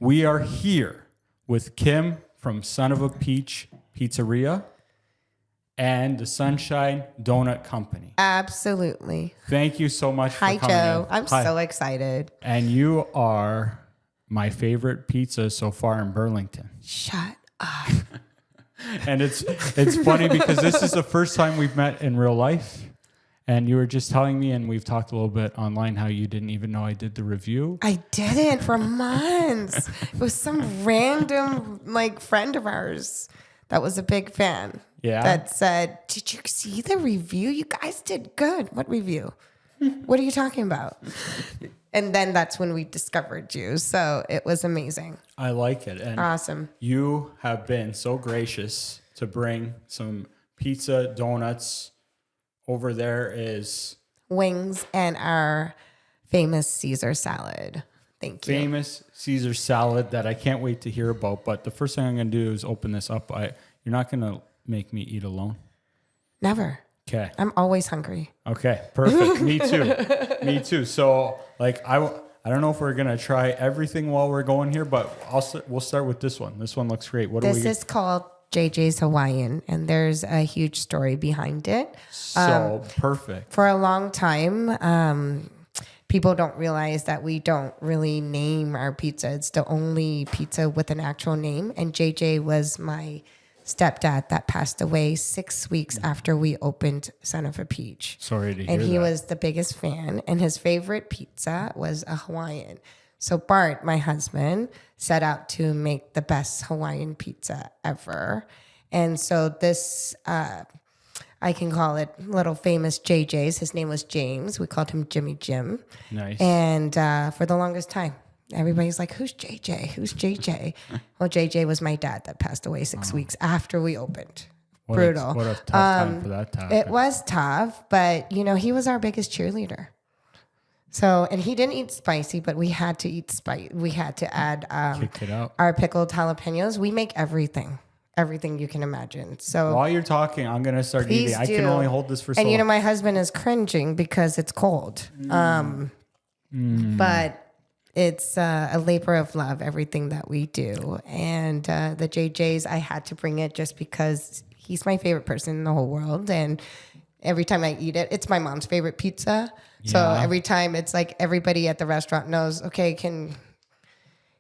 We are here with Kim from Son of a Peach Pizzeria and the Sunshine Donut Company. Absolutely. Thank you so much Hi, for coming Joe. in. I'm so excited. And you are my favorite pizza so far in Burlington. Shut up. And it's funny because this is the first time we've met in real life. And you were just telling me, and we've talked a little bit online, how you didn't even know I did the review. I didn't for months. It was some random friend of ours that was a big fan. Yeah. That said, "Did you see the review? You guys did good." What review? What are you talking about? And then that's when we discovered you. So it was amazing. I like it. And awesome. You have been so gracious to bring some pizza, donuts. Over there is wings and our famous Caesar salad. Thank you. Famous Caesar salad that I can't wait to hear about. But the first thing I'm going to do is open this up. You're not going to make me eat alone? Never. Okay. I'm always hungry. Okay, perfect. Me too. Me too. So I don't know if we're going to try everything while we're going here, but we'll start with this one. This one looks great. This is called JJ's Hawaiian, and there's a huge story behind it. So perfect. For a long time, people don't realize that we don't really name our pizza. It's the only pizza with an actual name. And JJ was my stepdad that passed away 6 weeks after we opened Son of a Peach. Sorry to hear that. And he was the biggest fan, and his favorite pizza was a Hawaiian. So Bart, my husband, set out to make the best Hawaiian pizza ever. And so this, I can call it little famous JJ's. His name was James. We called him Jimmy Jim. Nice. And for the longest time, everybody's like, who's JJ? Who's JJ? Well, JJ was my dad that passed away 6 weeks after we opened. Brutal. What a tough time for that to happen. It was tough, but, he was our biggest cheerleader. So, and he didn't eat spicy, but we had to eat spice. We had to add Kick it up. our pickled jalapenos. We make everything you can imagine. So while you're talking, I'm going to start eating. I can only hold this for so long. And my husband is cringing because it's cold. But it's a labor of love, everything that we do. And the JJ's, I had to bring it just because he's my favorite person in the whole world. And every time I eat it, it's my mom's favorite pizza. So every time it's like everybody at the restaurant knows, okay, can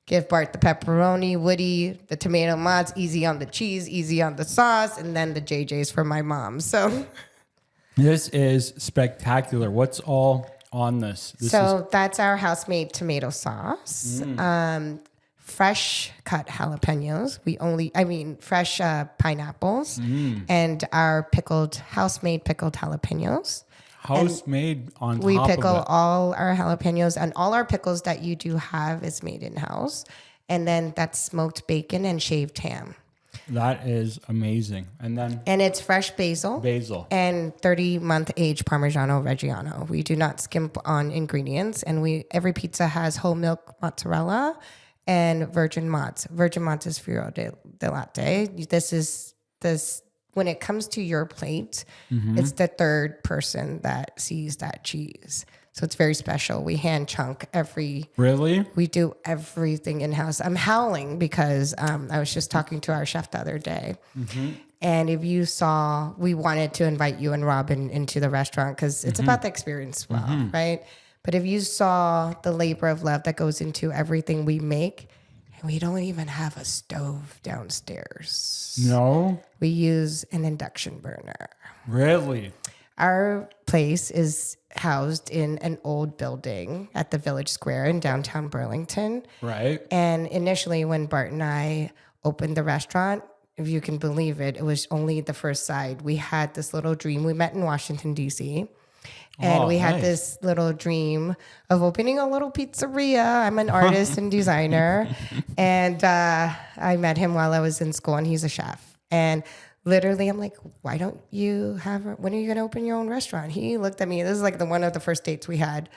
give Bart the pepperoni, Woody the tomato mozz, easy on the cheese, easy on the sauce, and then the JJ's for my mom. So this is spectacular. What's all on this? That's our house-made tomato sauce. Fresh cut jalapenos. Fresh pineapples and our house-made pickled jalapenos. House-made on top of it. We pickle all our jalapenos, and all our pickles that you do have is made in-house. And then that's smoked bacon and shaved ham. That is amazing. And it's fresh basil. And 30-month age Parmigiano Reggiano. We do not skimp on ingredients. And every pizza has whole milk mozzarella and virgin mozz. Virgin mozz is Filo de latte. When it comes to your plate, it's the third person that sees that cheese. So it's very special. We hand chunk Really? We do everything in-house. I'm howling because I was just talking to our chef the other day. And if you saw, we wanted to invite you and Robin into the restaurant because it's about the experience, right? But if you saw the labor of love that goes into everything we make, and we don't even have a stove downstairs. No? We use an induction burner. Really? Our place is housed in an old building at the Village Square in downtown Burlington. Right. And initially when Bart and I opened the restaurant, if you can believe it, it was only the first side. We had this little dream. We met in Washington, D.C., and we had this little dream of opening a little pizzeria. I'm an artist and designer. And I met him while I was in school, and he's a chef. And literally, I'm like, when are you going to open your own restaurant? He looked at me. This is like one of the first dates we had.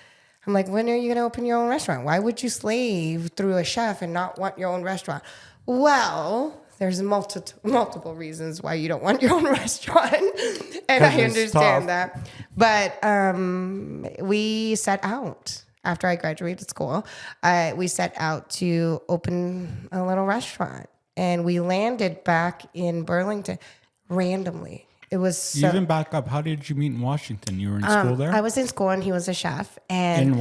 I'm like, when are you going to open your own restaurant? Why would you slave through a chef and not want your own restaurant? Well, there's multiple reasons why you don't want your own restaurant. And I understand that. But we set out. after I graduated school, we set out to open a little restaurant. And we landed back in Burlington randomly. It was so... Even back up, how did you meet in Washington? You were in school there? I was in school and he was a chef. And In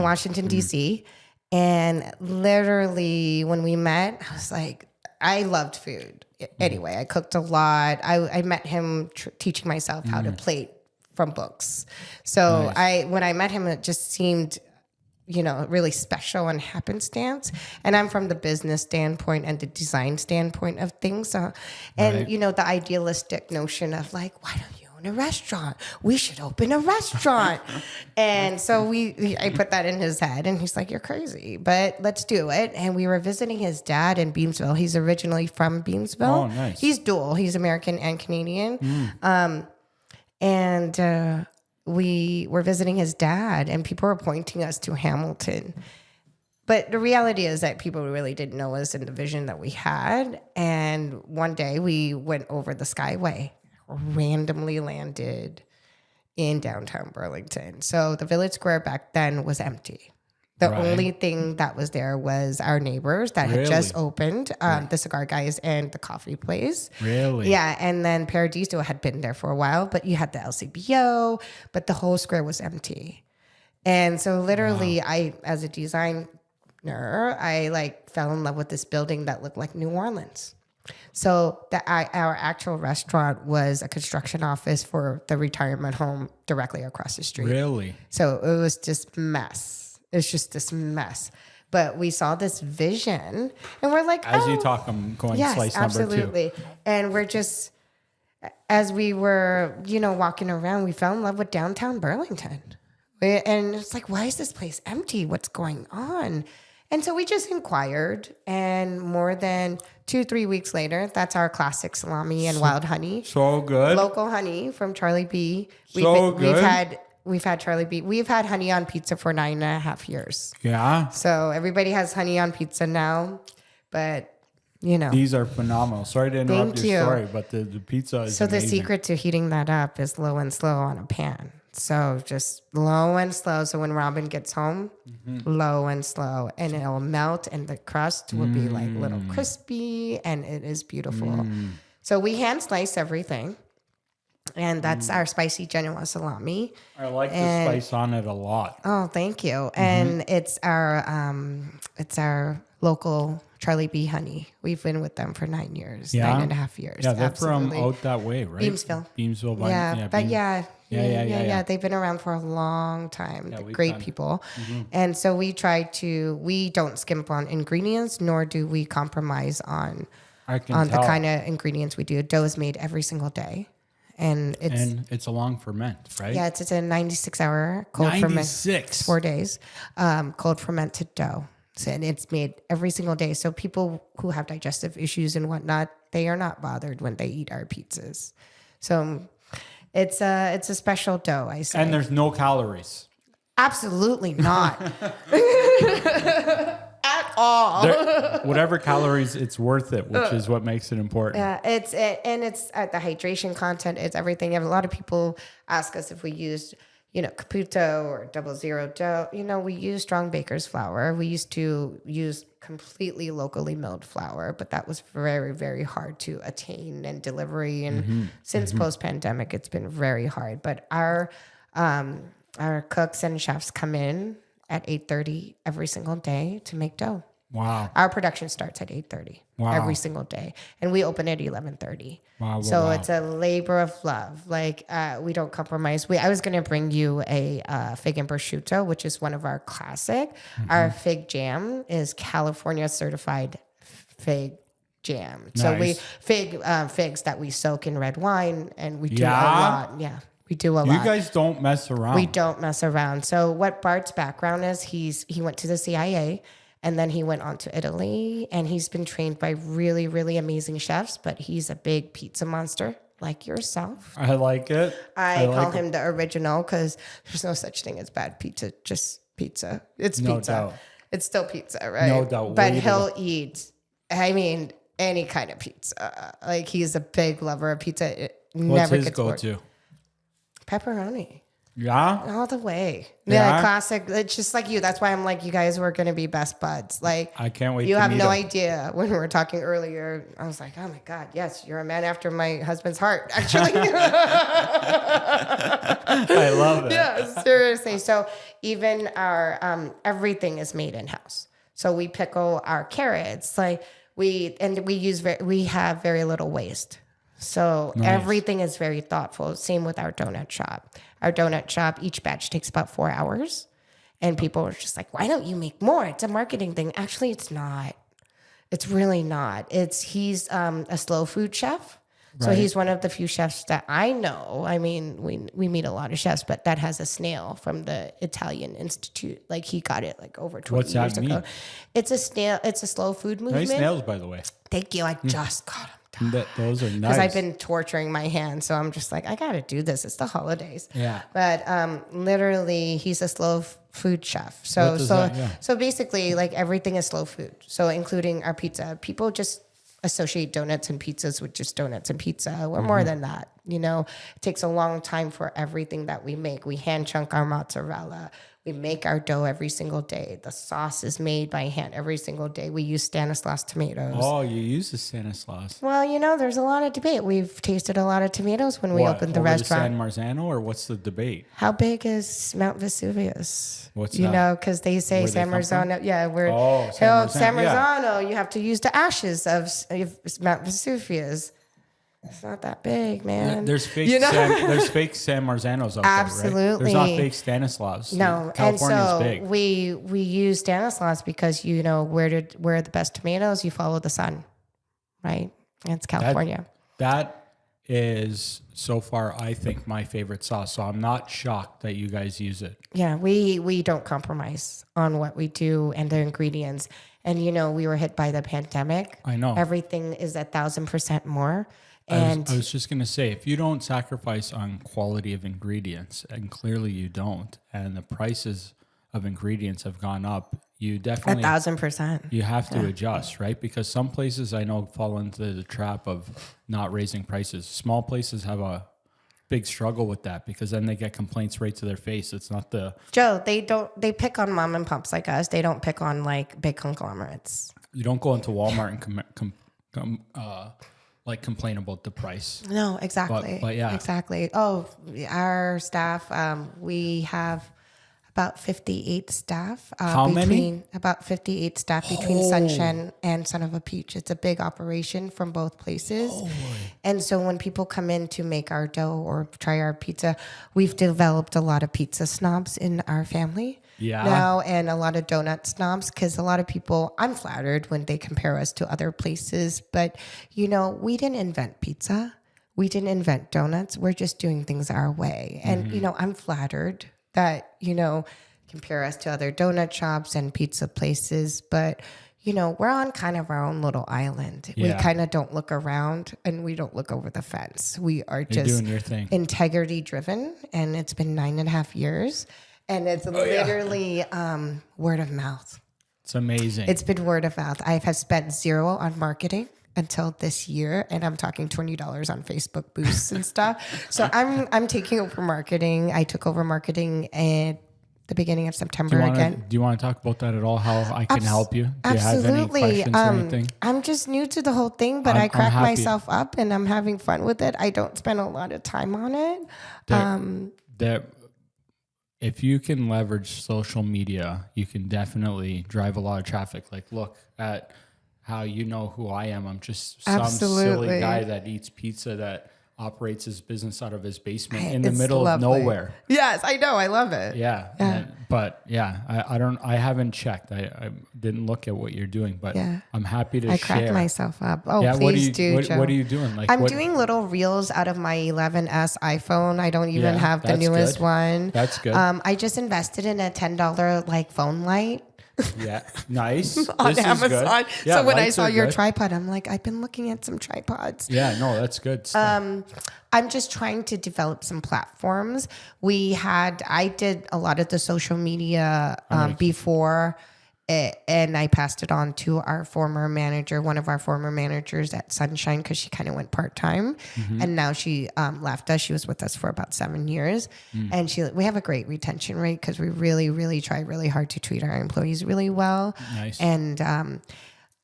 Washington. D.C. And literally when we met, I was like, I loved food. Anyway, I cooked a lot. I met him teaching myself how to plate from books. So when I met him, it just seemed, really special and happenstance. And I'm from the business standpoint and the design standpoint of things. So, and the idealistic notion of like, why don't you own a restaurant? We should open a restaurant. And so I put that in his head and he's like, you're crazy, but let's do it. And we were visiting his dad in Beamsville. He's originally from Beamsville. Oh, nice. He's dual. He's American and Canadian. We were visiting his dad and people were pointing us to Hamilton. But the reality is that people really didn't know us in the vision that we had. And one day we went over the Skyway, randomly landed in downtown Burlington. So the Village Square back then was empty. The only thing that was there was our neighbors that had just opened, the cigar guys and the coffee place. Really? Yeah, and then Paradiso had been there for a while, but you had the LCBO, but the whole square was empty. And so literally I, as a designer, I fell in love with this building that looked like New Orleans. So our actual restaurant was a construction office for the retirement home directly across the street. Really? So it was just mess. It's just this mess. But we saw this vision and we're like, as you talk, I'm going slice absolutely. number 2. And we're just, as we were, walking around, we fell in love with downtown Burlington. And it's like, why is this place empty? What's going on? And so we just inquired, and more than 2-3 weeks later, that's our classic salami and wild honey. So good. Local honey from Charlie B. Good. We've had Charlie B. We've had honey on pizza for 9.5 years. Yeah. So everybody has honey on pizza now, but these are phenomenal. Sorry to interrupt your story, but the pizza is amazing. The secret to heating that up is low and slow on a pan. So just low and slow. So when Robin gets home, low and slow, and it'll melt, and the crust will be like little crispy, and it is beautiful. So we hand slice everything. And that's our spicy Genoa salami. I like the spice on it a lot. Oh, thank you. And it's our local Charlie B honey. We've been with them for 9 years, 9.5 years. Yeah, they're from out that way, right? Beamsville. Yeah. They've been around for a long time. Great people. And so we don't skimp on ingredients, nor do we compromise on the kind of ingredients we do. Dough is made every single day. And it's a long ferment, right? Yeah, it's a 96-hour cold ferment. 4 days, cold fermented dough. So, and it's made every single day. So people who have digestive issues and whatnot, they are not bothered when they eat our pizzas. So it's a special dough, I say. And there's no calories. Absolutely not. At all. Whatever calories, it's worth it, which is what makes it important. Yeah, it's the hydration content. It's everything. A lot of people ask us if we used, Caputo or 00 dough. We use strong baker's flour. We used to use completely locally milled flour, but that was very, very hard to attain and delivery. And since post-pandemic, it's been very hard. But our cooks and chefs come in at 8:30 every single day to make dough. Wow. Our production starts at 8:30 every single day, and we open at 11:30. Wow. So it's a labor of love. We don't compromise. I was going to bring you a fig and prosciutto, which is one of our classic. Our fig jam is California certified fig jam. Nice. So figs that we soak in red wine, and we do a lot. Yeah. We do a lot. You guys don't mess around. We don't mess around. So what Bart's background is, he went to the CIA, and then he went on to Italy, and he's been trained by really, really amazing chefs, but he's a big pizza monster like yourself. I like it. I call him the original because there's no such thing as bad pizza, just pizza. It's no pizza. Doubt. It's still pizza, right? No doubt. But he'll eat, any kind of pizza. He's a big lover of pizza. It What's never his gets go-to? bored. Pepperoni. Yeah. All the way. Yeah. Yeah, classic. It's just like you. That's why I'm like, you guys were going to be best buds. Like, I can't wait you to have meet no him. idea. When we were talking earlier, I was like, oh my God, yes, you're a man after my husband's heart, actually. I love it. Yeah, seriously. So even our, everything is made in-house. So we pickle our carrots, we have very little waste. So Nice. everything is very thoughtful. Same with our donut shop. Our donut shop, each batch takes about 4 hours. And people are just like, why don't you make more? It's a marketing thing. Actually, it's not. It's really not. He's a slow food chef. So Right. he's one of the few chefs that I know. I mean, we meet a lot of chefs, but that has a snail from the Italian Institute. Like he got it like over 20 What's that years ago. mean? It's a snail. It's a slow food movement. Nice nails, by the way. Thank you. I just got them. Those are nice. Because I've been torturing my hand. So I'm just like, I got to do this. It's the holidays. Yeah. But literally, he's a slow food chef. So basically, like everything is slow food. So including our pizza. People just associate donuts and pizzas with just donuts and pizza. We're more than that. It takes a long time for everything that we make. We hand chunk our mozzarella. We make our dough every single day. The sauce is made by hand every single day. We use Stanislaus tomatoes. Oh, you use the Stanislaus. Well, there's a lot of debate. We've tasted a lot of tomatoes when we opened the restaurant. San Marzano, or what's the debate? How big is Mount Vesuvius? What's that? Because they say Where San they come from? Marzano. Yeah, San Yeah. Marzano. You have to use the ashes of Mount Vesuvius. It's not that big, man. There's fake there's fake San Marzanos out Absolutely. there, right? There's not fake Stanislaus. No, California's and so big. we use Stanislaus because where are the best tomatoes? You follow the sun, right? And it's California. That is so far, I think, my favorite sauce. So I'm not shocked that you guys use it. Yeah, we don't compromise on what we do and the ingredients. And we were hit by the pandemic. I know. Everything is 1,000% more. I was just going to say, if you don't sacrifice on quality of ingredients, and clearly you don't, and the prices of ingredients have gone up, you definitely 1,000%. You have to adjust, right? Because some places I know fall into the trap of not raising prices. Small places have a big struggle with that because then they get complaints right to their face. It's not the Joe. They pick on mom and pops like us. They don't pick on like big conglomerates. You don't go into Walmart and complain about the price. No, exactly. But yeah, exactly. Oh, our staff. We have about 58 staff. How many? About 58 staff between Sunshine and Son of a Peach. It's a big operation from both places. Oh, and so when people come in to make our dough or try our pizza, we've developed a lot of pizza snobs in our family. Yeah. Now, and a lot of donut snobs, because a lot of people, I'm flattered when they compare us to other places, but we didn't invent pizza. We didn't invent donuts. We're just doing things our way. And, I'm flattered that, compare us to other donut shops and pizza places, but, we're on kind of our own little island. Yeah. We kind of don't look around and we don't look over the fence. We are You're just doing your thing. integrity driven, and it's been 9.5 years. And it's literally word of mouth. It's amazing. It's been word of mouth. I have spent zero on marketing until this year, and I'm talking $20 on Facebook boosts and stuff. So I'm taking over marketing. I took over marketing at the beginning of September again. Do you want to talk about that at all? How I can help you? Do Absolutely. you have any questions or anything? I'm just new to the whole thing, but I crack myself up and I'm having fun with it. I don't spend a lot of time on it. If you can leverage social media, you can definitely drive a lot of traffic. Like, look at how you know who I am. I'm just some silly guy that eats pizza that operates his business out of his basement in the middle of nowhere. Yes, I know. I love it. Yeah. I haven't checked. I didn't look at what you're doing, but I'm happy to share. I crack myself up. Oh, yeah, please do, Joe. What are you doing? I'm doing little reels out of my 11S iPhone. I don't even have the newest one. That's good. I just invested in a $10 phone light. Yeah, nice. On Amazon. Yeah, so when I saw your tripod, I'm like, I've been looking at some tripods. Yeah, no, that's good stuff. I'm just trying to develop some platforms. I did a lot of the social media before, and I passed it on to our former manager, one of our former managers at Sunshine, because she kind of went part-time. And now she left us. She was with us for about 7 years. And we have a great retention rate because we really, really try really hard to treat our employees really well. Nice. And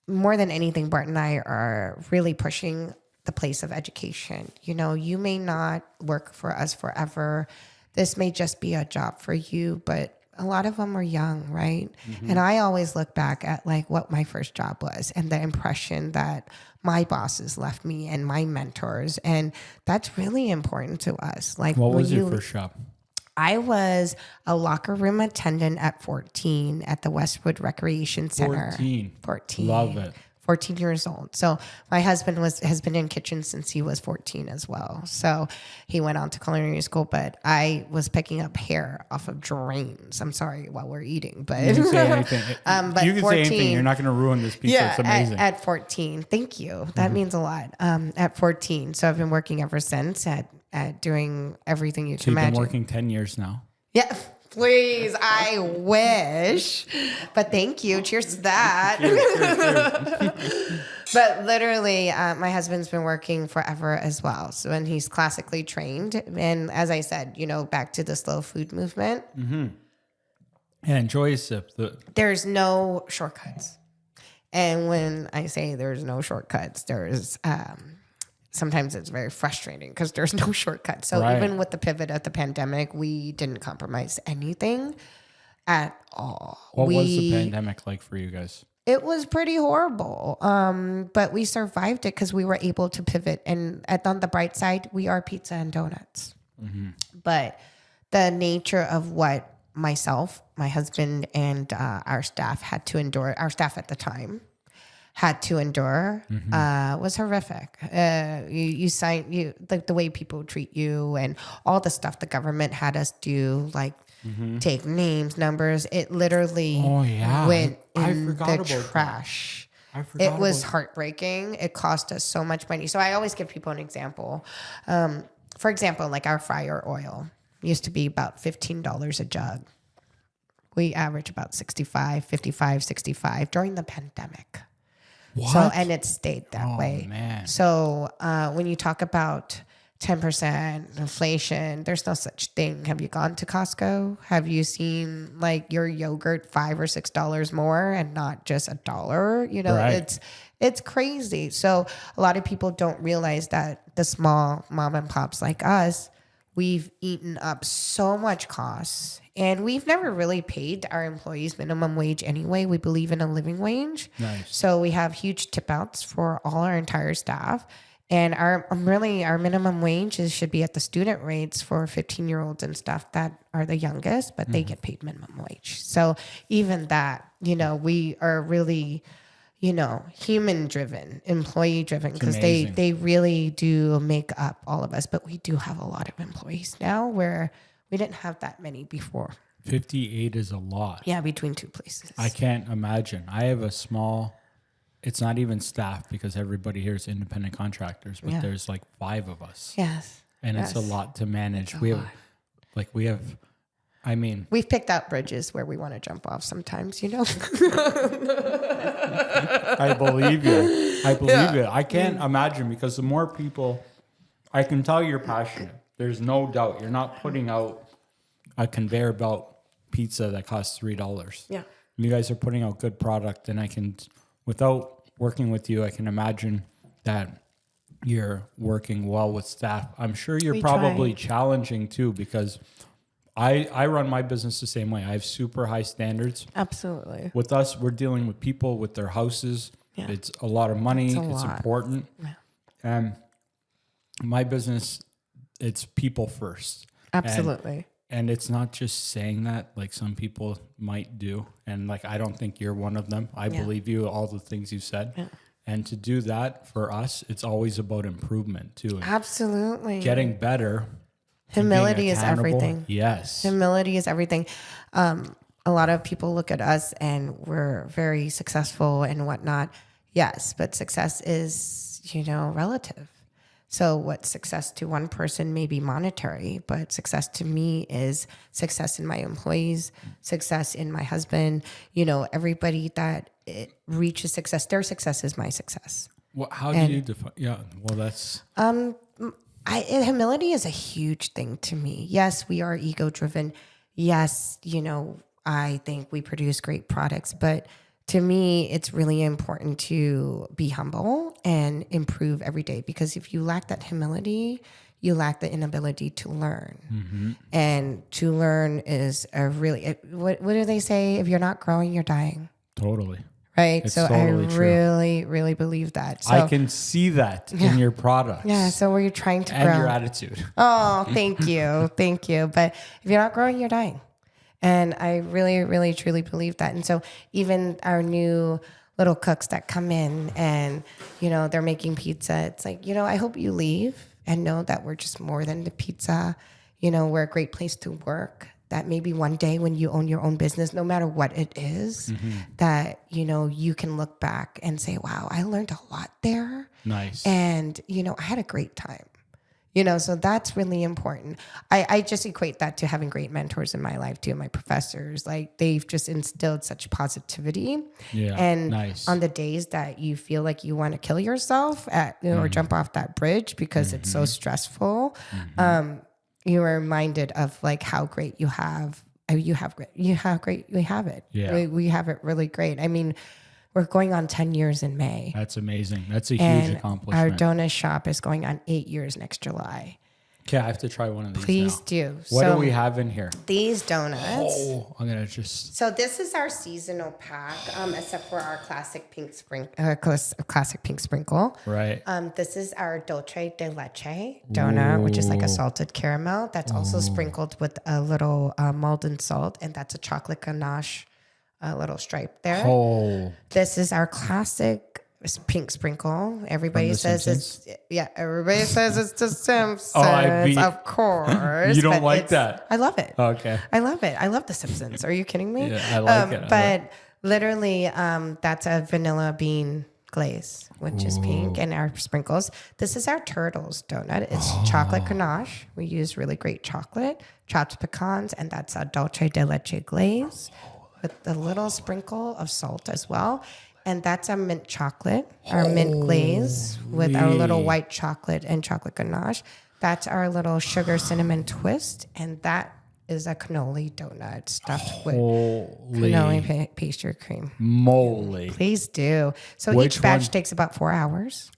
more than anything, Bart and I are really pushing the place of education. You know, you may not work for us forever. This may just be a job for you, but a lot of them are young, right? And I always look back at like what my first job was and the impression that my bosses left me and my mentors. And that's really important to us. Like, what was your first job? I was a locker room attendant at 14 at the Westwood Recreation Center. 14. Love it. 14 years old. So my husband has been in kitchens since he was 14 as well. So he went on to culinary school, but I was picking up hair off of drains. I'm sorry while we're eating, but you can say anything. But you can 14, say anything. You're not going to ruin this pizza. yeah, It's amazing. At 14. Thank you. That means a lot. At 14. So I've been working ever since at doing everything you can imagine. You've been working 10 years now. Yeah. Please, I wish. But thank you. Cheers to that. But literally, my husband's been working forever as well. So, and he's classically trained. And as I said, you know, back to the slow food movement. And enjoy a sip. There's no shortcuts. And when I say there's no shortcuts, there's sometimes it's very frustrating because there's no shortcut. So even with the pivot of the pandemic, we didn't compromise anything at all. What was the pandemic like for you guys? It was pretty horrible. But we survived it because we were able to pivot. And on the bright side, we are pizza and donuts. But the nature of what myself, my husband, and our staff had to endure, our staff at the time, had to endure was horrific. Like the way people treat you and all the stuff the government had us do, like take names, numbers. It literally went in the trash. It was heartbreaking. It cost us so much money. So I always give people an example. For example, like our fryer oil used to be about $15 a jug. We average about 65 during the pandemic. What? So, and it stayed that way. Man. So when you talk about 10% inflation, there's no such thing. Have you gone to Costco? Have you seen like your yogurt $5 or $6 more and not just $1? You know, it's crazy. So a lot of people don't realize that the small mom and pops like us, we've eaten up so much costs. And we've never really paid our employees minimum wage anyway. We believe in a living wage. Nice. So we have huge tip outs for all our entire staff. And our minimum wages should be at the student rates for 15-year-olds and stuff that are the youngest, but they get paid minimum wage. So even that, you know, we are really, you know, human driven, employee driven, because they really do make up all of us. But we do have a lot of employees now where we didn't have that many before. 58 is a lot. Yeah, between two places. I can't imagine. I have a small, it's not even staff because everybody here is independent contractors, but there's like 5 of us. Yes. And it's a lot to manage. We've picked out bridges where we want to jump off sometimes, you know? I believe you. I can't imagine because the more people, I can tell you're passionate. There's no doubt. You're not putting out a conveyor belt pizza that costs $3. Yeah. You guys are putting out good product, and I can, without working with you, I can imagine that you're working well with staff. I'm sure you're probably challenging too, because I run my business the same way. I have super high standards. Absolutely. With us, we're dealing with people with their houses. Yeah. It's a lot of money. It's important. Yeah. And my business, it's people first. Absolutely. And it's not just saying that like some people might do. And like, I don't think you're one of them. I believe you, all the things you said. Yeah. And to do that for us, it's always about improvement too. Absolutely. Getting better. Humility is everything. Yes. Humility is everything. A lot of people look at us and we're very successful and whatnot. Yes, but success is, relative. So what success to one person may be monetary, but success to me is success in my employees, success in my husband, everybody that reaches success, their success is my success. Well, how do you define? Yeah, well, that's. Humility is a huge thing to me. Yes, we are ego driven. Yes, I think we produce great products, but to me, it's really important to be humble and improve every day, because if you lack that humility, you lack the inability to learn. Mm-hmm. And to learn is what do they say? If you're not growing, you're dying. Totally. Right. It's so totally I really, really believe that. So, I can see that in your products. Yeah. So were you trying to grow? And your attitude. Oh, thank you. Thank you. But if you're not growing, you're dying. And I really, really, truly believe that. And so even our new little cooks that come in and, they're making pizza, it's like, I hope you leave and know that we're just more than the pizza. We're a great place to work. That maybe one day when you own your own business, no matter what it is, that, you can look back and say, wow, I learned a lot there. Nice. And, I had a great time. So that's really important. I just equate that to having great mentors in my life too. My professors, like they've just instilled such positivity. Yeah. And on the days that you feel like you want to kill yourself or jump off that bridge because it's so stressful, you are reminded of like how great you have. We have it. Yeah. We have it really great. I mean, we're going on 10 years in May. That's amazing. That's a huge accomplishment. Our donut shop is going on 8 years next July. Okay, I have to try one of these. Please do. What do we have in here? These donuts. Oh, I'm gonna just. So this is our seasonal pack, except for our classic pink sprinkle. Right. This is our dulce de leche donut, which is like a salted caramel that's also sprinkled with a little molten salt, and that's a chocolate ganache, a little stripe there. Oh. This is our classic pink sprinkle. Everybody says everybody says it's the Simpsons. Of course. You don't like that? I love it. Okay. I love it. I love the Simpsons. Are you kidding me? Yeah, I like it. But literally, that's a vanilla bean glaze, which is pink, and our sprinkles. This is our turtles donut. It's chocolate ganache. We use really great chocolate, chopped pecans, and that's a dulce de leche glaze with a little sprinkle of salt as well. And that's a mint chocolate, our mint glaze with our little white chocolate and chocolate ganache. That's our little sugar cinnamon twist. And that is a cannoli donut stuffed with cannoli pastry cream. Moly. Please do. So each batch takes about 4 hours.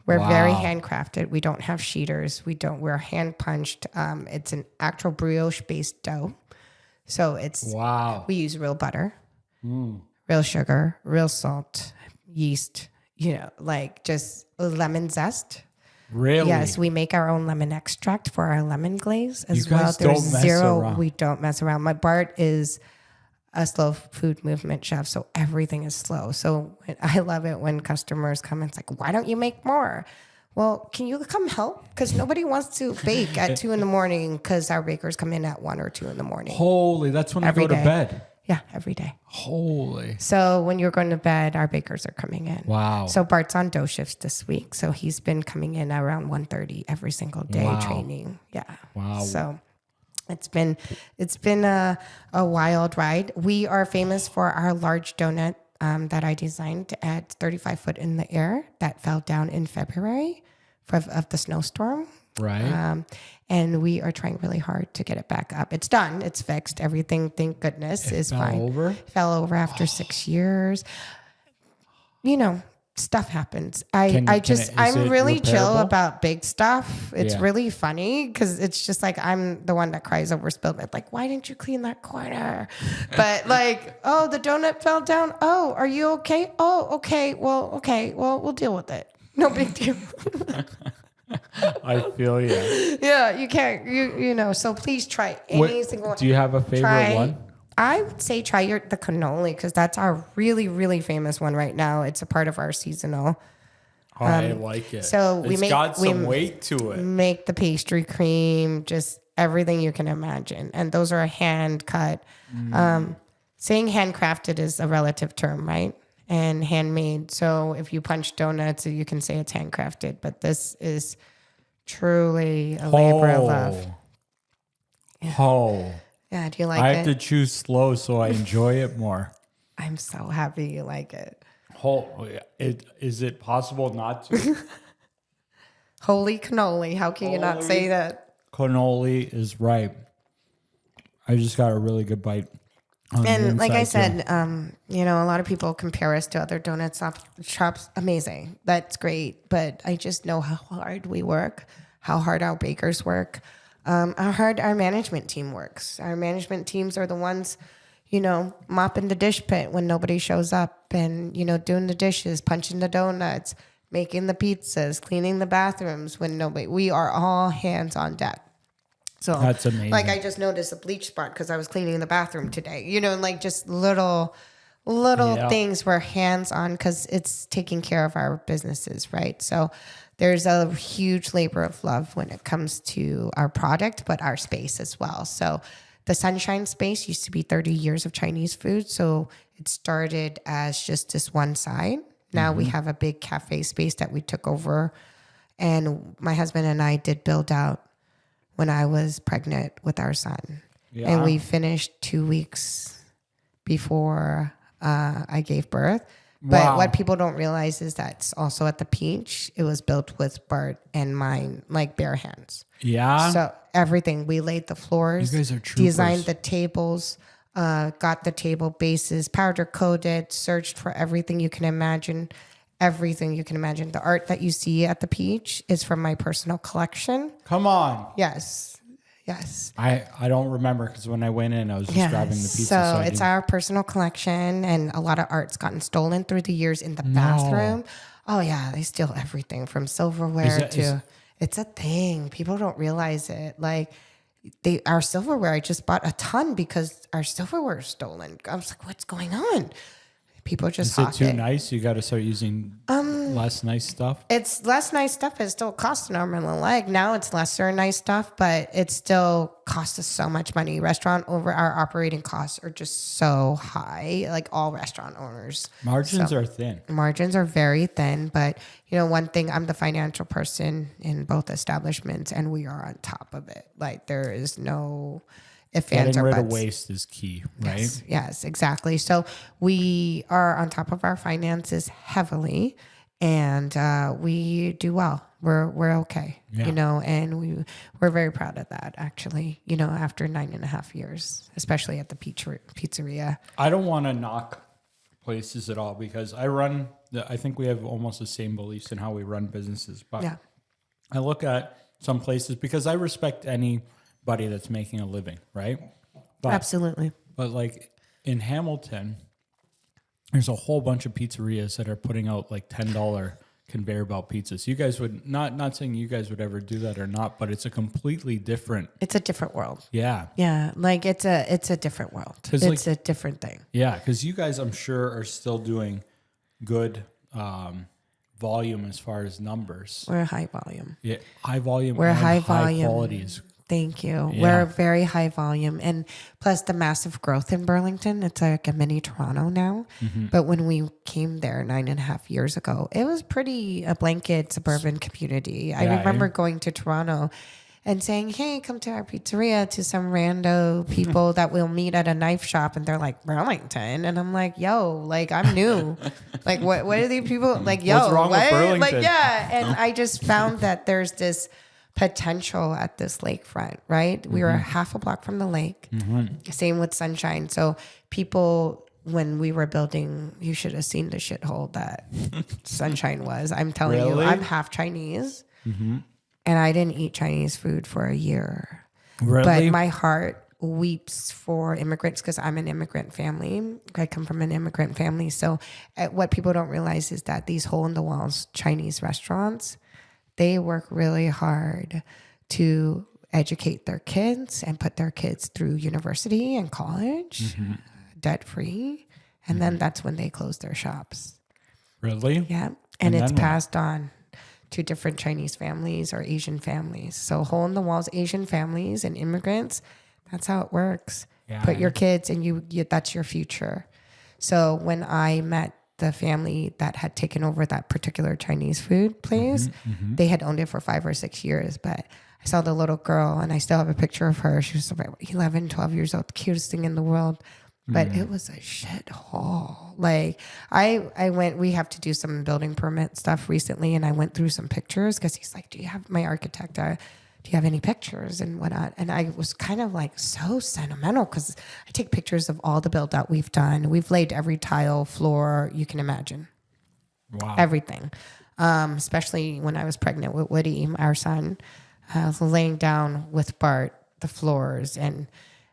We're very handcrafted. We don't have sheeters. We're hand punched. It's an actual brioche based dough. So we use real butter. Real sugar, real salt, yeast, like just lemon zest. Really? Yes, we make our own lemon extract for our lemon glaze as well. We don't mess around. My Bart is a slow food movement chef, so everything is slow. So I love it when customers come and it's like, why don't you make more? Well, can you come help? Because nobody wants to bake at 2 a.m. because our bakers come in at 1 or 2 a.m. Holy, that's when I go to bed. Yeah, every day. Holy. So when you're going to bed, our bakers are coming in. Wow. So Bart's on dough shifts this week. So he's been coming in around 1:30 every single day training. Yeah. Wow. So it's been a wild ride. We are famous for our large donut that I designed at 35 foot in the air that fell down in February of the snowstorm. Right. And we are trying really hard to get it back up. It's done. It's fixed. Everything, thank goodness, is fine. Fell over after 6 years. Stuff happens. I'm really chill about big stuff. It's really funny because it's just like I'm the one that cries over spilled milk. Like, why didn't you clean that corner? But like, oh, the donut fell down. Oh, are you okay? Oh, okay. Well, we'll deal with it. No big deal. I feel you. Yeah, you can't. So please try any single one. Do you have a favorite one? I would say try the cannoli because that's our really, really famous one right now. It's a part of our seasonal. I like it. So it's got some weight to it. Make the pastry cream, just everything you can imagine, and those are hand cut. Saying handcrafted is a relative term, right? And handmade. So if you punch donuts, you can say it's handcrafted. But this is Truly a labor of love. Oh. Yeah, do you like I it? have to choose slow so I enjoy it more. I'm so happy you like it. Is it possible not to? Holy cannoli. How can you not say that? Cannoli is right. I just got a really good bite. And like I said, a lot of people compare us to other donut shops. Amazing. That's great. But I just know how hard we work, how hard our bakers work, how hard our management team works. Our management teams are the ones, mopping the dish pit when nobody shows up and, doing the dishes, punching the donuts, making the pizzas, cleaning the bathrooms when we are all hands on deck. So that's amazing. Like I just noticed a bleach spot because I was cleaning the bathroom today. Like just little things were hands on because it's taking care of our businesses, right? So there's a huge labor of love when it comes to our product, but our space as well. So the Sunshine space used to be 30 years of Chinese food. So it started as just this one side. Now we have a big cafe space that we took over. And my husband and I did build out when I was pregnant with our son. Yeah. And we finished 2 weeks before I gave birth. But what people don't realize is that's also at the Peach. It was built with Bart and mine, like bare hands. Yeah. So everything. We laid the floors. You guys are troopers. Designed the tables, got the table bases, powder coated, searched for everything you can imagine. Everything you can imagine. The art that you see at the Peach is from my personal collection. Come on. Yes. I don't remember because when I went in, I was just grabbing the pizza. So it's our personal collection, and a lot of art's gotten stolen through the years in the bathroom. Oh, yeah. They steal everything from silverware it's a thing. People don't realize it. Like, our silverware, I just bought a ton because our silverware is stolen. I was like, what's going on? People just hawk it. Is it too nice? You got to start using less nice stuff? It's less nice stuff. It still costs an arm and a leg. Now it's lesser nice stuff, but it still costs us so much money. Our operating costs are just so high, like all restaurant owners. Margins are thin. Margins are very thin, but one thing, I'm the financial person in both establishments, and we are on top of it. Like there is no... Getting rid of waste is key, right? Yes, exactly. So we are on top of our finances heavily, and we do well. We're okay, and we're very proud of that. Actually, after 9.5 years, especially at the Pizzeria. I don't want to knock places at all because I think we have almost the same beliefs in how we run businesses. But I look at some places because I respect anybody that's making a living, right? Absolutely. But like in Hamilton, there's a whole bunch of pizzerias that are putting out like $10 conveyor belt pizzas. You guys would not saying you guys would ever do that or not, but it's a completely different. It's a different world. Yeah. Yeah. Like it's a different world. It's a different thing. Yeah. Because you guys, I'm sure, are still doing good volume as far as numbers. We're high volume. Yeah. High volume. We're high volume. Quality is. Thank you. Yeah. We're very high volume, and plus the massive growth in Burlington. It's like a mini Toronto now. Mm-hmm. But when we came there 9.5 years ago, it was a blanket suburban community. Yeah, I remember going to Toronto and saying, "Hey, come to our pizzeria," to some rando people that we'll meet at a knife shop, and they're like, "Burlington," and I'm like, "Yo, like I'm new, like what are these people like? Yo, what's wrong with Burlington?" Like and I just found that there's this potential at this lakefront, right? Mm-hmm. We were half a block from the lake. Mm-hmm. Same with Sunshine. So people, when we were building, you should have seen the shithole that Sunshine was. I'm telling you, I'm half Chinese, and I didn't eat Chinese food for a year. Really? But my heart weeps for immigrants because I'm an immigrant family. I come from an immigrant family. So what people don't realize is that these hole-in-the-walls Chinese restaurants, they work really hard to educate their kids and put their kids through university and college, debt-free. And then that's when they close their shops. Really? Yeah. And it's passed on to different Chinese families or Asian families. So hole-in-the-walls Asian families and immigrants, that's how it works. Yeah. Put your kids and you that's your future. So when I met the family that had taken over that particular Chinese food place. They had owned it for 5 or 6 years, but I saw the little girl and I still have a picture of her. She was about 11, 12 years old, the cutest thing in the world. But it was a shit hole. Like I went, we have to do some building permit stuff recently. And I went through some pictures because he's like, do you have my architect? Do you have any pictures and whatnot? And I was kind of like so sentimental because I take pictures of all the build out we've done. We've laid every tile, floor you can imagine. Wow. Everything. Especially when I was pregnant with Woody, our son. I was laying down with Bart the floors and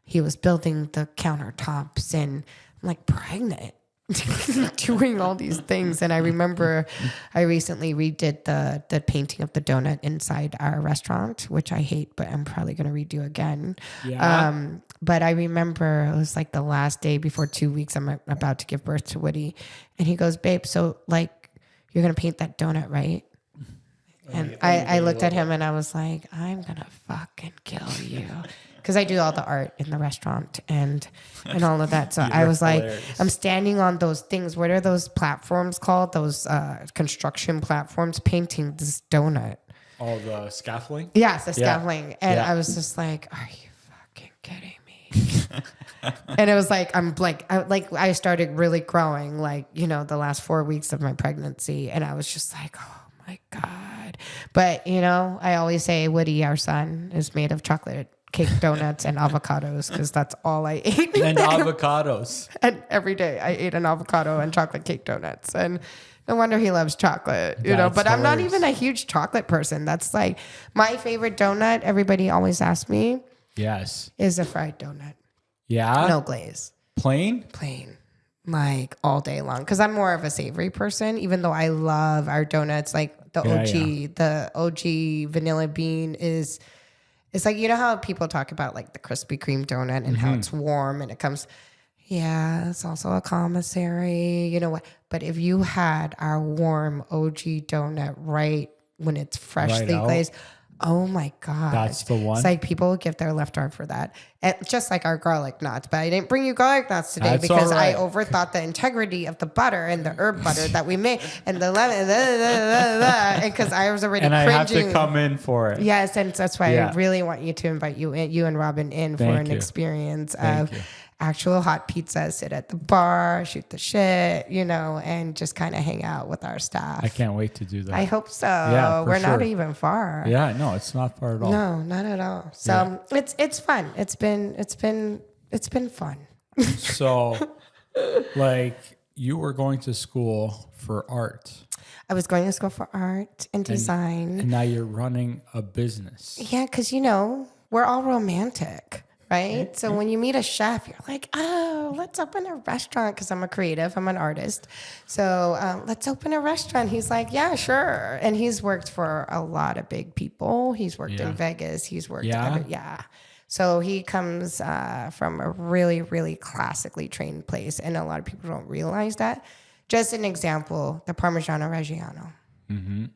he was building the countertops and I'm like pregnant. Doing all these things. And I remember I recently redid the painting of the donut inside our restaurant, which I hate, but I'm probably going to redo again. Yeah. But I remember it was like the last day before 2 weeks I'm about to give birth to Woody. And he goes, babe, so like you're going to paint that donut, right? And I looked at him and I was like, I'm going to fucking kill you. Because I do all the art in the restaurant and all of that. So I was like, I'm standing on those things. What are those platforms called? Those construction platforms painting this donut. Oh, the scaffolding? Yes, the scaffolding. And I was just like, are you fucking kidding me? And it was like, I started really growing like, you know, the last 4 weeks of my pregnancy. And I was just like, oh my God. But, you know, I always say Woody, our son, is made of chocolate cake donuts and avocados because that's all I ate. And avocados. And every day I ate an avocado and chocolate cake donuts. And no wonder he loves chocolate, you know. But I'm not even a huge chocolate person. That's like my favorite donut. Everybody always asks me. Yes. Is a fried donut. Yeah. No glaze. Plain? Plain. Like all day long. Because I'm more of a savory person, even though I love our donuts. Like the OG, the OG vanilla bean is... It's like, you know how people talk about like the Krispy Kreme donut and how it's warm and it comes, yeah, it's also a commissary, you know what? But if you had our warm OG donut right when it's freshly glazed, oh my God. That's the one. It's like people give their left arm for that. And just like our garlic knots. But I didn't bring you garlic knots today because I overthought the integrity of the butter and the herb butter that we made and the lemon, and because I was already cringing. I have to come in for it. Yes, and that's why I really want you to invite you and Robin in for an experience of actual hot pizza, sit at the bar, shoot the shit, you know, and just kind of hang out with our staff. I can't wait to do that. I hope so. Yeah, we're not even far. Yeah, no, it's not far at all. No, not at all. So it's fun. It's been fun. So, like, you were going to school for art. I was going to school for art and design. And now you're running a business. Yeah, because, you know, we're all romantic. Right? So when you meet a chef, you're like, oh, let's open a restaurant because I'm a creative. I'm an artist. So let's open a restaurant. He's like, yeah, sure. And he's worked for a lot of big people. He's worked in Vegas. He's worked So he comes from a really, really classically trained place. And a lot of people don't realize that. Just an example, the Parmigiano Reggiano. Mm-hmm.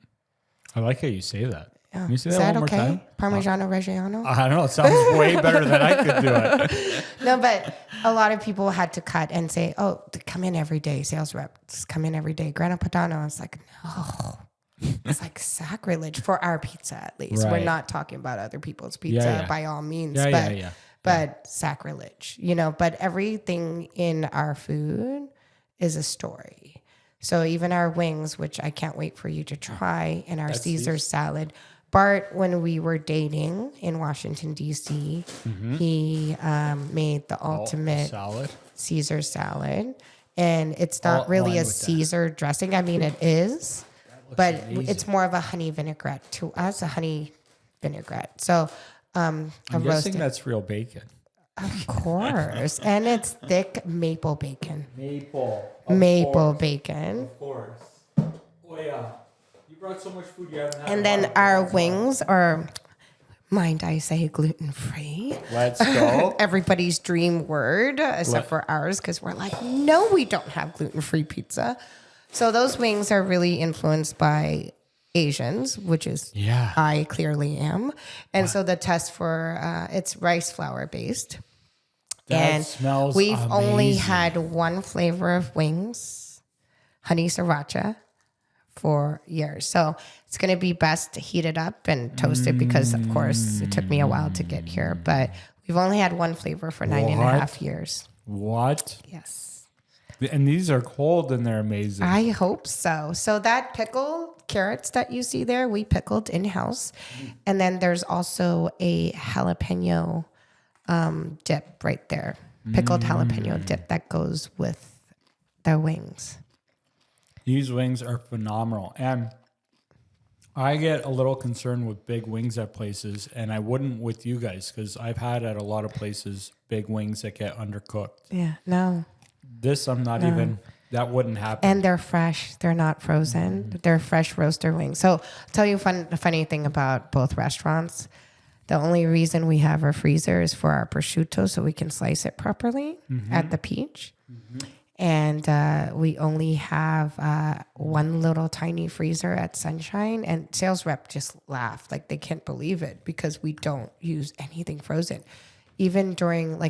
I like how you say that. Can you say Is that that one okay? more time? Parmigiano Reggiano? I don't know. It sounds way better than I could do it. No, but a lot of people had to cut and say, oh, come in every day, sales rep. Just come in every day. Grana Padano. It's like, no. It's like sacrilege for our pizza, at least. Right. We're not talking about other people's pizza by all means. But sacrilege, you know. But everything in our food is a story. So even our wings, which I can't wait for you to try, and our Caesar salad. Bart, when we were dating in Washington, D.C., he made the ultimate Caesar salad. And it's not really a Caesar dressing. I mean, it is, but it's more of a honey vinaigrette. To us, a honey vinaigrette. So I'm guessing that's real bacon. Of course. And it's thick maple bacon. Maple bacon. Of course. Oh, yeah. You brought so much food you haven't had. And then our wings are, mind I say, gluten-free. Let's go. Everybody's dream word, except for ours, because we're like, no, we don't have gluten-free pizza. So those wings are really influenced by Asians, which is I clearly am. And so the test for, it's rice flour based. That smells we've amazing. only had one flavor of wings. honey sriracha for years. So it's going to be best to heat it up and toast it because, of course, it took me a while to get here. But we've only had one flavor for 9.5 years. What? Yes. And these are cold and they're amazing. I hope so. So that pickled carrots that you see there, we pickled in-house. And then there's also a jalapeno dip right there. Pickled jalapeno dip that goes with the wings. These wings are phenomenal. And I get a little concerned with big wings at places, and I wouldn't with you guys because I've had at a lot of places big wings that get undercooked. Yeah, no. This, I'm not even, that wouldn't happen. And they're fresh. They're not frozen. They're fresh roaster wings. So I'll tell you a funny thing about both restaurants. The only reason we have our freezer is for our prosciutto so we can slice it properly at the Peach. And we only have one little tiny freezer at Sunshine. And sales rep just laughed. Like, they can't believe it because we don't use anything frozen. Even during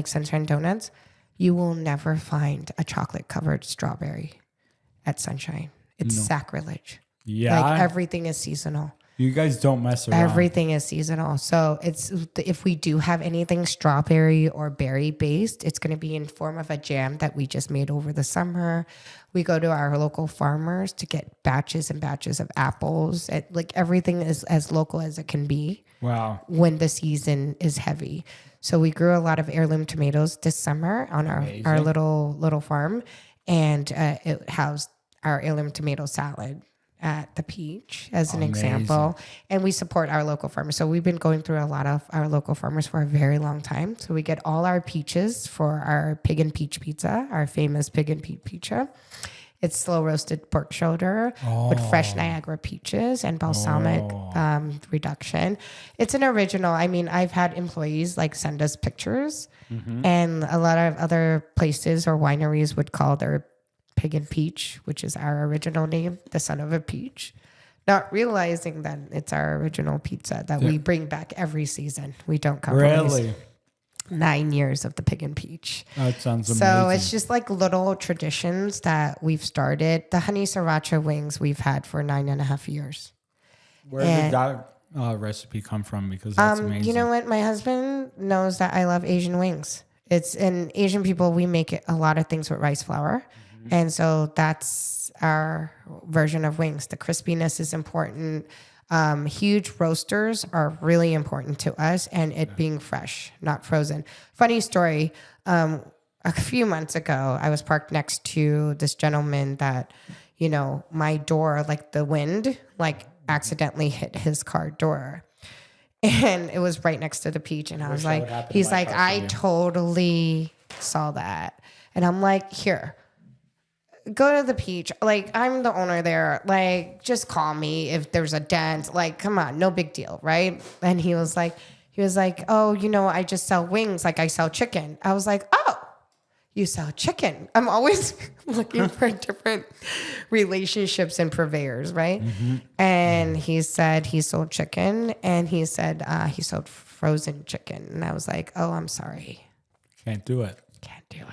Sunshine Donuts, you will never find a chocolate covered strawberry at Sunshine. It's sacrilege. Yeah. Like, everything is seasonal. You guys don't mess around. Everything is seasonal. So if we do have anything strawberry or berry based, it's going to be in form of a jam that we just made over the summer. We go to our local farmers to get batches and batches of apples. Like, everything is as local as it can be. Wow. When the season is heavy. So we grew a lot of heirloom tomatoes this summer on our little farm, and it housed our heirloom tomato salad at the Peach as an example. And we support our local farmers. So we've been going through a lot of our local farmers for a very long time. So we get all our peaches for our pig and peach pizza, our famous pig and peach pizza. It's slow roasted pork shoulder with fresh Niagara peaches and balsamic reduction. It's an original. I mean, I've had employees send us pictures, and a lot of other places or wineries would call their pig and peach, which is our original name, the son of a peach, not realizing that it's our original pizza that we bring back every season. We don't compromise. Really? 9 years of the pig and peach. That sounds amazing. So it's just little traditions that we've started. The honey sriracha wings we've had for 9.5 years. Where did that recipe come from? Because that's amazing. You know what? My husband knows that I love Asian wings. In Asian people, we make a lot of things with rice flour. And so that's our version of wings. The crispiness is important. Huge roasters are really important to us, and it being fresh, not frozen. Funny story. A few months ago, I was parked next to this gentleman that, my door, the wind, accidentally hit his car door. And it was right next to the Peach. And I was like, he's like, I totally saw that. And I'm like, here. Go to the Peach. I'm the owner there. Just call me if there's a dent. Come on, no big deal, right? And he was like, oh, I just sell wings. I sell chicken. I was like, oh, you sell chicken. I'm always looking for different relationships and purveyors, right? And he said he sold chicken, and he said he sold frozen chicken. And I was like, oh, I'm sorry. Can't do it. Can't do it.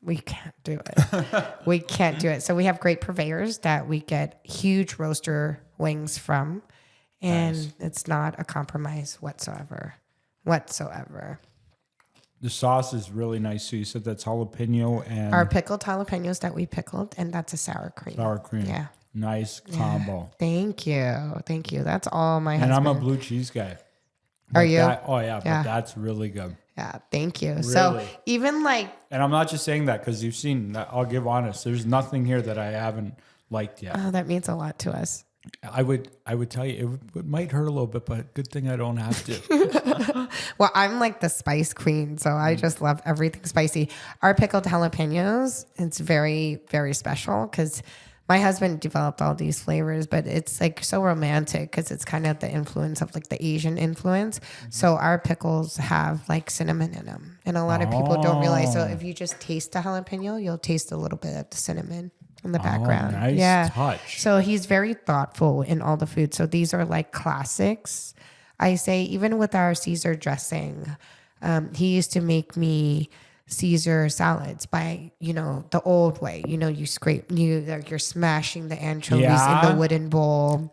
We can't do it. We can't do it. So we have great purveyors that we get huge roaster wings from, and it's not a compromise whatsoever. The sauce is really nice. So you said that's jalapeno and our pickled jalapenos that we pickled, and that's a sour cream. Sour cream. Yeah. Nice combo. Thank you. That's all my husband. And I'm a blue cheese guy. Are you? But that's really good. Yeah, thank you. Really? So even and I'm not just saying that because you've seen, I'll give honest, there's nothing here that I haven't liked yet. Oh, that means a lot to us. I would tell you it might hurt a little bit, but good thing I don't have to. Well, I'm the spice queen, so I just love everything spicy. Our pickled jalapenos, it's very, very special because my husband developed all these flavors, but it's so romantic because it's kind of the influence of the Asian influence. So our pickles have cinnamon in them, and a lot of people don't realize. So if you just taste the jalapeno, you'll taste a little bit of the cinnamon in the background. Nice touch. So he's very thoughtful in all the food. So these are classics. I say even with our Caesar dressing, he used to make me Caesar salads by, the old way. You're smashing the anchovies in the wooden bowl.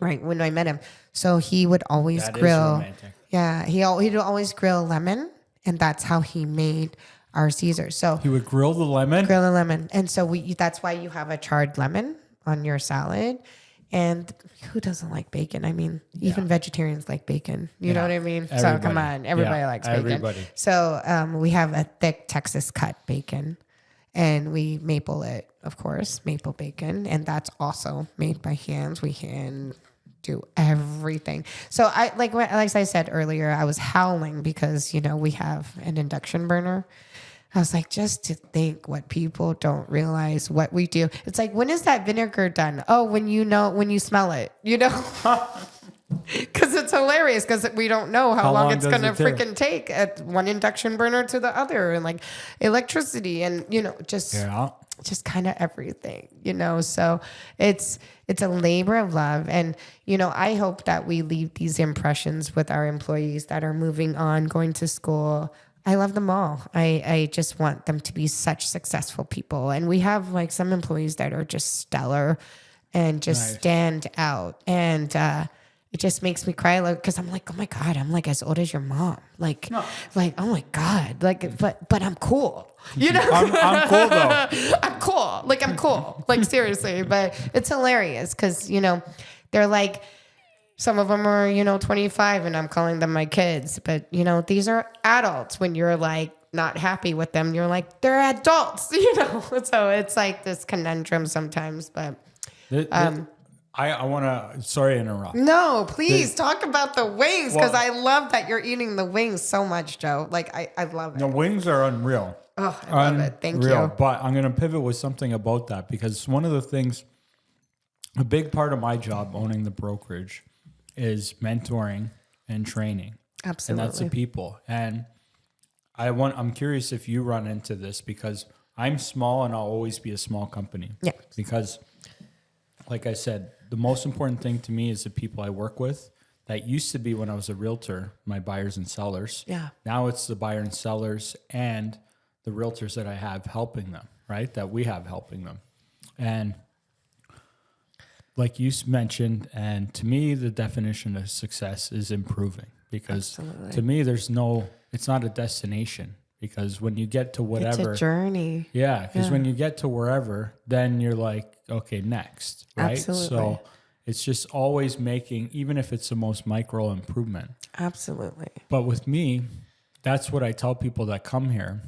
Right. When I met him. So he would always grill. Yeah. He'd always grill lemon, and that's how he made our Caesar. So he would grill the lemon. And so that's why you have a charred lemon on your salad. And who doesn't like bacon? I mean, even vegetarians like bacon. You know what I mean? Everybody. So come on, everybody likes bacon. Everybody. So we have a thick Texas cut bacon, and we maple it, of course, maple bacon, and that's also made by hands. We hand do everything. So like I said earlier, I was howling because we have an induction burner. I was like, just to think what people don't realize what we do. It's like, when is that vinegar done? Oh, when you smell it, because it's hilarious because we don't know how long it's going to freaking take at one induction burner to the other, and like electricity and, just kind of everything, so it's a labor of love. And, I hope that we leave these impressions with our employees that are moving on, going to school. I love them all. I just want them to be such successful people. And we have like some employees that are just stellar and just stand out. And it just makes me cry because I'm like, oh my God, I'm like as old as your mom. Like, oh my God. Like, but I'm cool. I'm cool though. I'm cool. Like, I'm cool. Like, seriously. But it's hilarious because, they're like, some of them are, 25 and I'm calling them my kids. But, these are adults. When you're like not happy with them, you're like, they're adults, So it's like this conundrum sometimes. But I want to, sorry to interrupt. No, please talk about the wings because I love that you're eating the wings so much, Joe. Like, I love it. The wings are unreal. Oh, I love it. Thank you. But I'm going to pivot with something about that because one of the things, a big part of my job owning the brokerage is mentoring and training. Absolutely. And that's the people. And I'm curious if you run into this because I'm small and I'll always be a small company. Yeah. Because like I said, the most important thing to me is the people I work with. That used to be when I was a realtor, my buyers and sellers. Yeah. Now it's the buyer and sellers and the realtors that I have helping them, right? That we have helping them. And like you mentioned, and to me, the definition of success is improving because to me, it's not a destination because when you get to whatever. It's a journey. Yeah. Because when you get to wherever, then you're like, okay, next, right? Absolutely. So it's just always making, even if it's the most micro improvement. Absolutely. But with me, that's what I tell people that come here.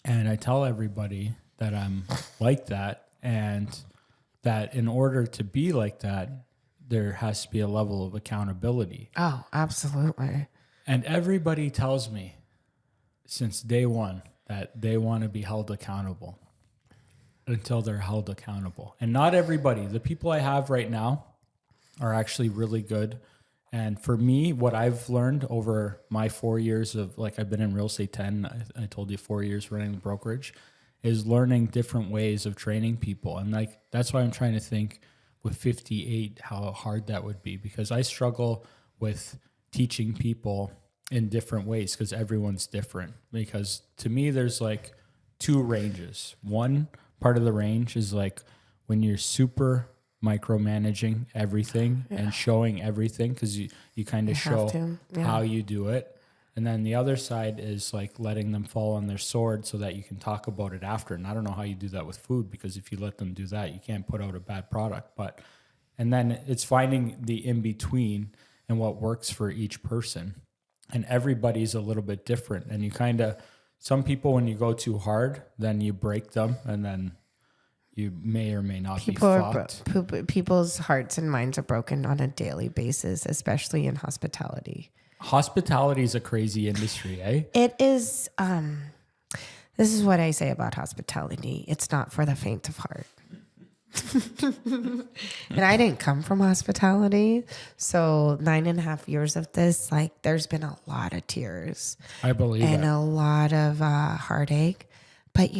And I tell everybody that I'm like that and that in order to be like that, there has to be a level of accountability. Oh, absolutely. And everybody tells me since day one that they want to be held accountable until they're held accountable. And not everybody. The people I have right now are actually really good. And for me, what I've learned over my 4 years of, like, I've been in real estate 10, I told you 4 years running the brokerage, is learning different ways of training people. And like, that's why I'm trying to think with 58, how hard that would be, because I struggle with teaching people in different ways because everyone's different. Because to me, there's like two ranges. One part of the range is like when you're super micromanaging everything and showing everything because you kind of show how you do it. And then the other side is like letting them fall on their sword so that you can talk about it after. And I don't know how you do that with food because if you let them do that, you can't put out a bad product. And then it's finding the in-between and what works for each person. And everybody's a little bit different. And you kind of, some people, when you go too hard, then you break them and then you may or may not be fucked. People's hearts and minds are broken on a daily basis, especially in hospitality. Hospitality is a crazy industry, eh? It is. This is what I say about hospitality. It's not for the faint of heart. And I didn't come from hospitality. So 9.5 years of this, like, there's been a lot of tears. I believe and a lot of heartache. But,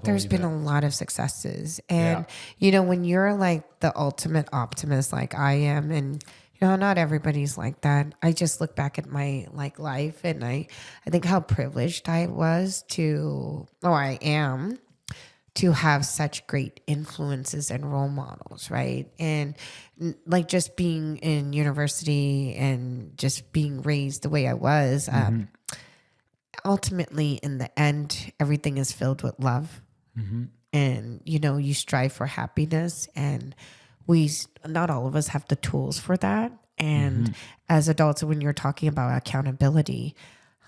there's been a lot of successes. And, when you're like the ultimate optimist like I am, and Not everybody's like that. I just look back at my life, and I think how privileged I was or I am to have such great influences and role models, right? And like just being in university and just being raised the way I was, ultimately in the end, everything is filled with love. And, you strive for happiness, and not all of us have the tools for that. And as adults, when you're talking about accountability,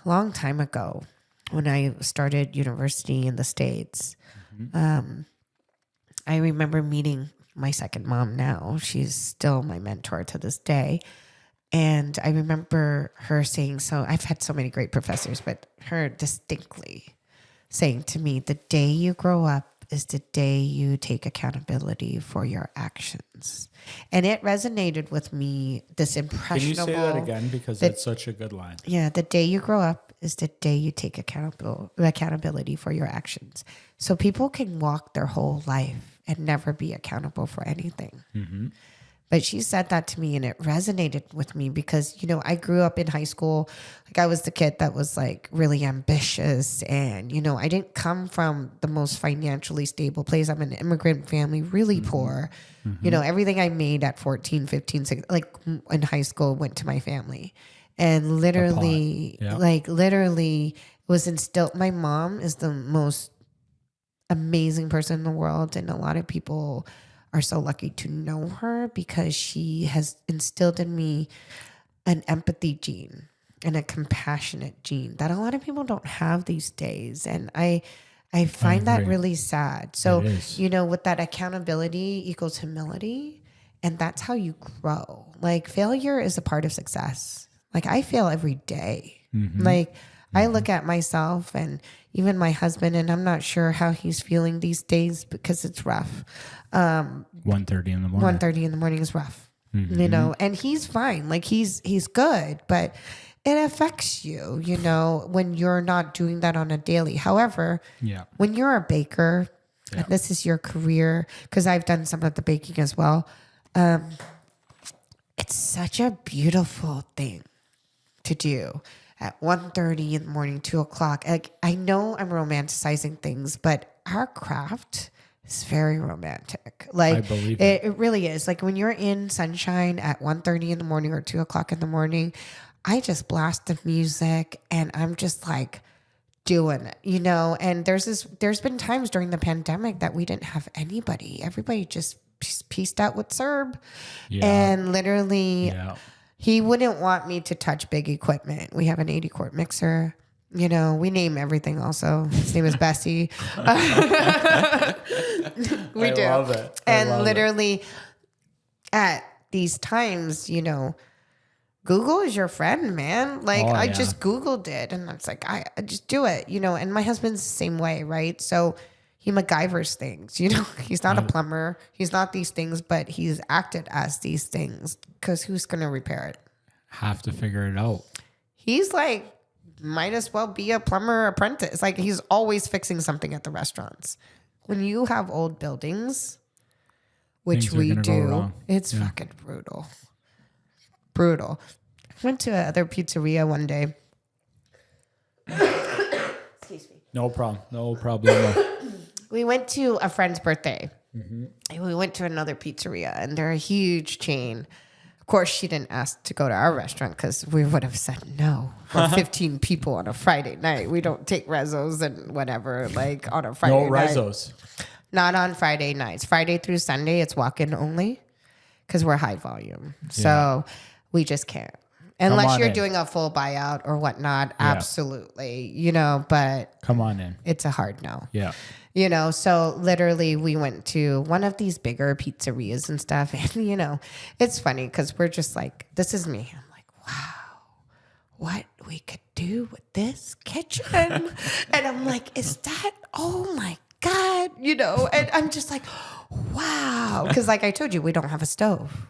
a long time ago, when I started university in the States, I remember meeting my second mom now. She's still my mentor to this day. And I remember her saying, so I've had so many great professors, but her distinctly saying to me, the day you grow up is the day you take accountability for your actions. And it resonated with me, this impressionable. Can you say that again? Because that's such a good line. Yeah, the day you grow up is the day you take accountability for your actions. So people can walk their whole life and never be accountable for anything. But she said that to me, and it resonated with me because, I grew up in high school. Like, I was the kid that was like really ambitious, and, I didn't come from the most financially stable place. I'm an immigrant family, really poor. Everything I made at 14, 15, 16, like in high school went to my family. And literally, literally was instilled. My mom is the most amazing person in the world, and a lot of people are so lucky to know her because she has instilled in me an empathy gene and a compassionate gene that a lot of people don't have these days. And I find that really sad. So, with that, accountability equals humility, and that's how you grow. Like, failure is a part of success. Like, I fail every day. Like, I look at myself and even my husband, and I'm not sure how he's feeling these days because it's rough. 1:30 in the morning. 1:30 in the morning is rough, and he's fine. Like, he's good, but it affects you, when you're not doing that on a daily. However, when you're a baker, and this is your career, because I've done some of the baking as well, it's such a beautiful thing to do at 1:30 in the morning, 2:00. Like, I know I'm romanticizing things, but our craft is very romantic. Like, I believe it really is. Like, when you're in sunshine at 1:30 in the morning or 2:00 in the morning, I just blast the music and I'm just like doing it, and there's been times during the pandemic that we didn't have anybody. Everybody just pieced out with Serb, and literally he wouldn't want me to touch big equipment. We have an 80-quart mixer. We name everything also. His name is Bessie. We do. Love it. And literally at these times, Google is your friend, man. Like, I just Googled it and it's like, I just do it, and my husband's the same way, right? So he MacGyvers things, he's not a plumber. He's not these things, but he's acted as these things because who's going to repair it? Have to figure it out. He's like, might as well be a plumber apprentice. Like, he's always fixing something at the restaurants. When you have old buildings, which we do, it's fucking brutal. Brutal. I went to another pizzeria one day. Excuse me. No problem. No problem. We went to a friend's birthday. And we went to another pizzeria, and they're a huge chain. Of course, she didn't ask to go to our restaurant because we would have said no. For 15 people on a Friday night. We don't take rezos and whatever, like, on a Friday night. No rezos. Not on Friday nights. Friday through Sunday, it's walk-in only because we're high volume. So we just can't. Unless you're doing a full buyout or whatnot, absolutely, but come on in. It's a hard no. Yeah. So literally we went to one of these bigger pizzerias and stuff. And, it's funny because we're just like, this is me. I'm like, wow, what we could do with this kitchen. And I'm like, is that, oh my God, and I'm just like, wow. Because like I told you, we don't have a stove.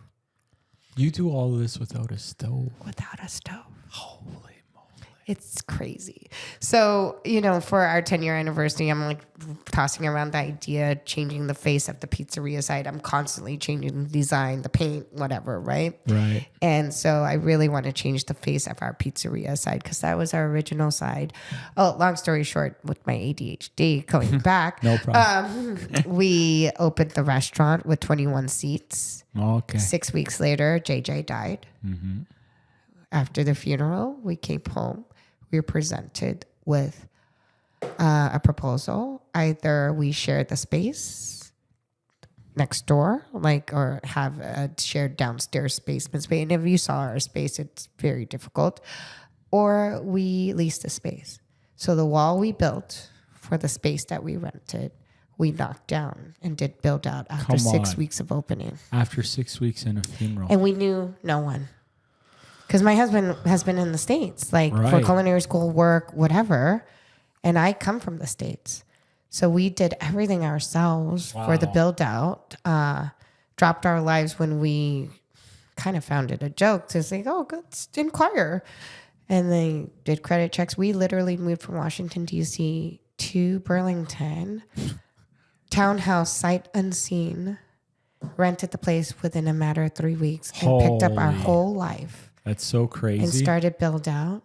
You do all of this without a stove? Without a stove. Holy moly. It's crazy. So, for our 10-year anniversary, I'm like tossing around the idea, changing the face of the pizzeria side. I'm constantly changing the design, the paint, whatever, right? Right. And so I really want to change the face of our pizzeria side because that was our original side. Oh, long story short, with my ADHD going back, No problem. we opened the restaurant with 21 seats. Okay. 6 weeks later, JJ died. Mm-hmm. After the funeral, we came home. We were presented with a proposal. Either we share the space next door, or have a shared downstairs basement space. And if you saw our space, it's very difficult. Or we lease the space. So the wall we built for the space that we rented, we knocked down and did build out after 6 weeks of opening. After 6 weeks in a funeral. And we knew no one. Because my husband has been in the States, for culinary school work, whatever. And I come from the States. So we did everything ourselves for the build out. Dropped our lives when we kind of found it a joke to say, let's inquire. And they did credit checks. We literally moved from Washington, D.C. to Burlington. Townhouse, sight unseen. Rented the place within a matter of 3 weeks. And picked up our whole life. That's so crazy. And started build out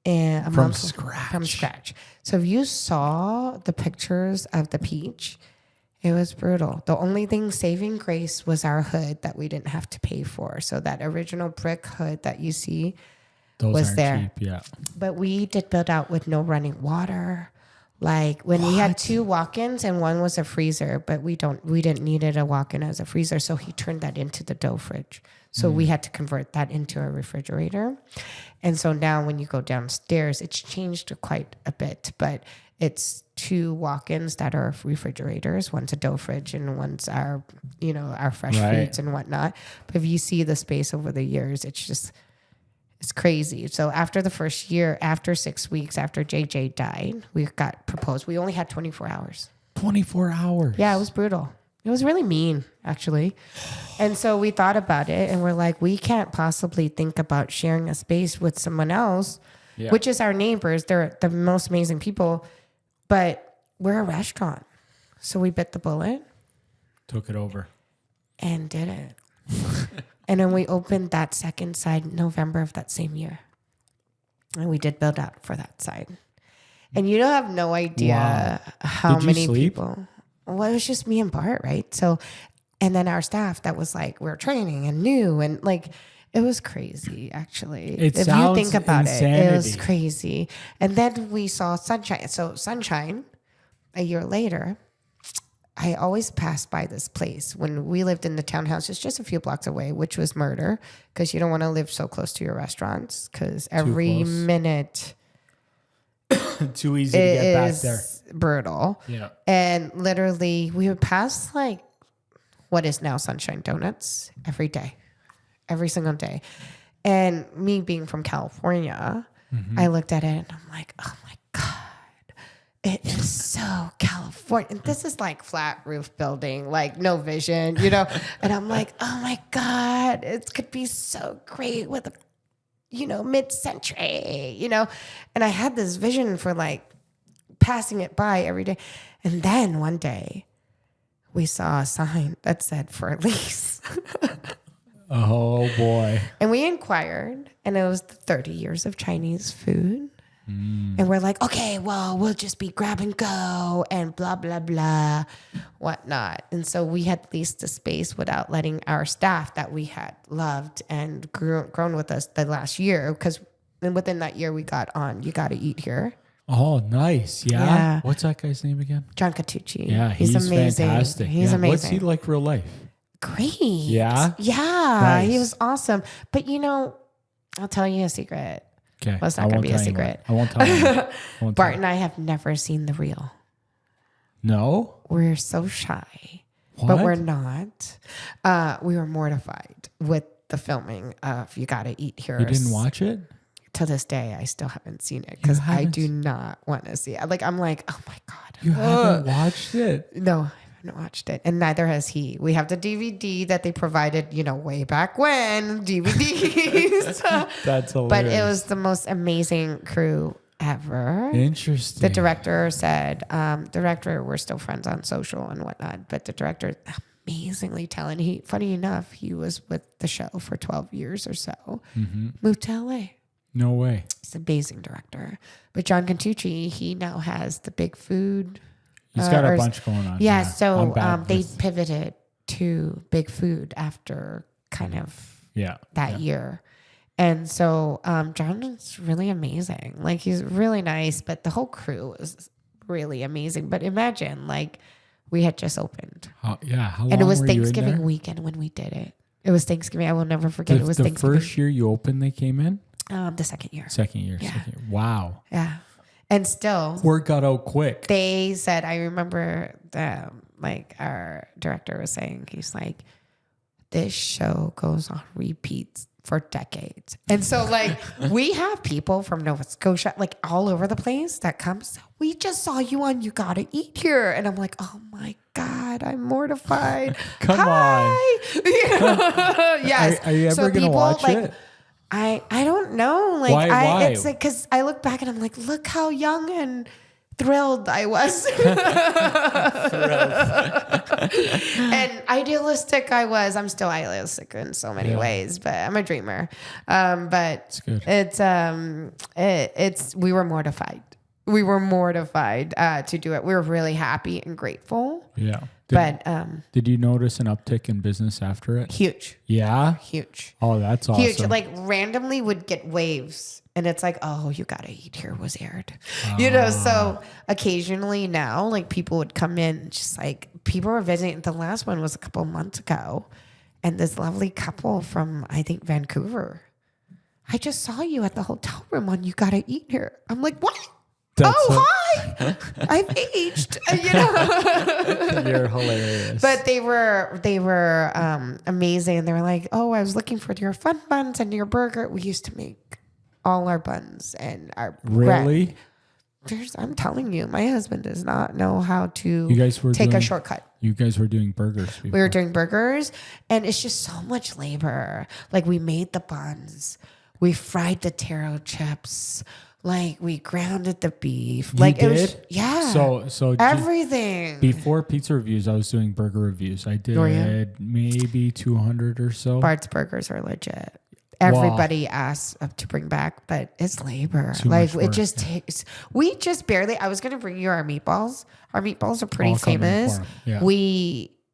from scratch. So if you saw the pictures of the peach, it was brutal. The only thing saving grace was our hood that we didn't have to pay for. So that original brick hood that you see was there. Cheap, yeah. But we did build out with no running water. When we had 2 walk-ins and one was a freezer, but we didn't need it a walk-in as a freezer. So he turned that into the dough fridge. So we had to convert that into a refrigerator. And so now when you go downstairs, it's changed quite a bit, but it's 2 walk-ins that are refrigerators. One's a dough fridge and one's our fresh foods and whatnot. But if you see the space over the years, it's crazy. So after the first year, after 6 weeks, after JJ died, we got proposed. We only had 24 hours. 24 hours? Yeah, it was brutal. It was really mean, actually. And so we thought about it and we're like, we can't possibly think about sharing a space with someone else, which is our neighbors. They're the most amazing people, but we're a restaurant. So we bit the bullet. Took it over. And did it. And then we opened that second side November of that same year. And we did build out for that side. And you don't have no idea how many people. Well, it was just me and Bart, right? So, and then our staff that was we're training and new and it was crazy, actually. If you think about it was crazy. And then we saw Sunshine. So Sunshine, a year later, I always passed by this place when we lived in the townhouse. It's just a few blocks away, which was murder because you don't want to live so close to your restaurants because every minute too easy to get back there. Brutal. Yeah. And literally we would pass what is now Sunshine Donuts every day, every single day. And me being from California, I looked at it and I'm like, oh my God, it is so California. And this is flat roof building, no vision, and I'm like, oh my God, it could be so great with a mid-century, and I had this vision for passing it by every day. And then one day we saw a sign that said for lease. Oh boy. And we inquired and it was 30 years of Chinese food. And we're like, okay, well, we'll just be grab and go and blah, blah, blah, whatnot. And so we had leased the space without letting our staff that we had loved and grown with us the last year. Because within that year, we got on You Gotta Eat Here. Oh, nice. Yeah. What's that guy's name again? John Catucci. Yeah, he's amazing. Fantastic. He's amazing. What's he like real life? Great. Yeah? Yeah. Nice. He was awesome. But, I'll tell you a secret. Okay. Well, it's not going to be a secret. I won't tell you. Bart and I have never seen the real. No? We're so shy. What? But we're not. We were mortified with the filming of You Gotta Eat Here. You didn't watch it? To this day, I still haven't seen it because I do not want to see it. I'm like, oh my God. You haven't watched it? No, I've haven't watched it, and neither has he. We have the DVD that they provided, way back when, DVDs. That's hilarious. But it was the most amazing crew ever. Interesting. The director said, we're still friends on social and whatnot, but the director, amazingly talented. Funny enough, he was with the show for 12 years or so. Moved to LA. No way. He's an amazing director. But John Cantucci, he now has the Big Food. He's got a bunch going on. Yeah, so they pivoted to Big Food after kind of that year. And so John is really amazing. Like, he's really nice, but the whole crew is really amazing. But imagine, like, we had just opened. How long and it was were you in Thanksgiving there? weekend when we did it. It was Thanksgiving. I will never forget. It was the Thanksgiving. first year you opened, they came in? The second year. Second year. Wow. Yeah. And still. Word got out quick. They said, I remember our director was saying, he's like, this show goes on repeats for decades. And so, like, we have people from Nova Scotia, like, all over the place that comes. We just saw you on You Gotta Eat Here. And I'm like, oh my God, I'm mortified. Come on. Yes. Are you ever going to watch it? I don't know. Like, why? It's like, because I look back and I'm like, look how young and thrilled I was. And idealistic I was. I'm still idealistic in so many ways, but I'm a dreamer. But it's we were mortified. We were mortified to do it. We were really happy and grateful. Yeah. Did you notice an uptick in business after it? Huge. Yeah? Huge. Oh, that's awesome. Huge. Like, randomly would get waves. And it's like, oh, You Gotta Eat Here was aired. So occasionally now, like, people would come in, just like, people were visiting. The last one was a couple of months ago. And this lovely couple from, I think, Vancouver. I just saw you at the hotel room on You Gotta Eat Here. I'm like, what? Hi! I've aged. You're hilarious. But they were amazing. They were like, oh, I was looking for your fun buns and your burger. We used to make all our buns and our really. I'm telling you, my husband does not know how to take a shortcut. You guys were doing burgers before. We were doing burgers, and it's just so much labor. Like, we made the buns, we fried the taro chips. Like, we grounded the beef. It was, So everything. Before pizza reviews, I was doing burger reviews. I did maybe 200 or so. Bart's burgers are legit. Everybody asks to bring back, but it's labor. It just takes. We just barely. I was gonna bring you our meatballs. Our meatballs are pretty famous. Yeah.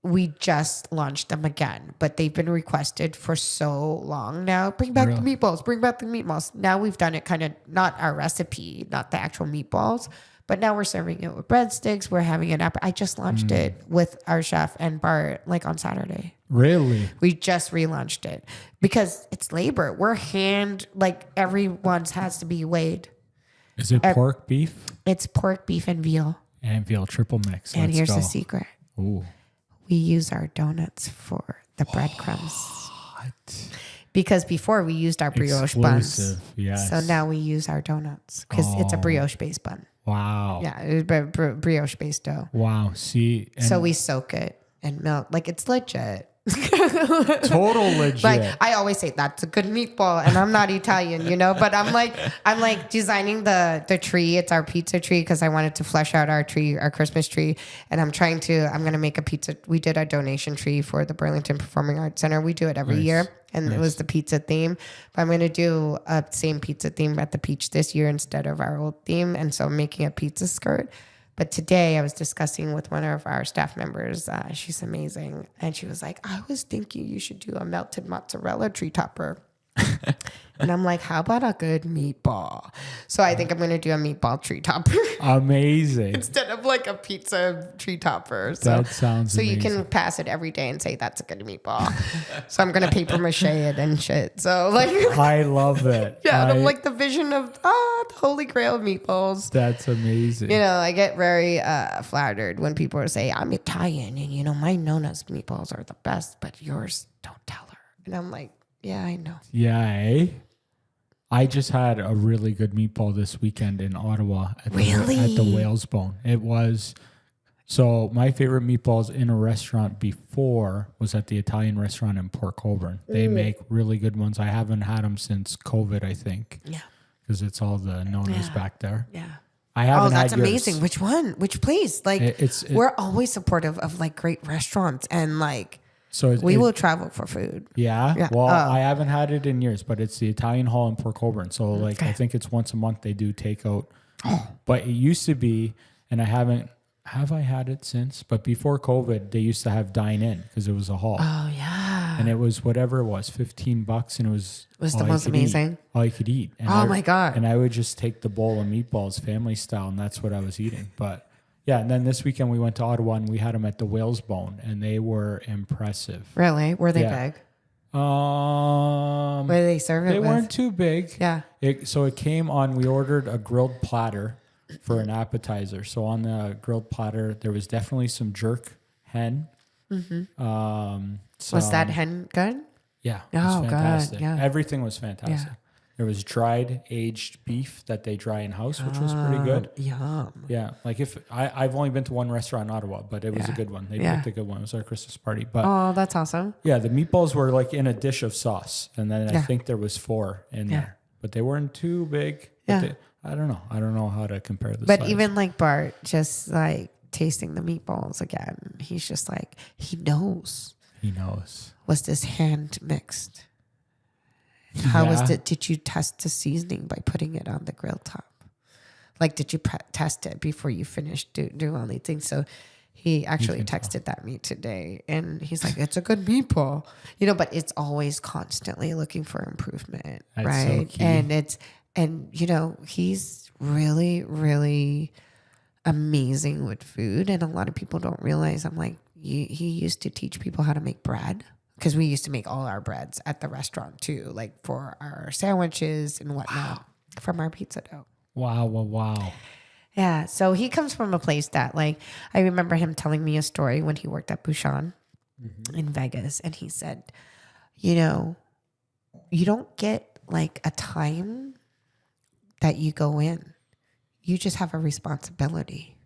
We just launched them again, but they've been requested for so long now. Bring back the meatballs. Bring back the meatballs. Now we've done it kind of not our recipe, not the actual meatballs, but now we're serving it with breadsticks. We're having it up. I just launched it with our chef and Bart like on Saturday. Really? We just relaunched it because it's labor. Everyone's has to be weighed. Is it pork, beef? It's pork, beef, and veal. And veal triple mix. And here's the secret. Ooh. We use our donuts for the breadcrumbs. What? Because before we used our brioche buns. Yes. So now we use our donuts because it's a brioche-based bun. Wow. Yeah, it's brioche-based dough. Wow. See. So we soak it in milk. Like, it's legit. Total legit. Like, I always say that's a good meatball, and I'm not Italian, but I'm like designing the tree. It's our pizza tree because I wanted to flesh out our tree, our Christmas tree, and I'm going to make a pizza. We did a donation tree for the Burlington Performing Arts Center. We do it every year, and it was the pizza theme. But I'm going to do a same pizza theme at the Peach this year instead of our old theme, and so I'm making a pizza skirt. But today I was discussing with one of our staff members. She's amazing. And she was like, I was thinking you should do a melted mozzarella tree topper. And I'm like, how about a good meatball? So I think I'm going to do a meatball tree topper. Amazing. Instead of like a pizza tree topper. That sounds amazing. You can pass it every day and say, that's a good meatball. So I'm going to paper mache it and shit. So like. I love it. Yeah. I'm like the vision of the holy grail of meatballs. That's amazing. I get very flattered when people say, I'm Italian and, my Nona's meatballs are the best, but yours, don't tell her. And I'm like, yeah, I know. Yeah, I just had a really good meatball this weekend in Ottawa at the Whale's Bone. It was So my favorite meatballs in a restaurant before was at the Italian restaurant in Port Colborne. They make really good ones. I haven't had them since COVID, I think. Yeah. Because it's all the nonas back there. Yeah. I haven't that's had yours. amazing. Which one? Which place? Like, we're always supportive of like great restaurants and like, so we will travel for food. Yeah. Well, I haven't had it in years, but it's the Italian Hall in Port Colborne. So like, I think it's once a month they do takeout. But it used to be, and have I had it since? But before COVID, they used to have dine in because it was a hall. Oh yeah. And it was whatever it was, $15, and it was the most amazing. All you could eat. And my God. And I would just take the bowl of meatballs, family style, and that's what I was eating. But yeah, and then this weekend we went to Ottawa and we had them at the Whale's Bone, and they were impressive. Really? Were they big? What did they serve it They with? weren't too big. Yeah. So it came on, we ordered a grilled platter for an appetizer. So on the grilled platter, there was definitely some jerk hen. Mm-hmm. Was that hen good? Yeah. It was fantastic. God. Yeah. Everything was fantastic. Yeah. There was dried aged beef that they dry in house, which was pretty good. Yum. Yeah. Like I've only been to one restaurant in Ottawa, but it was a good one. They picked a good one. It was our Christmas party. But that's awesome. Yeah. The meatballs were like in a dish of sauce. And then I think there was 4 in there, but they weren't too big. Yeah. I don't know. I don't know how to compare this. But even like Bart, just like tasting the meatballs again, he's just like, he knows. He knows. Was this hand mixed? How was it? Did you test the seasoning by putting it on the grill top? Like, did you test it before you finished doing all these things? So he actually texted that me today, and he's like, it's a good meatball, but it's always constantly looking for improvement. That's right. So key. And he's really, really amazing with food. And a lot of people don't realize, I'm like, he used to teach people how to make bread. Because we used to make all our breads at the restaurant too, like for our sandwiches and whatnot from our pizza dough. Wow. Yeah. So he comes from a place that, like, I remember him telling me a story when he worked at Bouchon in Vegas. And he said, you don't get like a time that you go in. You just have a responsibility.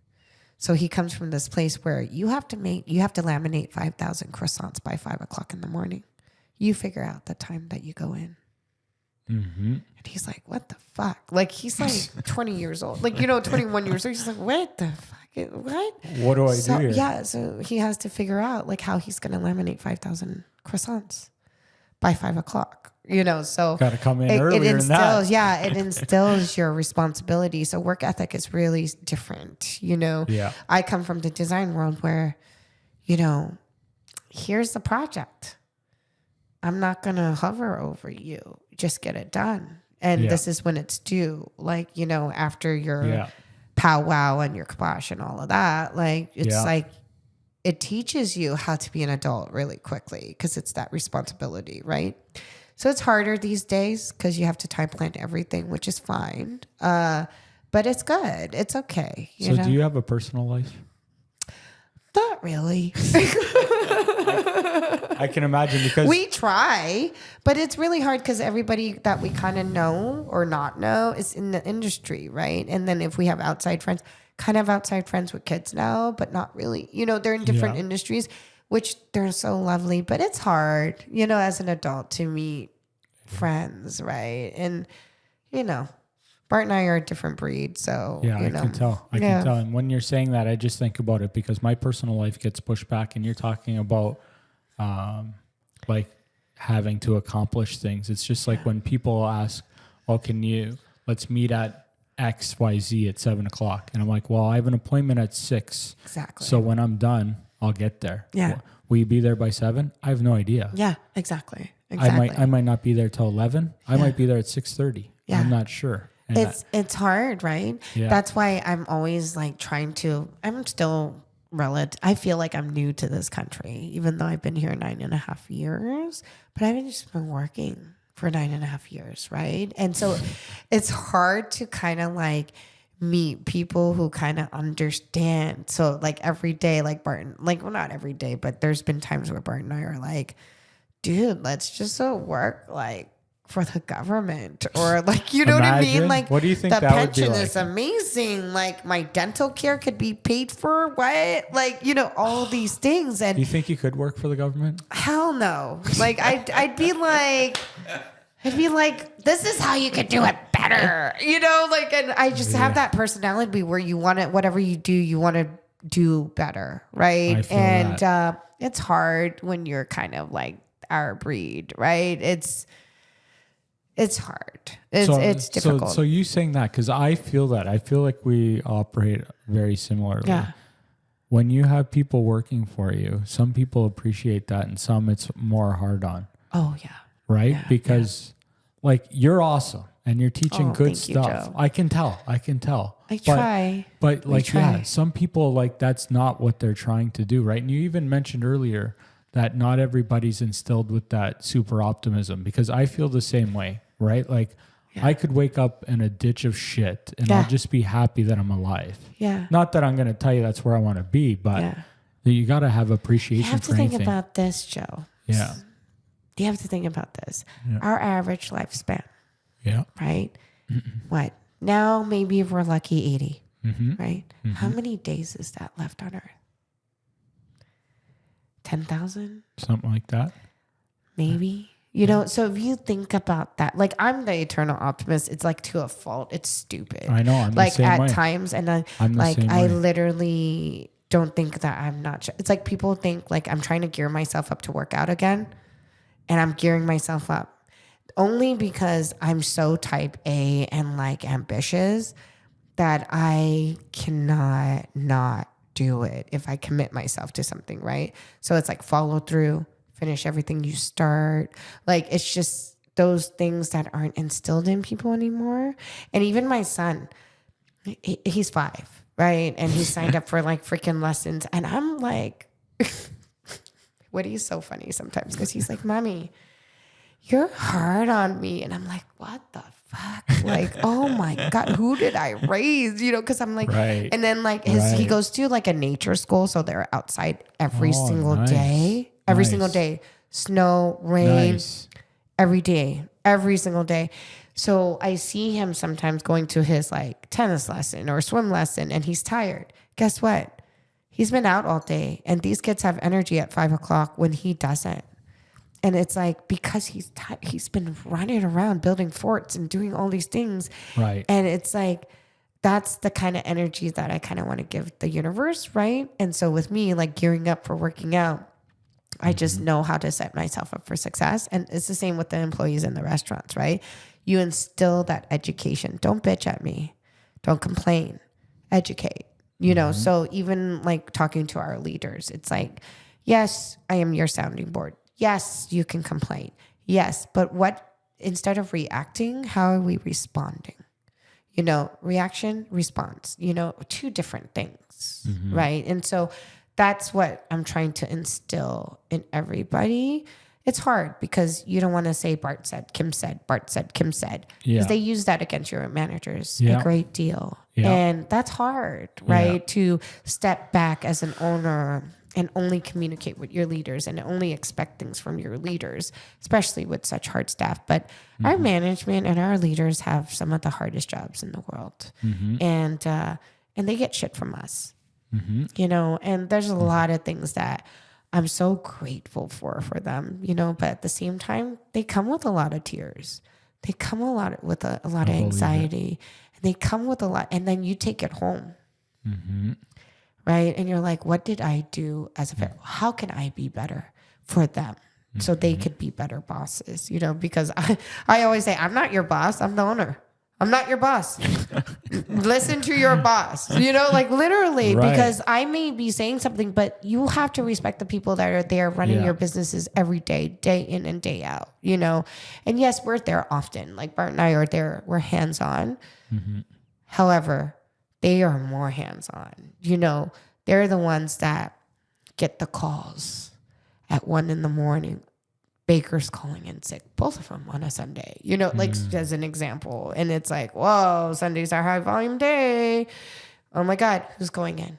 So he comes from this place where you have to laminate 5,000 croissants by 5:00 in the morning. You figure out the time that you go in. Mm-hmm. And he's like, what the fuck? Like, he's like 20 years old. Like, 21 years old. He's like, what the fuck? What? What do I do here? Yeah. So he has to figure out like how he's going to laminate 5,000 croissants by 5:00. So got to come in earlier than that. Yeah, it instills your responsibility. So work ethic is really different. Yeah. I come from the design world where, here's the project. I'm not gonna hover over you. Just get it done. And this is when it's due. Like, after your powwow and your kibosh and all of that, like it's like it teaches you how to be an adult really quickly because it's that responsibility, right? So it's harder these days because you have to time plan everything, which is fine. But it's good. It's okay. So do you have a personal life? Not really. I can imagine because we try, but it's really hard because everybody that we kind of know or not know is in the industry, right? And then if we have outside friends, kind of outside friends with kids now, but not really. They're in different industries, which they're so lovely, but it's hard, as an adult to meet friends, right? And, Bart and I are a different breed, so, I can tell. I can tell. And when you're saying that, I just think about it because my personal life gets pushed back and you're talking about, like having to accomplish things. It's just like when people ask, well, let's meet at XYZ at 7:00. And I'm like, well, I have an appointment at 6. Exactly. So when I'm done, I'll get there. Yeah. Will you be there by 7? I have no idea. Yeah, exactly. I might not be there till 11. I might be there at 6:30. Yeah. I'm not sure. And it's hard, right? Yeah. That's why I'm always like I'm still I feel like I'm new to this country, even though I've been here 9.5 years, but I've just been working for 9.5 years, right? And so it's hard to kind of like meet people who kind of understand. So like every day, like Barton, like, well, not every day, but there's been times where Bart and I are like, dude, let's just work like for the government, or like, you know what I mean? Like, what do you think the that pension would be like? is amazing. Like, my dental care could be paid for. What? Like, you know, all these things. And do you think you could work for the government? hell no. Like, I'd be like, this is how you could do it better. You know, like, and I just have that personality where you want it, whatever you do, you want to do better. Right. And it's hard when you're kind of like our breed, right? It's hard. It's difficult. So you saying that, because I feel that. I feel like we operate very similarly. Yeah. When you have people working for you, some people appreciate that and some it's more hard on. Oh, yeah. Right? Yeah, because like you're awesome and you're teaching good stuff. You, I can tell. I try. But like, yeah, some people like that's not what they're trying to do, right? And you even mentioned earlier that not everybody's instilled with that super optimism, because I feel the same way, right? Like I could wake up in a ditch of shit and I'll just be happy that I'm alive. Yeah. Not that I'm going to tell you that's where I want to be, but you got to have appreciation for anything. You have to think about this, Joe. Yeah. You have to think about this. Yeah. Our average lifespan. Yeah. Right? What? Now maybe if we're lucky 80. Right? How many days is that left on Earth? 10,000? Something like that. Maybe. You know, so if you think about that, like I'm the eternal optimist. It's like to a fault. It's stupid. I know. I'm like the same at way. times, and I literally don't think that I'm not. It's like people think like I'm trying to gear myself up to work out again, and I'm gearing myself up only because I'm so type A and like ambitious that I cannot not do it if I commit myself to something, right? So it's like follow through, finish everything you start. Like it's just those things that aren't instilled in people anymore. And even my son, he's 5, right? And he signed up for like freaking lessons. And I'm like, Woody's so funny sometimes because he's like, Mommy, you're hard on me. And I'm like, what the fuck? Like, oh my God, who did I raise? You know, because I'm like, and then like he goes to like a nature school. So they're outside every single day. Every single day. Snow, rain, every single day. So I see him sometimes going to his like tennis lesson or swim lesson and he's tired. Guess what? He's been out all day and these kids have energy at 5 o'clock when he doesn't. And it's like, because he's been running around building forts and doing all these things. Right. And it's like, that's the kind of energy that I kind of want to give the universe. Right. And so with me, like gearing up for working out, I just know how to set myself up for success. And it's the same with the employees in the restaurants, right? You instill that education. Don't bitch at me. Don't complain. Educate. You know, so even like talking to our leaders, it's like, yes, I am your sounding board. Yes, you can complain. Yes, but instead of reacting, how are we responding? You know, reaction, response, you know, 2 different things, right? And so that's what I'm trying to instill in everybody. It's hard because you don't want to say Bart said, Kim said, Bart said, Kim said. Because they use that against your managers a great deal. Yeah. And that's hard, right? To step back as an owner and only communicate with your leaders and only expect things from your leaders, especially with such hard staff. But our management and our leaders have some of the hardest jobs in the world. And they get shit from us. You know, and there's a lot of things that I'm so grateful for them, you know, but at the same time, they come with a lot of tears. They come with a lot of anxiety. And they come with a lot, and then you take it home. Right? And you're like, what did I do as a parent? How can I be better for them so they could be better bosses? You know, because I always say, I'm not your boss. I'm the owner. I'm not your boss. Listen to your boss, you know, like literally, because I may be saying something, but you have to respect the people that are there running your businesses every day, day in and day out, you know? And yes, we're there often. Like Bart and I are there. We're hands-on. However, they are more hands-on. You know, they're the ones that get the calls at 1 a.m. Baker's calling in sick, both of them on a Sunday, you know, like as an example. And it's like, whoa, Sunday's our high volume day. Oh my God, who's going in?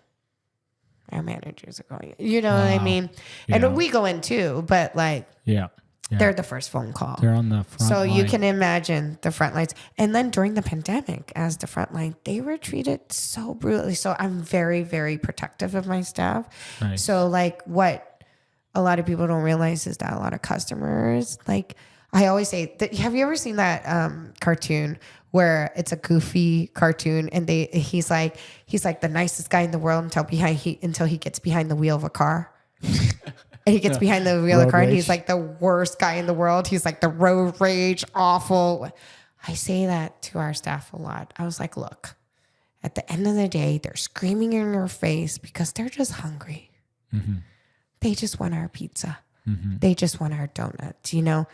Our managers are going in. You know what I mean? And we go in too, but like, Yeah. They're the first phone call. They're on the front So line. you can imagine the front lines. And then during the pandemic, as the front line, they were treated so brutally. So I'm very, very protective of my staff. Nice. So like what a lot of people don't realize is that a lot of customers, like I always say, have you ever seen that cartoon where it's a goofy cartoon and he's like the nicest guy in the world until he gets behind the wheel of a car? And he gets behind the wheel of the car and he's like the worst guy in the world. He's like the road rage, awful. I say that to our staff a lot. I was like, look, at the end of the day, they're screaming in your face because they're just hungry. Mm-hmm. They just want our pizza. Mm-hmm. They just want our donuts. You know,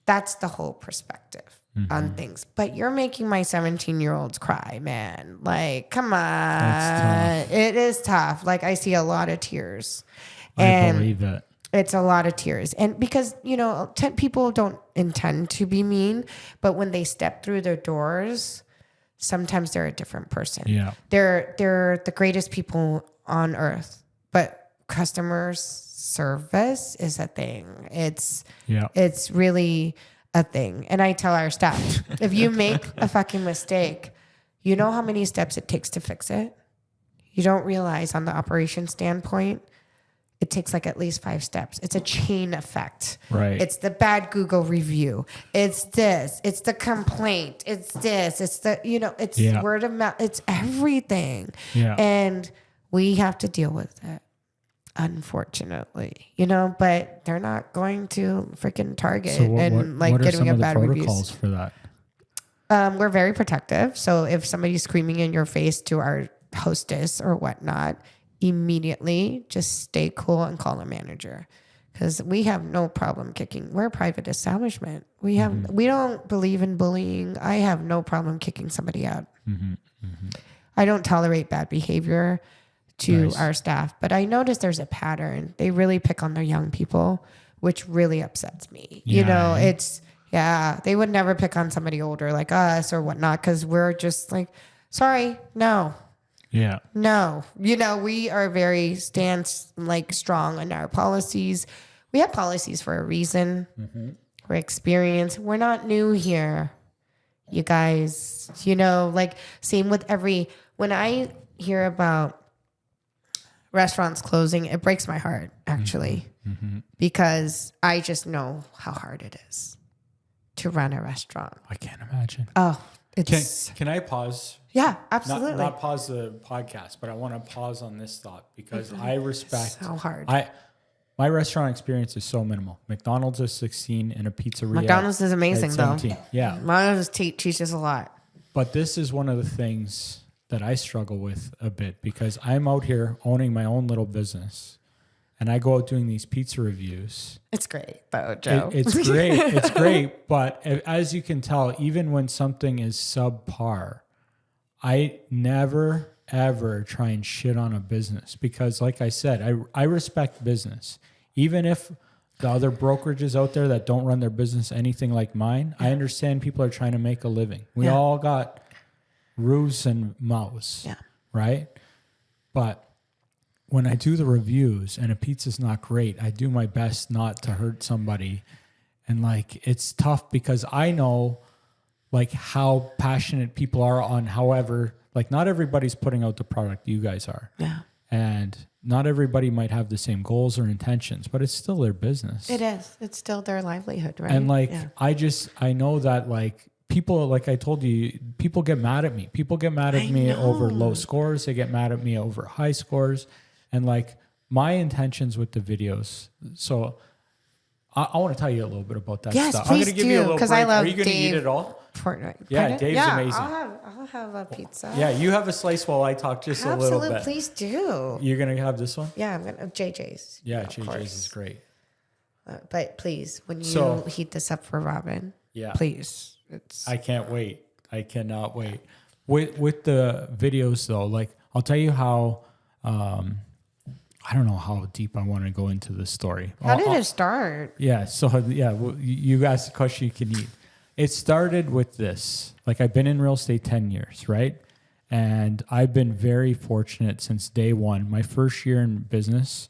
that's the whole perspective on things. But you're making my 17-year-olds cry, man. Like, come on. It is tough. Like, I see a lot of tears. I believe it. It's a lot of tears. And because, you know, people don't intend to be mean, but when they step through their doors, sometimes they're a different person. Yeah. They're the greatest people on earth, but customer service is a thing. It's really a thing. And I tell our staff, if you make a fucking mistake, you know how many steps it takes to fix it? You don't realize on the operation standpoint, it takes like at least 5 steps. It's a chain effect. Right. It's the bad Google review. It's this. It's the complaint. It's this. It's the, you know, it's word of mouth. It's everything. Yeah. And we have to deal with it, unfortunately, you know, but they're not going to freaking Target what getting a bad reviews. Protocols for that? We're very protective. So if somebody's screaming in your face to our hostess or whatnot, immediately just stay cool and call a manager, because we have no problem kicking. We're a private establishment. We don't believe in bullying. I have no problem kicking somebody out. I don't tolerate bad behavior to our staff, but I notice there's a pattern. They really pick on their young people, which really upsets me. You know, they would never pick on somebody older like us or whatnot, because we're just like, sorry, no. Yeah. No, you know, we are very strong on our policies. We have policies for a reason. We're experienced. We're not new here, you guys. You know, like same with when I hear about restaurants closing, it breaks my heart actually, because I just know how hard it is to run a restaurant. I can't imagine. Oh, it's. Can I pause? Yeah, absolutely. Not pause the podcast, but I want to pause on this thought because I respect so hard. My restaurant experience is so minimal. McDonald's is 16 and a pizzeria. McDonald's is amazing though. Yeah. McDonald's teaches a lot. But this is one of the things that I struggle with a bit, because I'm out here owning my own little business and I go out doing these pizza reviews. It's great though, Joe. It's great. It's great. But as you can tell, even when something is subpar, I never, ever try and shit on a business, because like I said, I respect business. Even if the other brokerages out there that don't run their business anything like mine, I understand people are trying to make a living. We all got roofs and mouths, right? But when I do the reviews and a pizza's not great, I do my best not to hurt somebody. And like, it's tough because I know like how passionate people are on, however, like not everybody's putting out the product you guys are. Yeah. And not everybody might have the same goals or intentions, but it's still their business. It is. It's still their livelihood, right? And like, I know that like people, like I told you, people get mad at me. People get mad at me over low scores. They get mad at me over high scores. And like my intentions with the videos. So I want to tell you a little bit about that stuff. I'm going to give you a little break. I love Are you going to eat it all? Yeah, Dave's amazing. I'll have a pizza. Yeah, you have a slice while I talk just a little bit. Please do. You're going to have this one? Yeah, I'm going to. JJ's. Yeah, JJ's is great. But please, when you heat this up for Robin, please. I can't wait. I cannot wait. With the videos though, like I'll tell you how, I don't know how deep I want to go into this story. How did it start? Yeah. So you asked the question you can eat. It started with this. Like I've been in real estate 10 years, right? And I've been very fortunate since day one. My first year in business,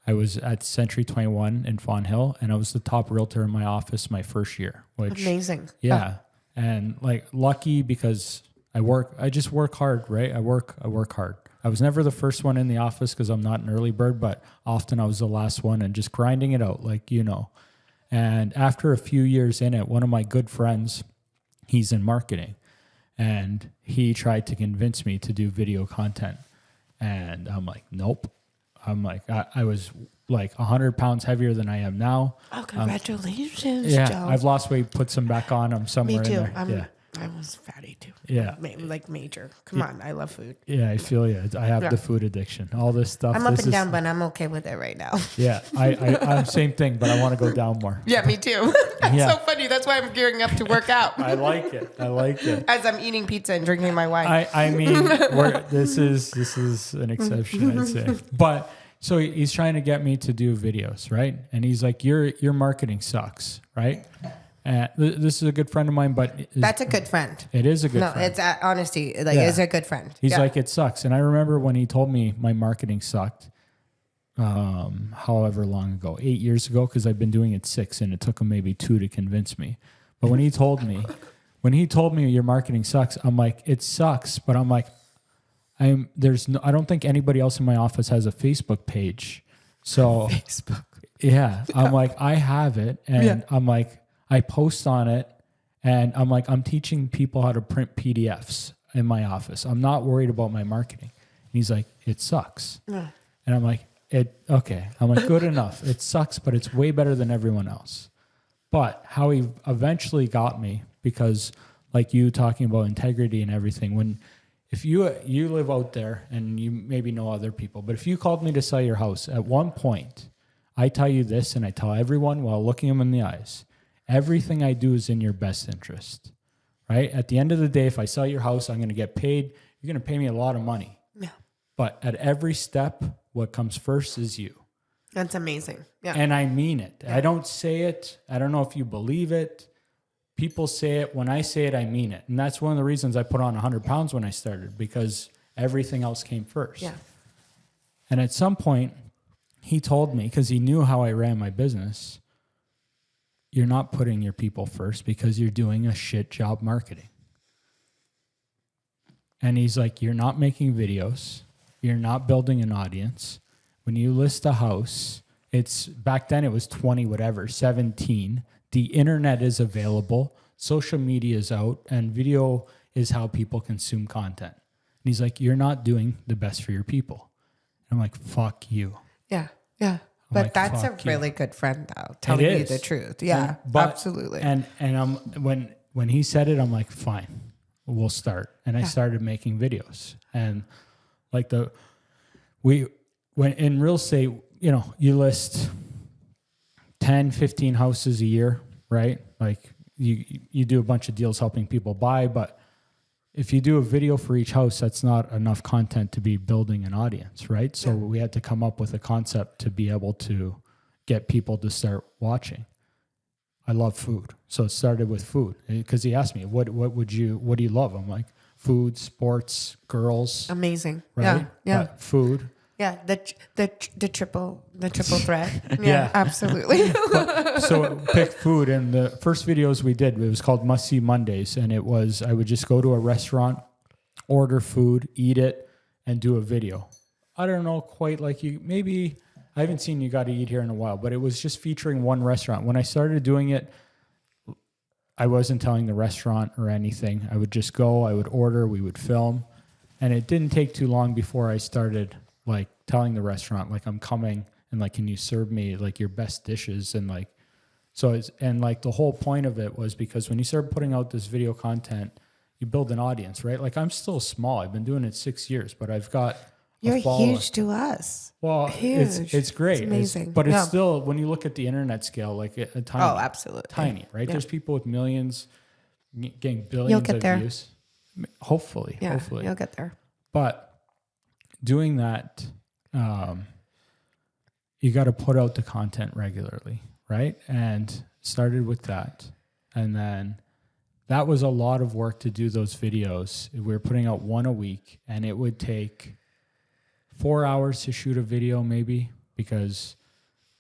I was at Century 21 in Fawn Hill, and I was the top realtor in my office my first year. Which, amazing. Yeah. And like lucky because I just work hard, right? I work hard. I was never the first one in the office because I'm not an early bird, but often I was the last one and just grinding it out, like, you know. And after a few years in it, one of my good friends, he's in marketing, and he tried to convince me to do video content. And I'm like, nope. I'm like, I was like 100 pounds heavier than I am now. Oh, congratulations, yeah, Joe. I've lost weight, put some back on. I'm somewhere Me too. in there. I was fatty too. Yeah. Like major. Come on. I love food. Yeah, I feel you. I have the food addiction. All this stuff. I'm up and down, but I'm okay with it right now. Yeah, I'm same thing, but I want to go down more. Yeah, me too. That's so funny. That's why I'm gearing up to work out. I like it. As I'm eating pizza and drinking my wine. I mean, this is an exception, I'd say. But so he's trying to get me to do videos, right? And he's like, your marketing sucks, right? This is a good friend of mine, but that's a good friend. It is a good friend. No, it's honesty. It's a good friend. He's like, it sucks. And I remember when he told me my marketing sucked, however long ago, 8 years ago, because I've been doing it 6, and it took him maybe 2 to convince me. But when he told me your marketing sucks, I'm like, it sucks. But I'm like, I don't think anybody else in my office has a Facebook page. So Facebook. Yeah. I'm like, I have it. And I'm like, I post on it, and I'm like, I'm teaching people how to print PDFs in my office. I'm not worried about my marketing. And he's like, it sucks. Yeah. And I'm like, okay. I'm like, good enough. It sucks, but it's way better than everyone else. But how he eventually got me, because like you talking about integrity and everything, if you live out there and you maybe know other people, but if you called me to sell your house, at one point, I tell you this, and I tell everyone while looking them in the eyes, everything I do is in your best interest, right? At the end of the day, if I sell your house, I'm going to get paid. You're going to pay me a lot of money. Yeah. But at every step, what comes first is you. That's amazing. Yeah. And I mean it. Yeah. I don't say it. I don't know if you believe it. People say it. When I say it, I mean it. And that's one of the reasons I put on 100 pounds when I started, because everything else came first. Yeah. And at some point, he told me, because he knew how I ran my business, you're not putting your people first because you're doing a shit job marketing. And he's like, you're not making videos. You're not building an audience. When you list a house, back then it was 20, whatever, 17. The internet is available. Social media is out, and video is how people consume content. And he's like, you're not doing the best for your people. And I'm like, fuck you. Yeah. Yeah. But like, that's a really good friend, though, telling you the truth. Yeah, absolutely. And when he said it, I'm like, fine, we'll start. And I started making videos. And like when in real estate, you list 10, 15 houses a year, right? Like you do a bunch of deals helping people buy, but if you do a video for each house, that's not enough content to be building an audience, right? So we had to come up with a concept to be able to get people to start watching. I love food. So it started with food, because he asked me, what do you love? I'm like, food, sports, girls. Amazing. Right? Yeah. But food. Yeah, the triple threat. Yeah, absolutely. So pick food, and the first videos we did, it was called Must See Mondays, and I would just go to a restaurant, order food, eat it, and do a video. I don't know quite like you. Maybe I haven't seen You Gotta Eat here in a while, but it was just featuring one restaurant. When I started doing it, I wasn't telling the restaurant or anything. I would just go, I would order, we would film, and it didn't take too long before I started like telling the restaurant, like, I'm coming, and like, can you serve me like your best dishes? And like, like the whole point of it was because when you start putting out this video content, you build an audience, right? Like, I'm still small. I've been doing it 6 years, but I've got You're huge to us. Well, huge. It's great. It's amazing. But it's still, when you look at the internet scale, like a tiny. Oh, absolutely. Tiny, right? Yeah. There's people with millions getting billions You'll get of there. views. Hopefully. Yeah, hopefully. you'll get there. But doing that, you got to put out the content regularly, right? And started with that. And then that was a lot of work to do those videos. We were putting out one a week, and it would take 4 hours to shoot a video, maybe because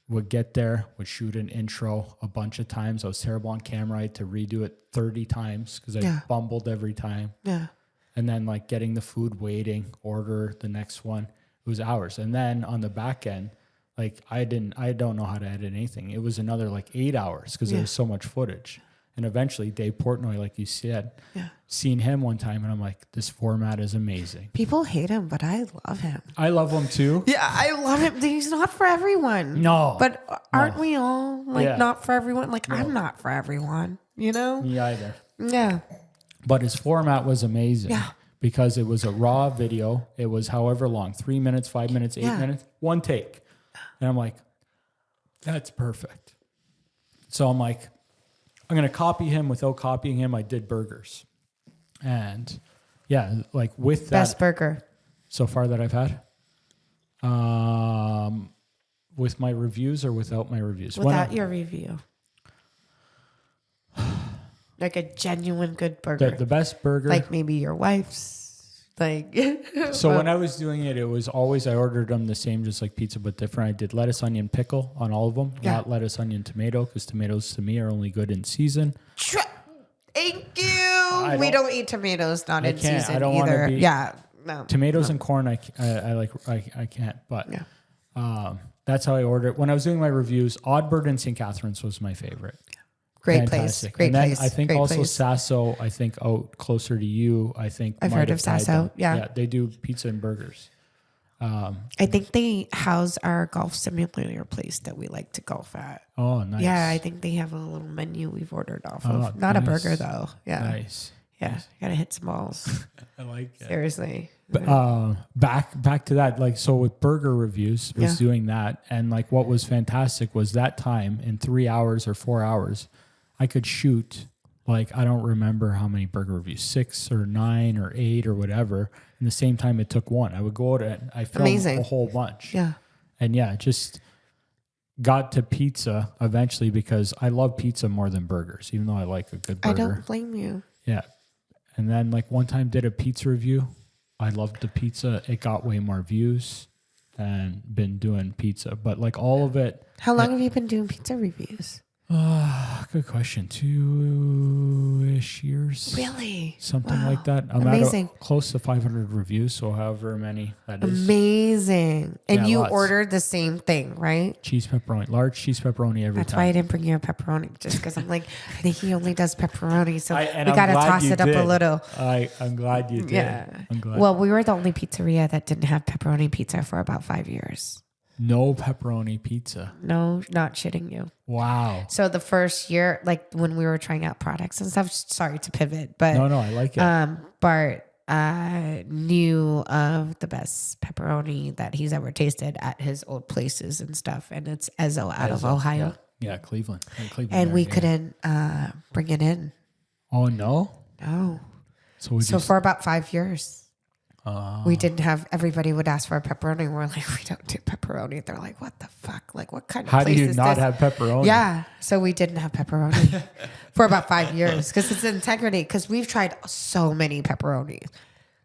would get there, would shoot an intro a bunch of times. I was terrible on camera. I had to redo it 30 times because I bumbled every time. Yeah. And then like getting the food, waiting, order the next one. It was hours. And then on the back end, like I don't know how to edit anything. It was another like 8 hours because there was so much footage. And eventually Dave Portnoy, like you said, seen him one time and I'm like, this format is amazing. People hate him, but I love him. I love him too. Yeah, I love him. He's not for everyone. No. But aren't we all like not for everyone? Like I'm not for everyone, you know? Me either. Yeah. But his format was amazing. Yeah. Because it was a raw video. It was however long, 3 minutes, 5 minutes, 8 minutes, one take. And I'm like, that's perfect. So I'm like, I'm going to copy him. Without copying him, I did burgers. And yeah, like with that. Best burger so far that I've had. With my reviews or without my reviews? Without your review. Like a genuine good burger. The best burger. Like maybe your wife's. Like so when I was doing it, it was always I ordered them the same, just like pizza, but different. I did lettuce, onion, pickle on all of them. Not lettuce, onion, tomato, because tomatoes to me are only good in season. Thank you. We don't eat tomatoes not in season I don't either. No. Tomatoes and corn, I can't. But that's how I ordered. When I was doing my reviews, Oddbird in St. Catharines was my favorite. Great place. Great place. I think also Sasso, I think out closer to you, I think. I've heard of Sasso. Yeah. They do pizza and burgers. I think they house our golf simulator place that we like to golf at. Oh, nice. Yeah, I think they have a little menu we've ordered off of. Not a burger though. Yeah. Nice. Yeah. Nice. Gotta hit some balls. I like it. Seriously. Back to that, like, so with burger reviews was doing that. And like what was fantastic was that time in 3 hours or 4 hours, I could shoot like, I don't remember how many burger reviews, 6 or 9 or 8 or whatever. In the same time it took one. I would go out and I filmed a whole bunch. Yeah. And just got to pizza eventually because I love pizza more than burgers, even though I like a good burger. I don't blame you. Yeah. And then like one time did a pizza review. I loved the pizza. It got way more views and been doing pizza, but like all of it. How long have you been doing pizza reviews? Good question. 2-ish years. Really? Something like that. I'm amazing. At close to 500 reviews, so however many that is. Amazing. And you lots. ordered the same thing, right? Cheese pepperoni. Large cheese pepperoni every time. That's why I didn't bring you a pepperoni, just because I'm like, I think he only does pepperoni, so we I'm got to glad toss you it up did. a little. I'm glad you did. Yeah. I'm glad. Well, we were the only pizzeria that didn't have pepperoni pizza for about 5 years. No pepperoni pizza. No, not shitting you. Wow. So the first year, like when we were trying out products and stuff, sorry to pivot, but No, I like it. Bart knew of the best pepperoni that he's ever tasted at his old places and stuff, and it's Ezzo out of Ohio. Yeah, Cleveland. And we couldn't bring it in. Oh no. No. So for about 5 years. We didn't have, everybody would ask for a pepperoni. We're like, we don't do pepperoni. They're like, what the fuck? Like, what kind of How place do you is not this? have pepperoni? Yeah. So we didn't have pepperoni for about 5 years because it's integrity. Because we've tried so many pepperonis.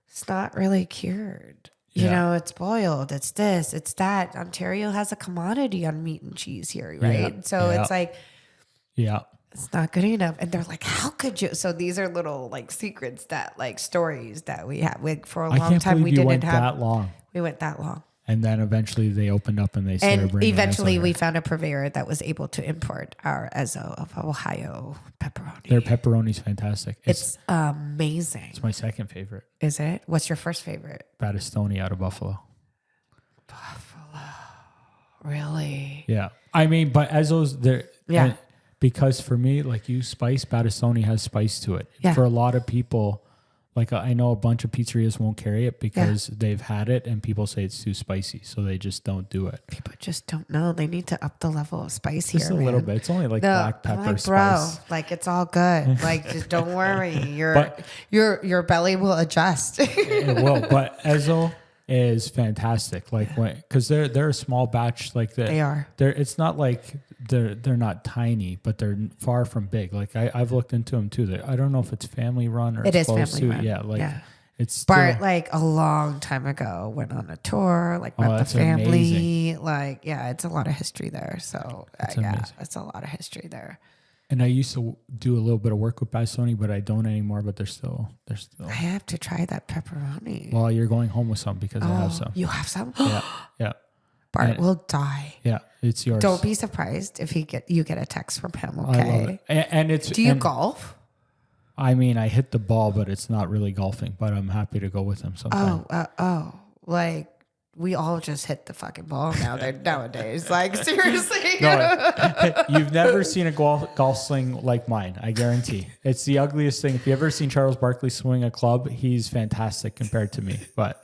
It's not really cured. You know, it's boiled. It's this, it's that. Ontario has a commodity on meat and cheese here, right? Yeah. So it's like, Yeah. it's not good enough. And they're like, how could you? So these are little like secrets that like stories that we have. For a long time, we didn't have that long. We went that long. And then eventually they opened up and they started And bringing eventually Ezzo we here. found a purveyor that was able to import our Ezzo of Ohio pepperoni. Their pepperoni's fantastic. It's amazing. It's my second favorite. Is it? What's your first favorite? Battistoni out of Buffalo. Buffalo. Really? Yeah. I mean, but Ezzo's there. Yeah. Because for me, like Battistoni has spice to it. Yeah. For a lot of people, like I know a bunch of pizzerias won't carry it because they've had it and people say it's too spicy. So they just don't do it. People just don't know. They need to up the level of spice here. Just a little bit. It's only like black pepper like, spice. Bro, like it's all good. Like just don't worry. Your belly will adjust. It will. But Ezzo is fantastic. Like because they're a small batch. Like they are. It's not like they're not tiny, but they're far from big. Like I've looked into them too. I don't know if it's family run or it it's is close family to run. Yeah, like It's still, Bart, like a long time ago, went on a tour, like met the family. Amazing. Like, yeah, it's a lot of history there. So yeah, it's a lot of history there. And I used to do a little bit of work with Bassoni, but I don't anymore. But they're still. I have to try that pepperoni. Well, you're going home with some because I have some. You have some? Yeah. Bart will die. Yeah, it's yours. Don't be surprised if you get a text from him. Okay. I love it. And it's. Do you golf? I mean, I hit the ball, but it's not really golfing. But I'm happy to go with him sometime. Like. We all just hit the fucking ball nowadays. Like, seriously. No, you've never seen a golf swing like mine, I guarantee. It's the ugliest thing. If you ever seen Charles Barkley swing a club, he's fantastic compared to me. But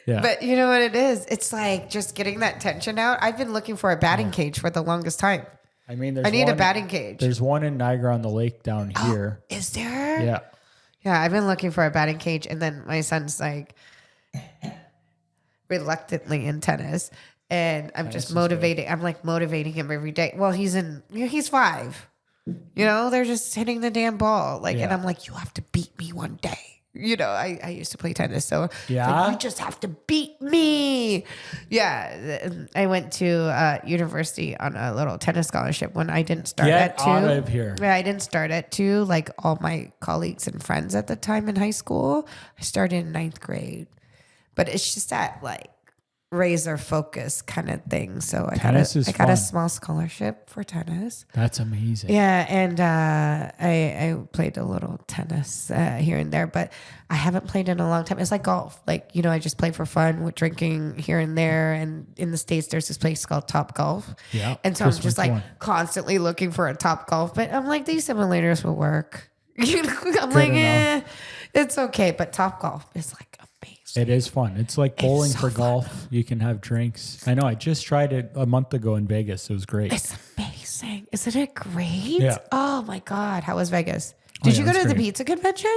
yeah. But you know what it is? It's like just getting that tension out. I've been looking for a batting cage for the longest time. I mean, I need a batting cage. There's one in Niagara on the lake down here. Is there? Yeah. Yeah, I've been looking for a batting cage. And then my son's like... reluctantly in tennis, and I'm just motivating. Good. I'm like motivating him every day. Well, he's 5. You know, they're just hitting the damn ball. Like, and I'm like, you have to beat me one day. You know, I used to play tennis, so like, you just have to beat me. Yeah, I went to university on a little tennis scholarship when I didn't start at 2. Get out of here. Yeah, I didn't start at 2. Like all my colleagues and friends at the time in high school, I started in 9th grade. But it's just that like razor focus kind of thing. So I got a small scholarship for tennis. That's amazing. Yeah, and I played a little tennis here and there, but I haven't played in a long time. It's like golf. Like, you know, I just play for fun with drinking here and there. And in the States, there's this place called Top Golf. Yeah. And so I'm just like constantly looking for a Top Golf. But I'm like, these simulators will work. I'm like, it's okay. But Top Golf is like amazing. It is fun. It's like bowling for golf. You can have drinks. I know. I just tried it a month ago in Vegas. It was great. It's amazing. Isn't it great? Yeah. Oh my God. How was Vegas? Did you go to the pizza convention?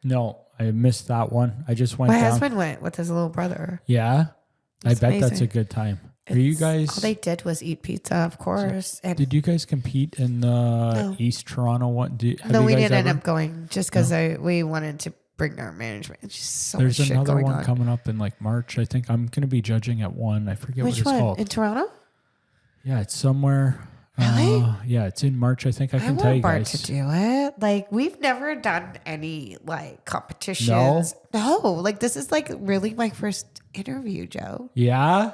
No, I missed that one. I just went My husband went with his little brother. Yeah. I bet that's a good time. Are you guys? All they did was eat pizza, of course. And did you guys compete in the East Toronto one? No, we didn't end up going just because we wanted to bring our management. It's just so much shit going on. There's another one coming up in like March. I think I'm going to be judging at one. I forget what it's called. In Toronto? Yeah, it's somewhere. Really? Yeah, it's in March. I think I can tell you guys. To do it. Like, we've never done any like competitions. No, like this is like really my first interview, Joe. Yeah.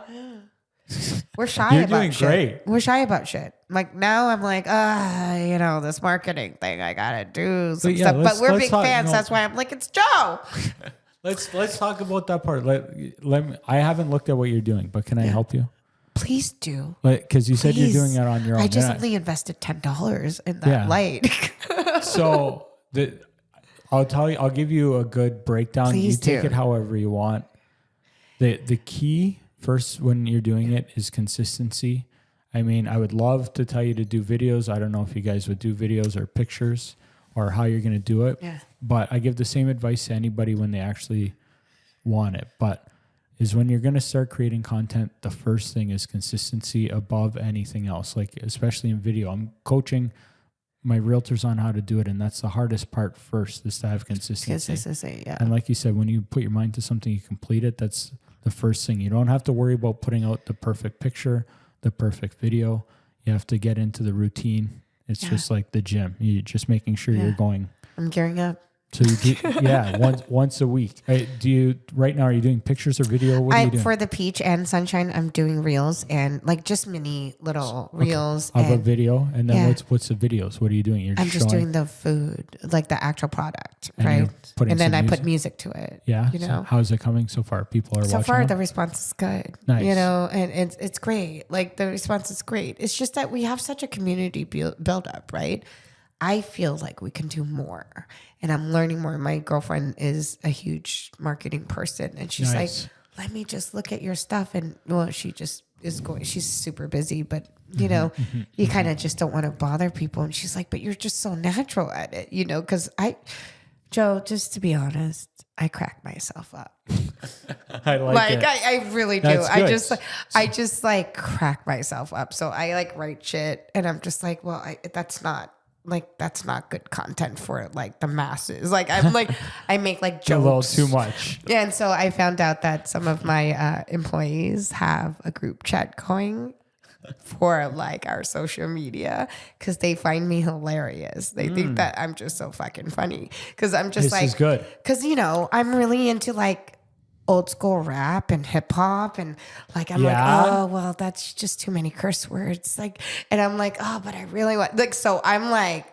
We're shy You're about doing shit. Great. We're shy about shit. Like now I'm like, you know, this marketing thing, I gotta do some stuff. But we're big fans. That's why I'm like, it's Joe. Let's talk about that part. Let me, I haven't looked at what you're doing, but can I help you? Please do. Because you said you're doing it on your own. I just only invested $10 in that light. So I'll give you a good breakdown. Please you take it however you want. The key first when you're doing it is consistency. I mean, I would love to tell you to do videos. I don't know if you guys would do videos or pictures or how you're going to do it. Yeah. But I give the same advice to anybody when they actually want it. But is when you're going to start creating content, the first thing is consistency above anything else. Like, especially in video, I'm coaching my realtors on how to do it. And that's the hardest part first, is to have consistency. Consistency, yeah. And like you said, when you put your mind to something, you complete it. That's the first thing. You don't have to worry about putting out the perfect picture, the perfect video. You have to get into the routine. It's just like the gym. You're just making sure you're going. I'm gearing up. So you do, once a week. Do you right now? Are you doing pictures or video? What are you doing? For the Peach and Sunshine, I'm doing reels and like just mini little reels of a video. And then what's the videos? What are you doing? I'm just doing the food, like the actual product, right? And then I put music to it. Yeah. You know, so how's it coming so far? People are watching. So far, the response is good. Nice. You know, and it's great. Like the response is great. It's just that we have such a community build up, right? I feel like we can do more, and I'm learning more. My girlfriend is a huge marketing person, and she's like, let me just look at your stuff. And well, she just is going, she's super busy, but you know, you kind of just don't want to bother people. And she's like, but you're just so natural at it, you know, because Joe, just to be honest, I crack myself up. I like it. I really do. I just like crack myself up. So I like write shit, and I'm just like, well, that's not like that's not good content for like the masses. Like I'm like I make like jokes. A little too much. Yeah, and so I found out that some of my employees have a group chat going for like our social media because they find me hilarious. They think that I'm just so fucking funny because I'm just this is good. Because I'm really into like old school rap and hip hop and like I'm like, oh well, that's just too many curse words. Like, and I'm like, oh, but I really want like so I'm like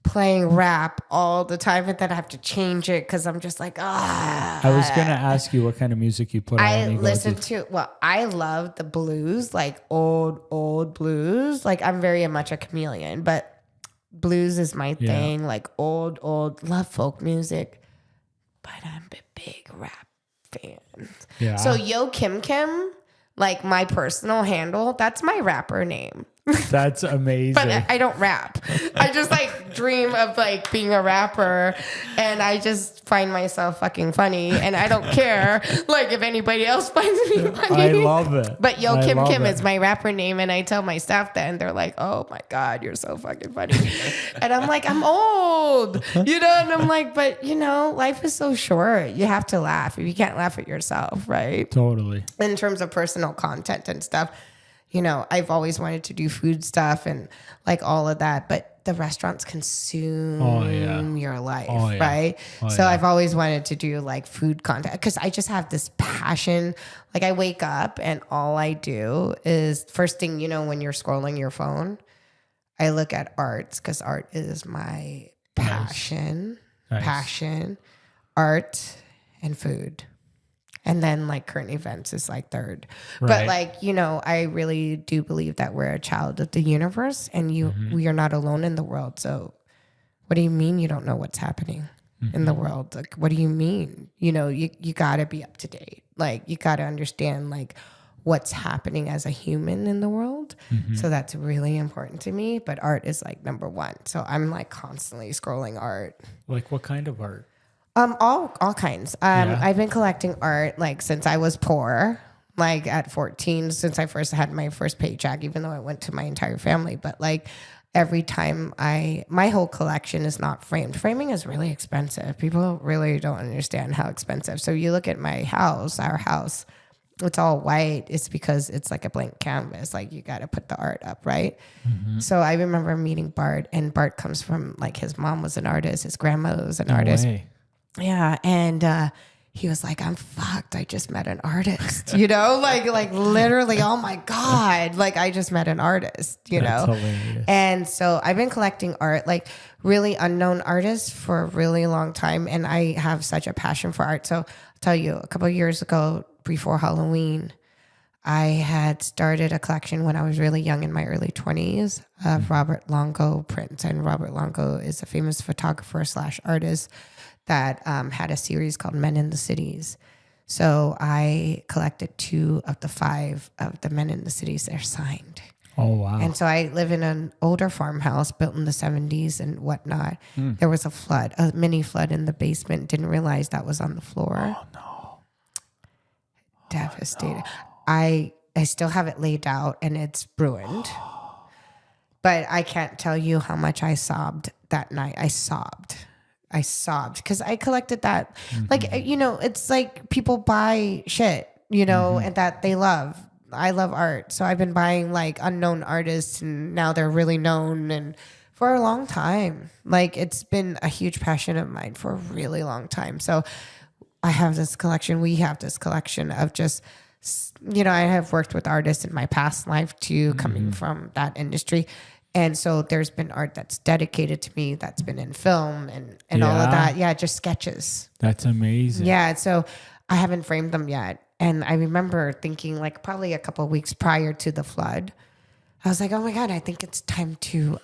playing rap all the time and then I have to change it because I'm just like, I was gonna ask you what kind of music you put on. I listen to I love the blues, like old blues. Like I'm very much a chameleon, but blues is my thing. Like old, love folk music, but I'm a big rap fan. Yeah. So Yo Kim Kim, like my personal handle, that's my rapper name. That's amazing. But I don't rap. I just like dream of like being a rapper and I just find myself fucking funny and I don't care like if anybody else finds me funny. I love it. But Yo Kim Kim is my rapper name and I tell my staff that and they're like, oh my God, you're so fucking funny. And I'm like, I'm old, and I'm like, but life is so short. You have to laugh. If you can't laugh at yourself, right? Totally. In terms of personal content and stuff. I've always wanted to do food stuff and like all of that, but the restaurants consume your life, right? So I've always wanted to do like food content because I just have this passion. Like I wake up and all I do is first thing, when you're scrolling your phone, I look at arts because art is my passion, art and food. And then like current events is like third. Right. But like, I really do believe that we're a child of the universe and we are not alone in the world. So what do you mean you don't know what's happening in the world? Like, what do you mean? You gotta be up to date. Like you gotta understand like what's happening as a human in the world. So that's really important to me. But art is like number one. So I'm like constantly scrolling art. Like what kind of art? All kinds. I've been collecting art like since I was poor, like at 14, since I first had my first paycheck, even though it went to my entire family. But like every time my whole collection is not framed. Framing is really expensive. People really don't understand how expensive. So you look at my house, our house, it's all white. It's because it's like a blank canvas. Like you got to put the art up, right? So I remember meeting Bart, and Bart comes from like his mom was an artist, his grandma was an artist. Way. Yeah, and he was like, I'm fucked. I just met an artist, like literally, oh my God, like I just met an artist, That's hilarious. And so I've been collecting art, like really unknown artists for a really long time. And I have such a passion for art. So I'll tell you, a couple of years ago, before Halloween, I had started a collection when I was really young in my early 20s of Robert Longo prints. And Robert Longo is a famous photographer / artist that had a series called Men in the Cities. So I collected 2 of the 5 of the Men in the Cities that are signed. Oh, wow. And so I live in an older farmhouse built in the 70s and whatnot. There was a mini flood in the basement. Didn't realize that was on the floor. Oh, no. Devastated. No. I still have it laid out and it's ruined. But I can't tell you how much I sobbed that night. I sobbed because I collected that. Like, it's like people buy shit, and that they love. I love art. So I've been buying like unknown artists and now they're really known and for a long time. Like it's been a huge passion of mine for a really long time. So I have this collection. We have this collection of just, I have worked with artists in my past life too, coming from that industry. And so there's been art that's dedicated to me that's been in film and all of that. Yeah, just sketches. That's amazing. Yeah, so I haven't framed them yet. And I remember thinking like probably a couple of weeks prior to the flood, I was like, oh my God, I think it's time to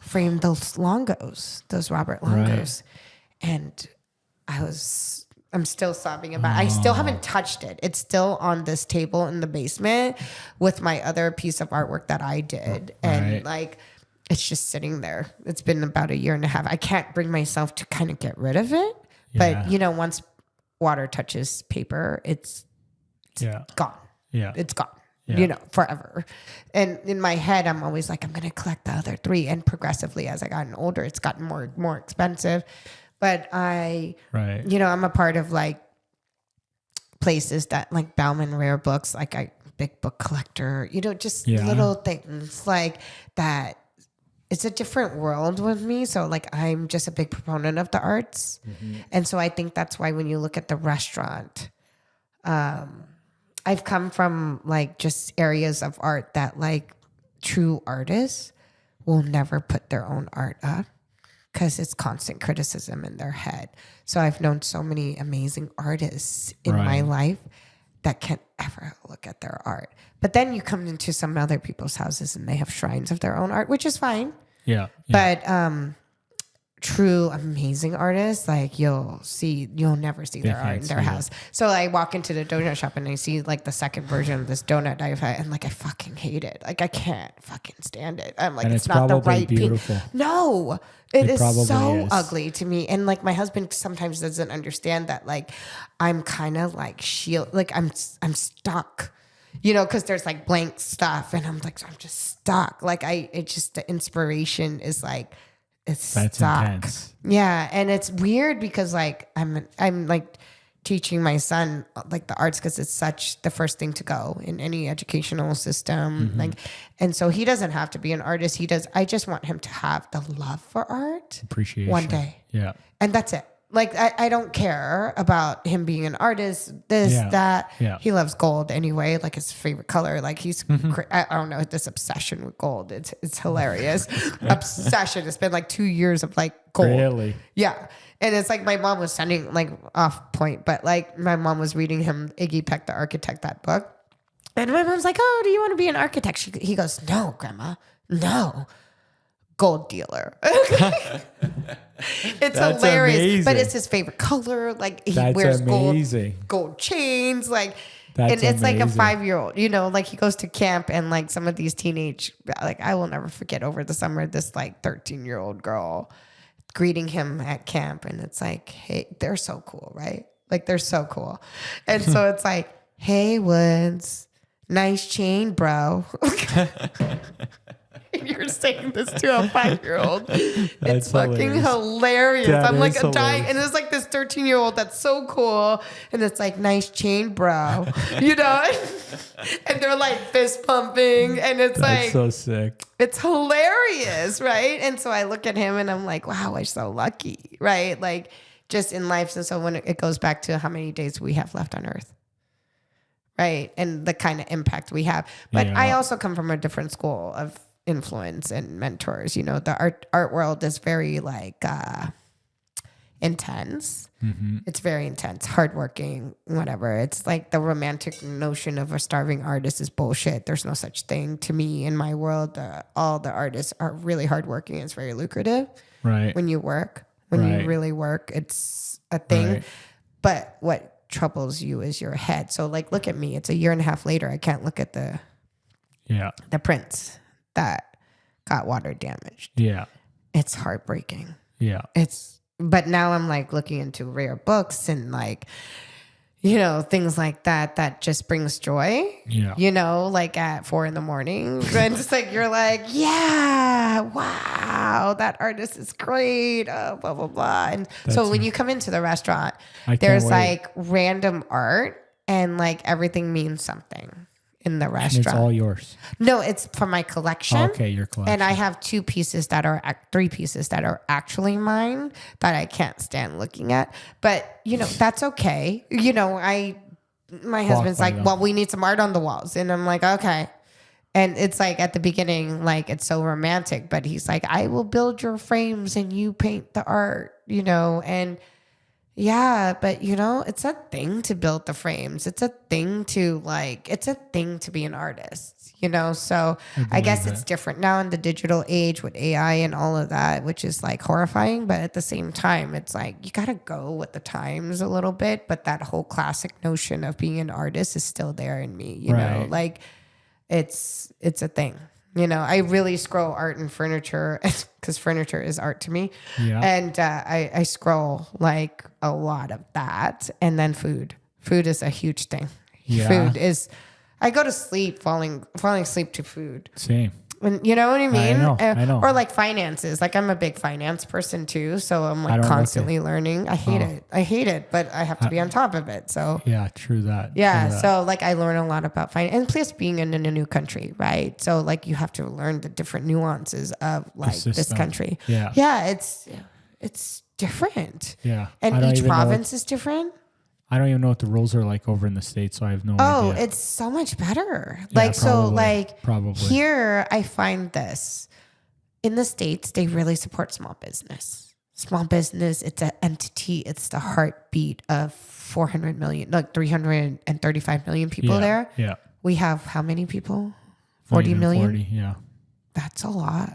frame those Longos, those Robert Longos. Right. And I'm still sobbing about it. I still haven't touched it. It's still on this table in the basement with my other piece of artwork that I did. And like, it's just sitting there. It's been about 1.5 years. I can't bring myself to kind of get rid of it. Yeah. But, once water touches paper, it's gone. Yeah. It's gone. forever. And in my head, I'm always like, I'm going to collect the other 3. And progressively, as I gotten older, it's gotten more expensive. But I'm a part of like places that like Bauman Rare Books, like big book collector, just little things like that. It's a different world with me. So like, I'm just a big proponent of the arts. And so I think that's why when you look at the restaurant, I've come from like just areas of art that like true artists will never put their own art up because it's constant criticism in their head. So I've known so many amazing artists in my life that can't ever look at their art. But then you come into some other people's houses and they have shrines of their own art, which is fine. Yeah. But true amazing artists, like you'll never see their art in their house. So I walk into the donut shop and I see like the second version of this donut I've had, and like I fucking hate it. Like I can't fucking stand it. I'm like, it's not the right beautiful. No, it is so ugly to me. And like my husband sometimes doesn't understand that. Like I'm kind of like I'm stuck. Because there's like blank stuff, and I'm like, I'm just stuck. Like it's just the inspiration is like. That's intense. Yeah, and it's weird because like I'm like teaching my son like the arts because it's such the first thing to go in any educational system. Like, and so he doesn't have to be an artist. I just want him to have the love for art, appreciation one day. Yeah, and that's it. Like I don't care about him being an artist, that. Yeah. He loves gold anyway, like his favorite color. Like he's, I don't know, this obsession with gold. It's hilarious. Obsession. It's been like 2 years of like gold. Really? Yeah. And it's like my mom was sending like off point, but like my mom was reading him Iggy Peck, the Architect, that book. And my mom's like, oh, do you want to be an architect? He goes, no, Grandma, no. Gold dealer. It's That's hilarious, amazing. But it's his favorite color. Like he wears gold chains. Like, and it's amazing. Like a 5-year-old, like he goes to camp and like some of these teenage, like I will never forget over the summer, this like 13-year-old girl greeting him at camp. And it's like, hey, they're so cool, right? Like they're so cool. And so it's like, hey, Woods, nice chain, bro. You're saying this to a 5-year-old. It's fucking hilarious. I'm like dying. And it's like this 13-year-old that's so cool. And it's like, nice chain, bro. And they're like fist pumping. And it's like so sick. It's hilarious, right? And so I look at him and I'm like, wow, I'm so lucky, right? Like just in life. And so when it goes back to how many days we have left on earth. Right. And the kind of impact we have. But I also come from a different school of influence and mentors. The art world is very like intense. It's very intense, hardworking, whatever. It's like the romantic notion of a starving artist is bullshit. There's no such thing to me in my world. All the artists are really hardworking. It's very lucrative. Right. When you really work, it's a thing. Right. But what troubles you is your head. So like, look at me. It's a year and a half later. I can't look at the prints that got water damaged. Yeah. It's heartbreaking. Yeah. But now I'm like looking into rare books and like, things like that just brings joy. Yeah. Like at 4 a.m. and just like, you're like, yeah, wow, that artist is great. Blah, blah, blah. And so when you come into the restaurant, there's like random art and like everything means something. In the restaurant. And it's all yours. No, it's from my collection. Okay, your collection. And I have 3 pieces that are actually mine that I can't stand looking at. But, that's okay. My husband's like, well, we need some art on the walls. And I'm like, okay. And it's like at the beginning, like it's so romantic, but he's like, I will build your frames and you paint the art, and yeah, but it's a thing to build the frames. It's a thing to be an artist, So I guess it's different now in the digital age with AI and all of that, which is like horrifying. But at the same time, it's like, you got to go with the times a little bit. But that whole classic notion of being an artist is still there in me, you know, like it's a thing. I really scroll art and furniture because furniture is art to me. Yeah. And I scroll like a lot of that. And then food. Food is a huge thing. Yeah. Food is I go to sleep falling asleep to food. Same. And you know what I mean? I know. Or like finances. Like I'm a big finance person too. So I'm like constantly learning. I hate it, but I have to be on top of it. So yeah, true that. Yeah. True that. So like I learn a lot about finance, and plus being in a new country, right? So like you have to learn the different nuances of like this country. Yeah. Yeah. It's different. Yeah. And each province is different. I don't even know what the rules are like over in the States, so I have no idea. Oh, it's so much better. Yeah, like, so like probably. Here I find this in the States, they really support small business. Small business, it's an entity. It's the heartbeat of 400 million, like 335 million people there. Yeah. We have how many people? 40 million? 40, yeah. That's a lot,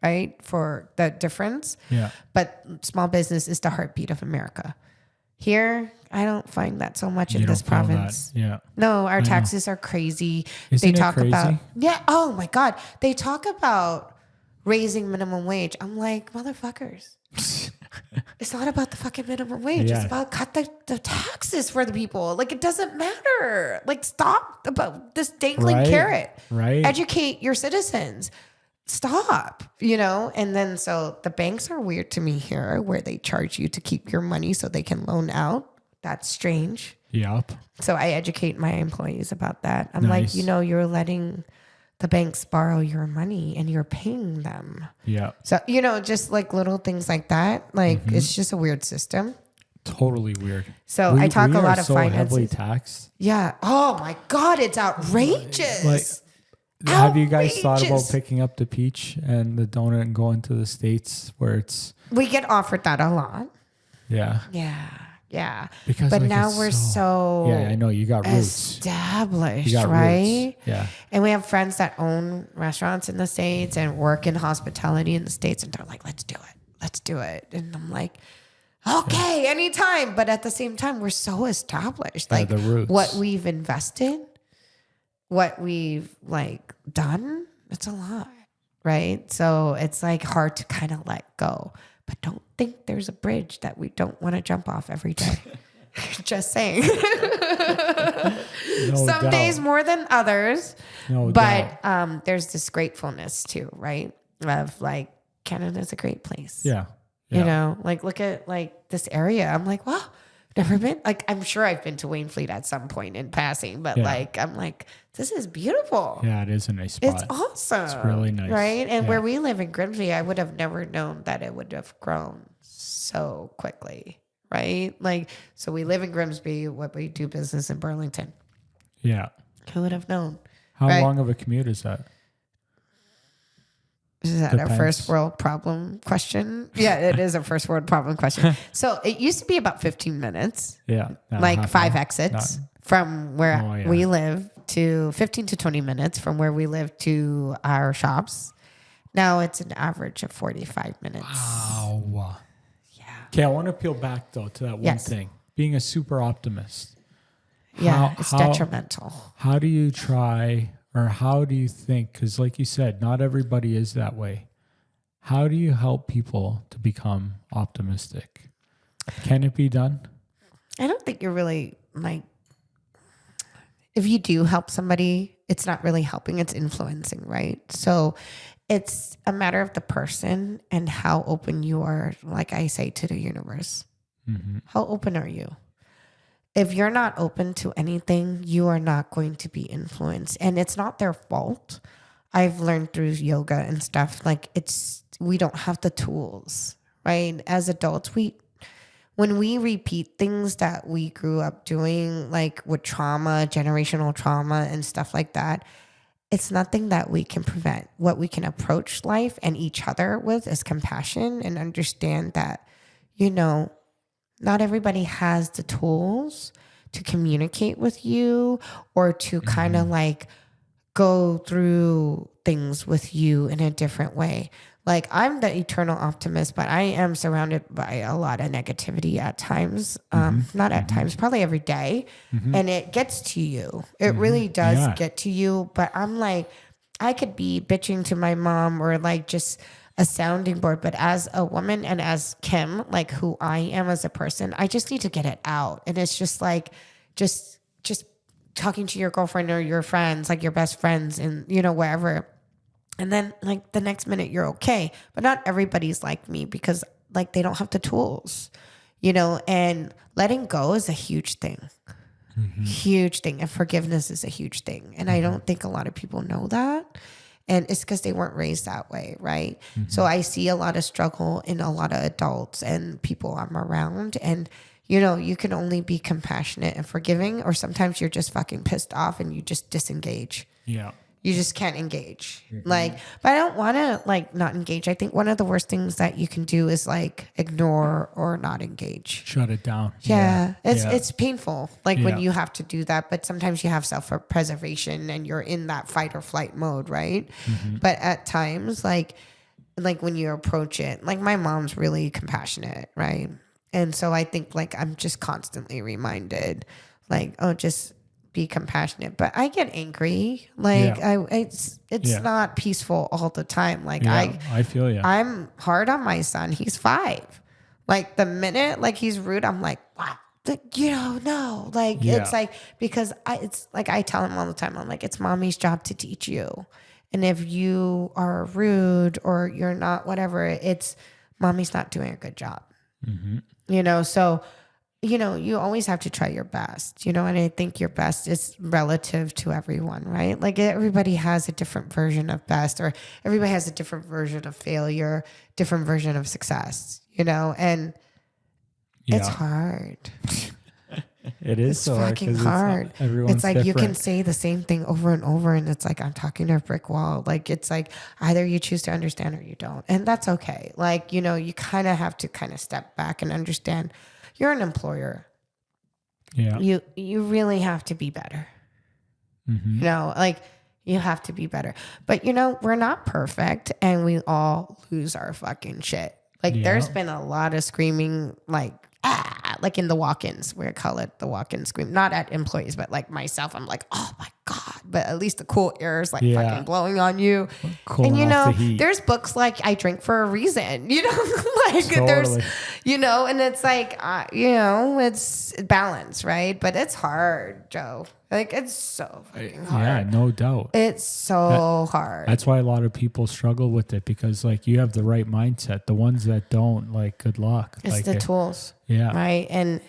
right? For the difference. Yeah. But small business is the heartbeat of America. Here, I don't find that so much in this province. Yeah. No, our taxes are crazy. Isn't they talk it crazy? about oh my God. They talk about raising minimum wage. I'm like, motherfuckers. It's not about the fucking minimum wage. Yeah. It's about cut the taxes for the people. Like it doesn't matter. Like stop about this dangling carrot. Right. Educate your citizens. Stop, and then so the banks are weird to me here where they charge you to keep your money so they can loan out. That's strange. Yep. So I educate my employees about that. I'm like, you're letting the banks borrow your money and you're paying them. Yeah. So, just like little things like that. Like it's just a weird system. Totally weird. So I talk a lot of finances. Heavily taxed. Yeah. Oh my God. It's outrageous. Have you guys thought about picking up the peach and the donut and going to the States where we get offered that a lot. Yeah. Yeah. Because but now we're so yeah, I know you got roots. Established, you got right? Roots. Yeah. And we have friends that own restaurants in the States and work in hospitality in the States, and they're like, let's do it. And I'm like, okay, anytime. But at the same time, we're so established. Like the roots. What we've invested, what we've like done, it's a lot, right? So it's like hard to kind of let go. But don't think there's a bridge that we don't want to jump off every day. Just saying. Some days more than others. But there's this gratefulness too, right? Of like, Canada's a great place. Yeah. Like look at like this area. I'm like, wow, never been. Like, I'm sure I've been to Waynfleet at some point in passing, but like, I'm like, this is beautiful. Yeah, it is a nice spot. It's awesome. It's really nice. Right? And where we live in Grimsby, I would have never known that it would have grown so quickly. Right? Like, so we live in Grimsby, what we do business in Burlington. Yeah. Who would have known? How long of a commute is that? Is that a first world problem question? Yeah, it is a first world problem question. So it used to be about 15 minutes. Yeah. Like 5 exits from where we live to 15 to 20 minutes from where we live to our shops. Now it's an average of 45 minutes. Wow. Yeah. Okay, I want to peel back though to that one thing. Being a super optimist. Yeah, it's detrimental. How do you try, or how do you think, because like you said, not everybody is that way. How do you help people to become optimistic? Can it be done? I don't think you're really like, if you do help somebody, it's not really helping, it's influencing, right? So it's a matter of the person and how open you are, like I say, to the universe. Mm-hmm. How open are you? If you're not open to anything, you are not going to be influenced. And it's not their fault. I've learned through yoga and stuff, like we don't have the tools, right? As adults, when we repeat things that we grew up doing, like with trauma, generational trauma and stuff like that, it's nothing that we can prevent. What we can approach life and each other with is compassion and understand that, not everybody has the tools to communicate with you or to kind of like go through things with you in a different way. Like, I'm the eternal optimist, but I am surrounded by a lot of negativity at times. Not at times, probably every day. And it gets to you. It really does get to you. But I'm like, I could be bitching to my mom or like just a sounding board. But as a woman and as Kim, like who I am as a person, I just need to get it out. And it's just like, just talking to your girlfriend or your friends, like your best friends and, you know, wherever. And then like the next minute you're okay. But not everybody's like me because like they don't have the tools, you know, and letting go is a huge thing. Huge thing. And forgiveness is a huge thing. And I don't think a lot of people know that. And it's because they weren't raised that way, right? So I see a lot of struggle in a lot of adults and people I'm around. And, you know, you can only be compassionate and forgiving, or sometimes you're just fucking pissed off and you just disengage. Yeah. You just can't engage. Like, but I don't want to like not engage. I think one of the worst things that you can do is like ignore or not engage. Shut it down. Yeah. It's painful. Like when you have to do that, but sometimes you have self-preservation and you're in that fight or flight mode, right? But at times, like when you approach it, like my mom's really compassionate, right? And so I think like I'm just constantly reminded, like, oh, just be compassionate. But I get angry. Like it's not peaceful all the time. Like I feel you. I'm hard on my son. He's 5. Like the minute like he's rude, I'm like, what? Like, you know, no. Like it's like because it's like I tell him all the time. I'm like, it's mommy's job to teach you. And if you are rude or you're not whatever, it's mommy's not doing a good job. You know, so you know, you always have to try your best, you know, and I think your best is relative to everyone, right? Like everybody has a different version of best, or everybody has a different version of failure, different version of success, you know, and it's hard. It is it's so fucking hard. It's like different. You can say the same thing over and over, and it's like I'm talking to a brick wall. Like it's like either you choose to understand or you don't, and that's okay. Like, you know, you kind of have to kind of step back and understand. You're an employer. Yeah. You really have to be better. You know, like you have to be better. But you know, we're not perfect and we all lose our fucking shit. Like there's been a lot of screaming like in the walk-ins. We call it the walk-in scream. Not at employees, but like myself. I'm like, oh my God. But at least the cool air is like fucking blowing on you. And you know, there's books like I Drink for a Reason, you know, like there's, you know, and it's like, you know, it's balance, right? But it's hard, Joe. Like it's so fucking hard. Yeah, no doubt. It's so hard. That's why a lot of people struggle with it, because like you have the right mindset. The ones that don't, like, good luck. It's like the tools. Yeah. Right. And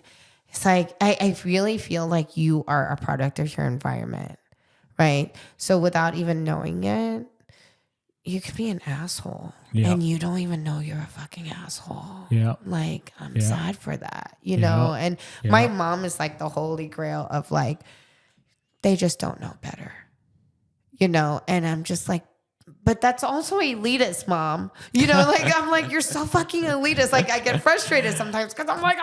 it's like, I really feel like you are a product of your environment. Right. So without even knowing it, you could be an asshole and you don't even know you're a fucking asshole. Yeah. Like I'm sad for that, you know? And my mom is like the holy grail of like, they just don't know better, you know? And I'm just like, but that's also elitist, Mom. You know, like, I'm like, you're so fucking elitist. Like, I get frustrated sometimes because I'm like,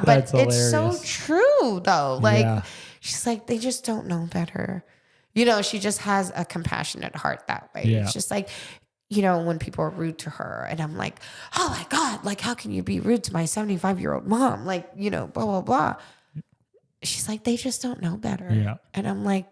but that's it's so true, though. Like, she's like, they just don't know better. You know, she just has a compassionate heart that way. Yeah. It's just like, you know, when people are rude to her and I'm like, oh my God, like, how can you be rude to my 75-year-old mom? Like, you know, blah, blah, blah. She's like, they just don't know better. Yeah. And I'm like,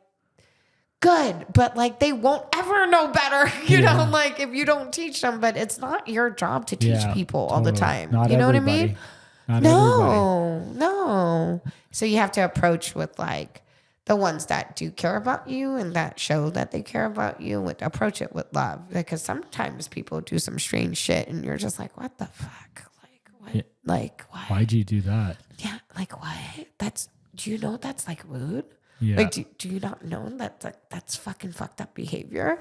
good, but like they won't ever know better, you know, like if you don't teach them, but it's not your job to teach people all the time. Not you know everybody. What I mean? No. So you have to approach with like the ones that do care about you and that show that they care about you, with approach it with love, because sometimes people do some strange shit and you're just like, what the fuck? Like what? Yeah. Like what? Why'd you do that? Yeah. Like what? Do you know that's like rude? Yeah. Like, do you not know that that's fucking fucked up behavior?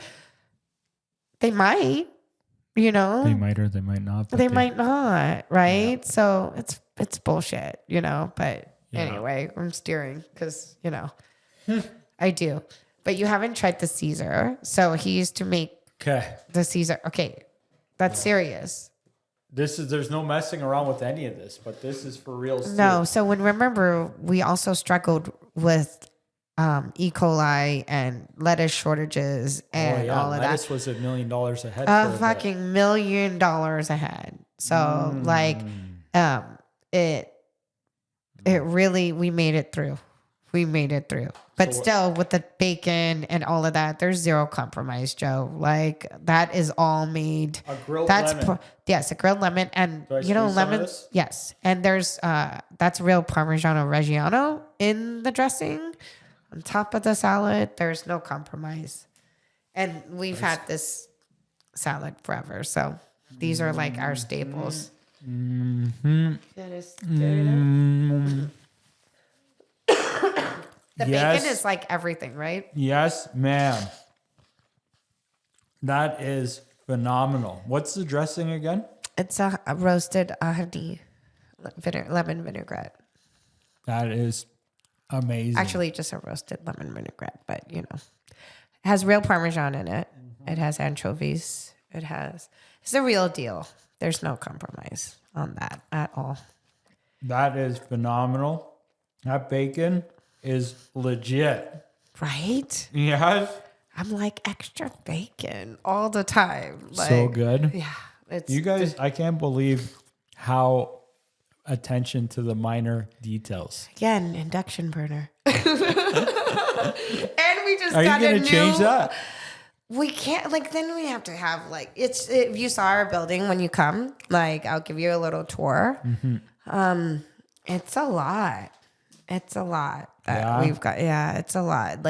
They might, you know. They might or they might not. They might not, right? Yeah. So it's bullshit, you know. But anyway, I'm steering because, you know, I do. But you haven't tried the Caesar. So he used to make the Caesar. Okay, that's serious. There's no messing around with any of this, but this is for real. No, so remember, we also struggled with E. coli and lettuce shortages and all of lettuce that. Was $1 million ahead. Fucking $1 million ahead. So it really, we made it through. But still, with the bacon and all of that, there's zero compromise, Joe. Like that is all made. A grilled lemon. Yes, a grilled lemon, and you know lemons. Yes, and there's that's real Parmigiano Reggiano in the dressing. On top of the salad, there's no compromise. And we've had this salad forever. So these are like our staples. The bacon is like everything, right? Yes, ma'am. That is phenomenal. What's the dressing again? It's a roasted honey lemon vinaigrette. That is amazing. Actually, just a roasted lemon vinaigrette, but it has real Parmesan in it. Mm-hmm. It has anchovies. It's the real deal. There's no compromise on that at all. That is phenomenal. That bacon is legit. Right? Yes. I'm like extra bacon all the time. Like, so good. Yeah. You guys, I can't believe how attention to the minor details. Again, induction burner. And we just Are you got going to change that? We can't, then we have to have, if you saw our building when you come, I'll give you a little tour. Mm-hmm. It's a lot. It's a lot that we've got. Yeah, it's a lot.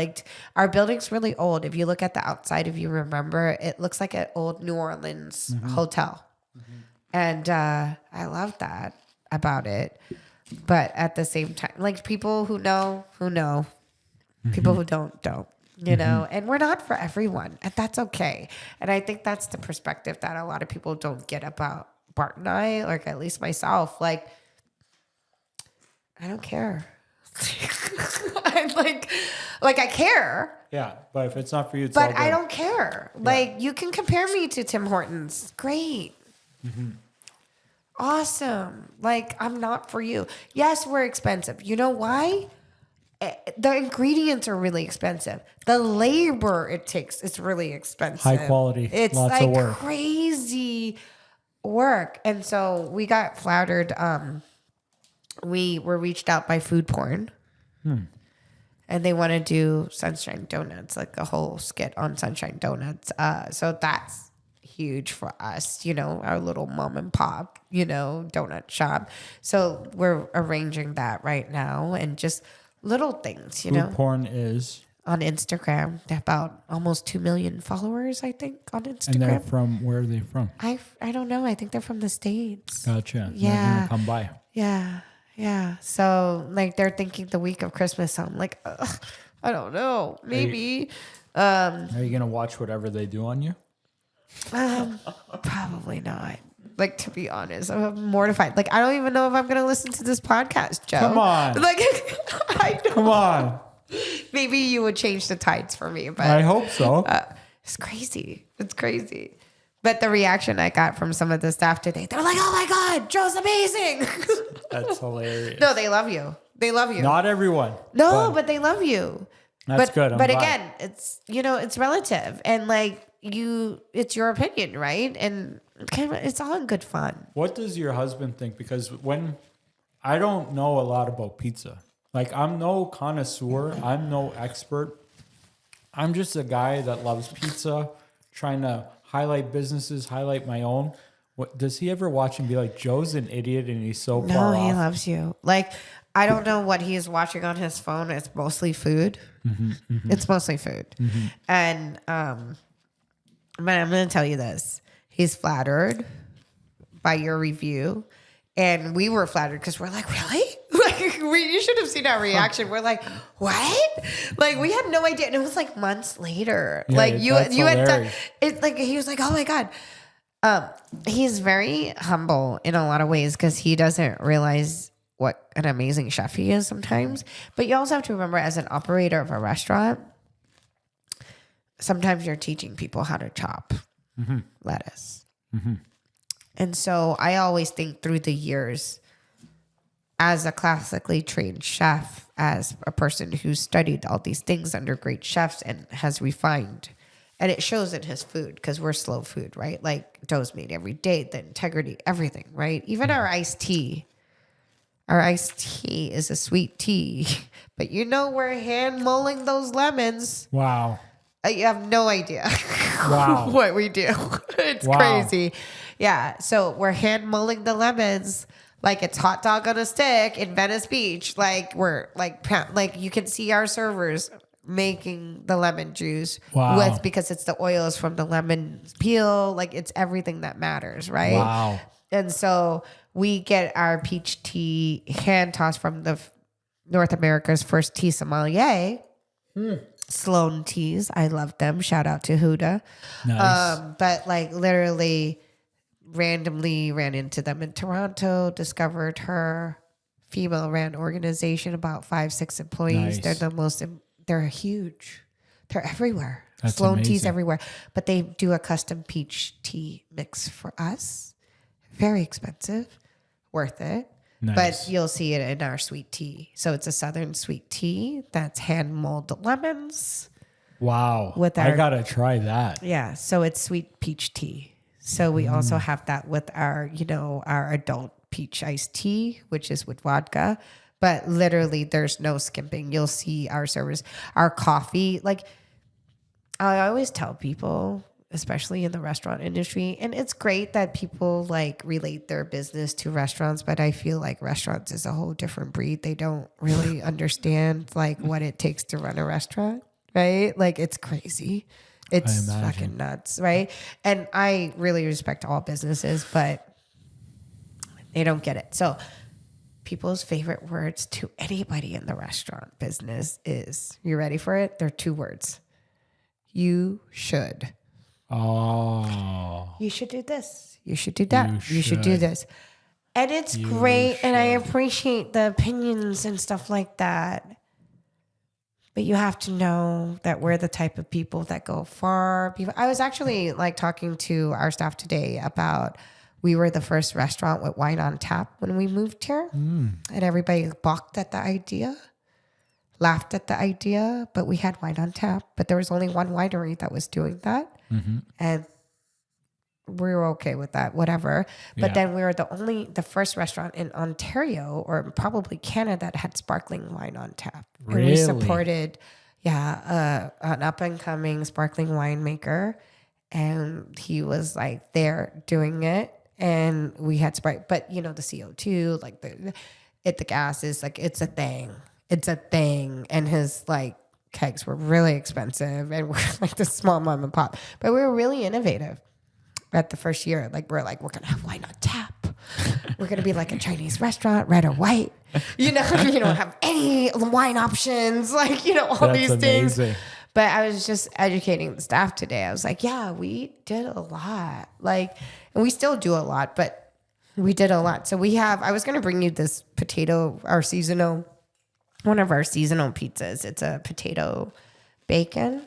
Our building's really old. If you look at the outside, if you remember, it looks like an old New Orleans hotel. Mm-hmm. And I love that about it. But at the same time, people who know, mm-hmm. people who don't, you know, and we're not for everyone. And that's okay. And I think that's the perspective that a lot of people don't get about Bart and I, at least myself. I don't care. I'm I care. Yeah, but if it's not for you, it's but all good. I don't care. Yeah. You can compare me to Tim Hortons. Great. Mm-hmm. Awesome. I'm not for you. Yes, we're expensive. You know why? The ingredients are really expensive. The labor it takes is really expensive. High quality. It's lots of work. Crazy work. And so we got flattered. We were reached out by food porn. And they want to do Sunshine Donuts, a whole skit on Sunshine Donuts. So that's huge for us, our little mom and pop, donut shop. So we're arranging that right now and just little things, Food porn is on Instagram. They're about almost 2 million followers, I think, on Instagram. And they're from, where are they from? I don't know. I think they're from the States. Gotcha. Yeah. They're going to come by. Yeah. Yeah. So they're thinking the week of Christmas. So I'm like, I don't know. Maybe. Are you going to watch whatever they do on you? Probably not. To be honest, I'm mortified. I don't even know if I'm going to listen to this podcast, Joe. Come on. I don't. Come on. Maybe you would change the tides for me, but I hope so. It's crazy. It's crazy. But the reaction I got from some of the staff today, they're like, "Oh my God, Joe's amazing." That's hilarious. No, they love you. They love you. Not everyone. No, but they love you. That's good. I'm but glad. Again, it's it's relative, and it's your opinion, right? And it's all in good fun. What does your husband think? Because I don't know a lot about pizza. I'm no connoisseur. I'm no expert. I'm just a guy that loves pizza, trying to highlight businesses, highlight my own. What does he ever watch and be like, Joe's an idiot and he's so far off? No, he loves you. I don't know what he's watching on his phone. It's mostly food. Mm-hmm, mm-hmm. It's mostly food. Mm-hmm. And but I'm going to tell you this. He's flattered by your review. And we were flattered because we're like, really? You should have seen our reaction. We're like, what? We had no idea. And it was months later. Yeah, you had done it. He was like, oh my God. He's very humble in a lot of ways because he doesn't realize what an amazing chef he is sometimes. But you also have to remember, as an operator of a restaurant, sometimes you're teaching people how to chop lettuce. Mm-hmm. And so I always think through the years, as a classically trained chef, as a person who's studied all these things under great chefs and has refined, and it shows in his food because we're slow food, right? Dough's made every day, the integrity, everything, right? Even our iced tea. Our iced tea is a sweet tea, but we're hand mulling those lemons. Wow. You have no idea what we do. It's crazy. Yeah. So we're hand mulling the lemons, like it's hot dog on a stick in Venice Beach. Like we're like you can see our servers making the lemon juice because it's the oils from the lemon peel. Like it's everything that matters, right? Wow. And so we get our peach tea hand tossed from the North America's first tea sommelier. Sloan Teas. I love them. Shout out to Huda. Nice. But like literally randomly ran into them in Toronto, discovered her female-ran organization, about 5-6 employees. Nice. They're huge. They're everywhere. That's Sloan amazing. Teas everywhere. But they do a custom peach tea mix for us. Very expensive. Worth it. Nice. But you'll see it in our sweet tea. So it's a southern sweet tea that's hand molded lemons. Wow. I gotta try that. Yeah. So it's sweet peach tea. So we also have that with our adult peach iced tea, which is with vodka. But literally there's no skimping. You'll see our servers, our coffee. Like I always tell people, especially in the restaurant industry. And it's great that people like relate their business to restaurants, but I feel like restaurants is a whole different breed. They don't really understand like what it takes to run a restaurant, right? Like it's crazy. It's fucking nuts, right? And I really respect all businesses, but they don't get it. So people's favorite words to anybody in the restaurant business is, you ready for it? They're 2 words. You should. Oh. You should do this. You should do that. You should do this. And it's great. And I appreciate the opinions and stuff like that. But you have to know that we're the type of people that go far. I was actually like talking to our staff today about, we were the first restaurant with wine on tap when we moved here. And everybody balked at the idea. Laughed at the idea, but we had wine on tap. But there was only one winery that was doing that. And we were okay with that, whatever. But then we were the first restaurant in Ontario or probably Canada that had sparkling wine on tap. Really? And we supported, an up and coming sparkling winemaker. And he was like there doing it. And we had Sprite, but the CO2, like the gas is like, it's a thing. It's a thing. And his like kegs were really expensive and we're like this small mom and pop, but we were really innovative at the first year. Like we're going to have wine on tap. We're going to be like a Chinese restaurant, red or white, you don't have any wine options, like, all That's these amazing. things. But I was just educating the staff today. I was like, yeah, we did a lot. Like, and we still do a lot, but we did a lot. So I was going to bring you this one of our seasonal pizzas. It's a potato bacon,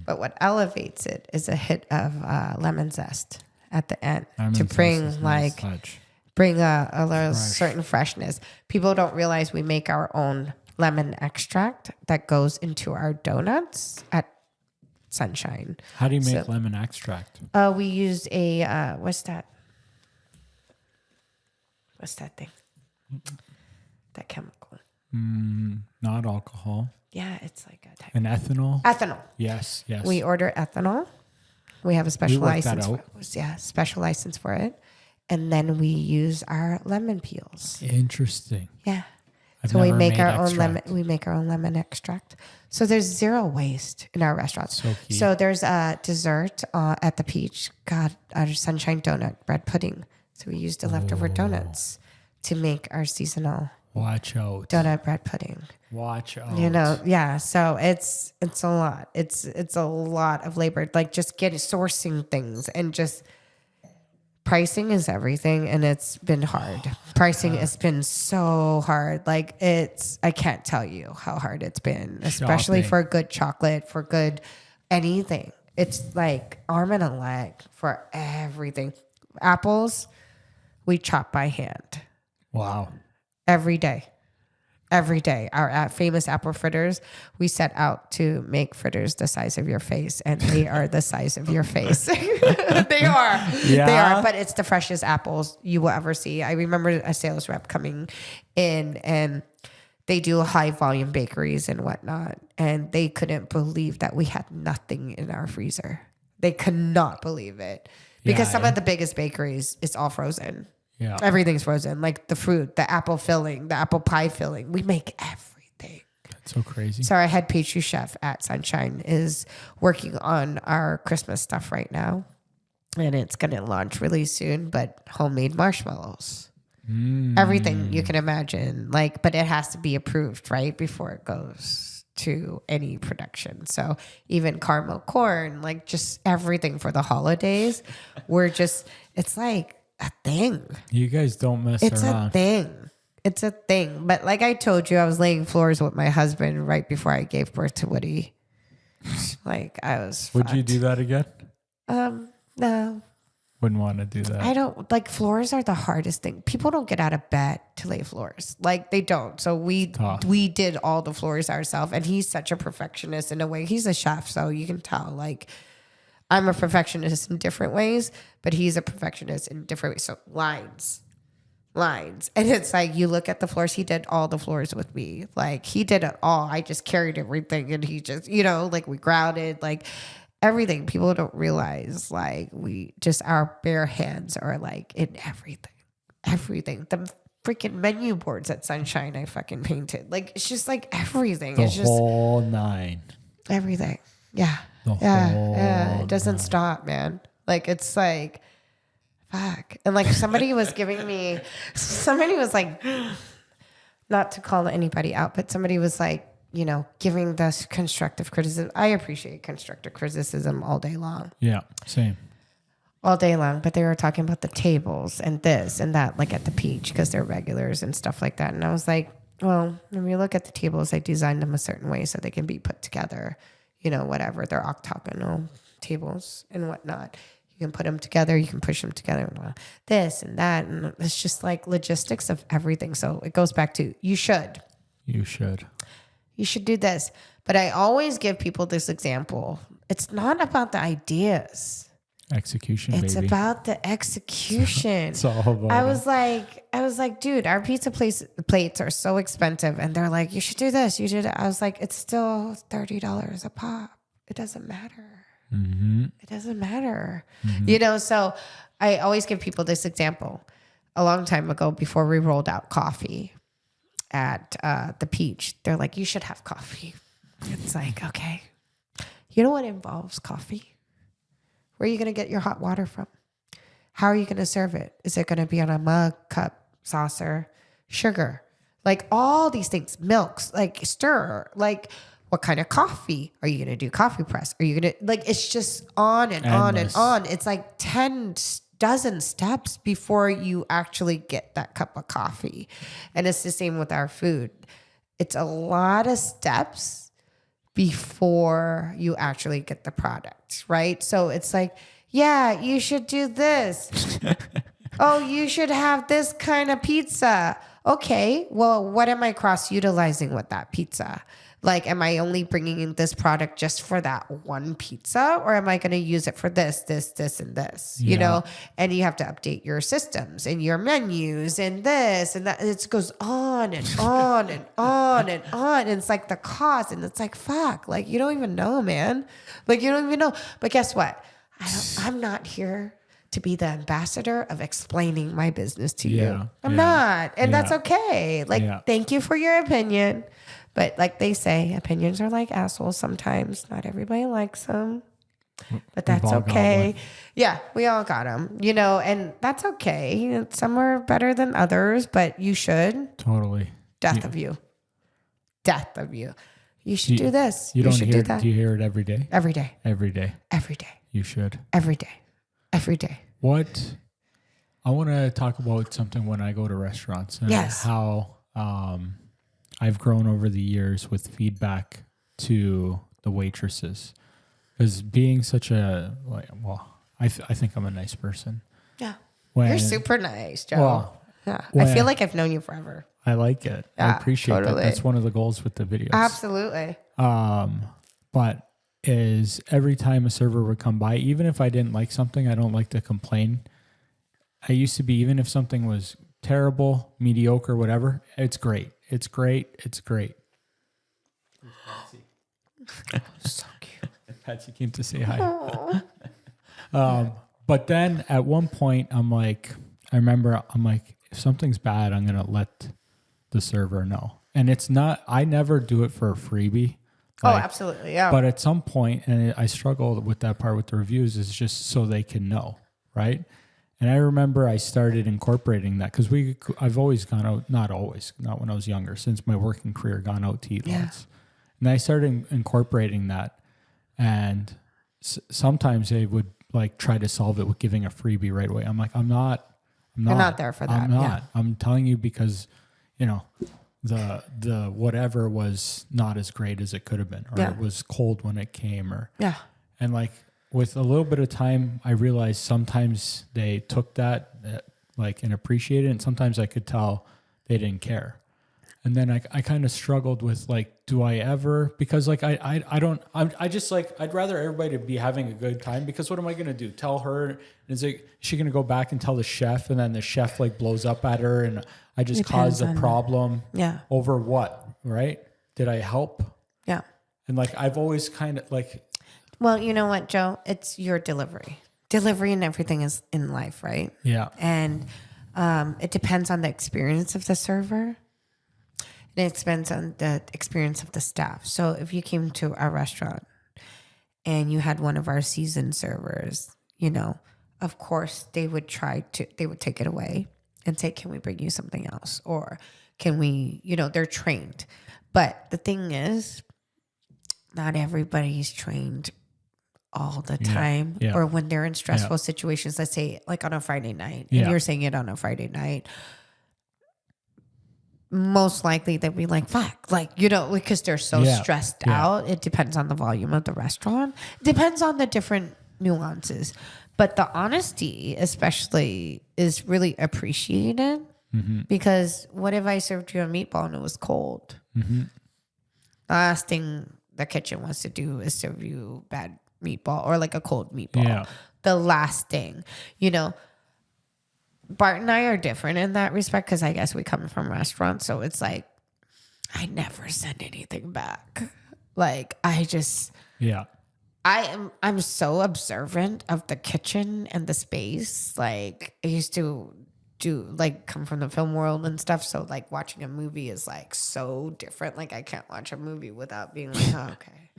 but what elevates it is a hit of lemon zest at the end to bring a little certain freshness. People don't realize we make our own lemon extract that goes into our donuts at Sunshine. How do you make lemon extract? We use a what's that thing? That chemical. Not alcohol. Yeah, it's like a type. An ethanol? Ethanol. Yes. We order ethanol. We have a special license. Special license for it. And then we use our lemon peels. Interesting. Yeah. So we make our own lemon. We make our own lemon extract. So there's 0 waste in our restaurants. So there's a dessert at the Peach. Our Sunshine donut bread pudding. So we use the leftover donuts to make our seasonal. Watch out. Donut bread pudding. Watch out. Yeah. So it's a lot. It's a lot of labor. Like just sourcing things and just pricing is everything. And it's been hard. Pricing has been so hard. Like I can't tell you how hard it's been, especially for good chocolate, for good anything. It's like arm and a leg for everything. Apples, we chop by hand. Wow. Every day. Our famous apple fritters, we set out to make fritters the size of your face, and they are the size of your face. They are. Yeah. They are, but it's the freshest apples you will ever see. I remember a sales rep coming in, and they do high volume bakeries and whatnot, and they couldn't believe that we had nothing in our freezer. They could not believe it. Because some of the biggest bakeries, it's all frozen. Yeah. Everything's frozen. Like the fruit, the apple filling, the apple pie filling. We make everything. That's so crazy. So our head pastry chef at Sunshine is working on our Christmas stuff right now. And it's going to launch really soon, but homemade marshmallows. Everything you can imagine. Like, but it has to be approved, right? Before it goes to any production. So even caramel corn, like just everything for the holidays. It's like a thing. You guys don't mess around. It's a thing. It's a thing. But like I told you, I was laying floors with my husband right before I gave birth to Woody. Like I was Would you do that again? No. Wouldn't want to do that. I don't like floors are the hardest thing. People don't get out of bed to lay floors. Like they don't. So we did all the floors ourselves, and he's such a perfectionist in a way. He's a chef, so you can tell like I'm a perfectionist in different ways, but he's a perfectionist in different ways. So lines. And it's like you look at the floors, he did all the floors with me. Like he did it all. I just carried everything, and he just, like we grounded, like everything. People don't realize like our bare hands are like in everything. The freaking menu boards at Sunshine I fucking painted. Like it's just like everything. The it's just whole nine. Everything. Yeah. The Yeah. It doesn't stop, man. Like it's like fuck. And like somebody was like, not to call anybody out, but somebody was like, giving this constructive criticism. I appreciate constructive criticism all day long. Yeah, same. All day long. But they were talking about the tables and this and that, like at the Peach, because they're regulars and stuff like that. And I was like, well, when we look at the tables, I designed them a certain way so they can be put together, whatever. They're octagonal tables and whatnot. You can put them together. You can push them together. This and that. And it's just like logistics of everything. So it goes back to you should do this. But I always give people this example. It's not about the ideas. Execution, it's baby. about the execution. It's all about I was like, dude, our pizza plates are so expensive. And they're like, you should do this. You should. I was like, it's still $30 a pop. It doesn't matter. Mm-hmm. It doesn't matter. Mm-hmm. So I always give people this example. A long time ago, before we rolled out coffee at the Peach, they're like, you should have coffee. It's like, okay. You know what involves coffee? Where are you going to get your hot water from? How are you going to serve it? Is it going to be on a mug, cup, saucer, sugar? Like all these things, milks, like stir, like what kind of coffee? Are you going to do coffee press? Are you going to, like, it's just on and on and on. It's like 10 dozen steps before you actually get that cup of coffee. And it's the same with our food. It's a lot of steps before you actually get the product, right? So it's like, yeah, you should do this. Oh, you should have this kind of pizza. Okay, well, what am I cross-utilizing with that pizza? Like, am I only bringing in this product just for that one pizza? Or am I going to use it for this, and this, And you have to update your systems and your menus and this and that. It goes on and on and on and on. And it's like the cost. And it's like, fuck, like, you don't even know, man. Like, you don't even know. But guess what? I'm not here to be the ambassador of explaining my business to you. I'm not. And that's okay. Like, thank you for your opinion. But like they say, opinions are like assholes sometimes. Not everybody likes them. But that's okay. Yeah, we all got them, and that's okay. Some are better than others, but you should. Totally. Death of you. You should do this. You should do that. Do you hear it every day? Every day. Every day. Every day. You should. Every day. Every day. What? I want to talk about something when I go to restaurants and how I've grown over the years with feedback to the waitresses. Because being such a, I think I'm a nice person. Yeah. You're super nice, Joe. Well, yeah. I feel like I've known you forever. I like it. Yeah, I appreciate that. That's one of the goals with the videos. Absolutely. But is every time a server would come by, even if I didn't like something, I don't like to complain. I used to be, even if something was terrible, mediocre, whatever, it's great. It's great. It's great. So cute. Patsy came to say hi. But then at one point, I'm like, I remember I'm like, if something's bad, I'm going to let the server know. And it's not, I never do it for a freebie. Like, absolutely. Yeah. But at some point, and I struggle with that part with the reviews, is just so they can know. Right. And I remember I started incorporating that because I've always gone out, not when I was younger, since my working career, gone out to eat lots. And I started incorporating that. And sometimes they would like try to solve it with giving a freebie right away. I'm like, I'm not. You're not there for that. I'm not. Yeah. I'm telling you because, the whatever was not as great as it could have been, or it was cold when it came, and like with a little bit of time, I realized sometimes they took that like and appreciated it, and sometimes I could tell they didn't care. And then I kind of struggled with like, do I ever, because like I just like, I'd rather everybody to be having a good time, because what am I going to do? Tell her, is she going to go back and tell the chef, and then the chef like blows up at her and I just caused a problem over what, right? Did I help? Yeah. And like, I've always kind of like. Well, you know what, Joe? It's your delivery. Delivery and everything is in life, right? Yeah. And it depends on the experience of the server. It depends on the experience of the staff. So if you came to our restaurant and you had one of our seasoned servers, of course they would take it away and say, can we bring you something else? Or can we, they're trained. But the thing is, not everybody's trained all the time, or when they're in stressful situations, let's say like on a Friday night, and you're saying it on a Friday night, most likely they'd be like, fuck, like, because they're so stressed out. It depends on the volume of the restaurant. It depends on the different nuances. But the honesty especially is really appreciated, because what if I served you a meatball and it was cold? The last thing the kitchen wants to do is serve you bad meatball or like a cold meatball. Yeah. The last thing, Bart and I are different in that respect, because I guess we come from restaurants. So it's like, I never send anything back. Like, I'm so observant of the kitchen and the space. Like, I used to come from the film world and stuff. So like watching a movie is like so different. Like, I can't watch a movie without being like, oh, okay.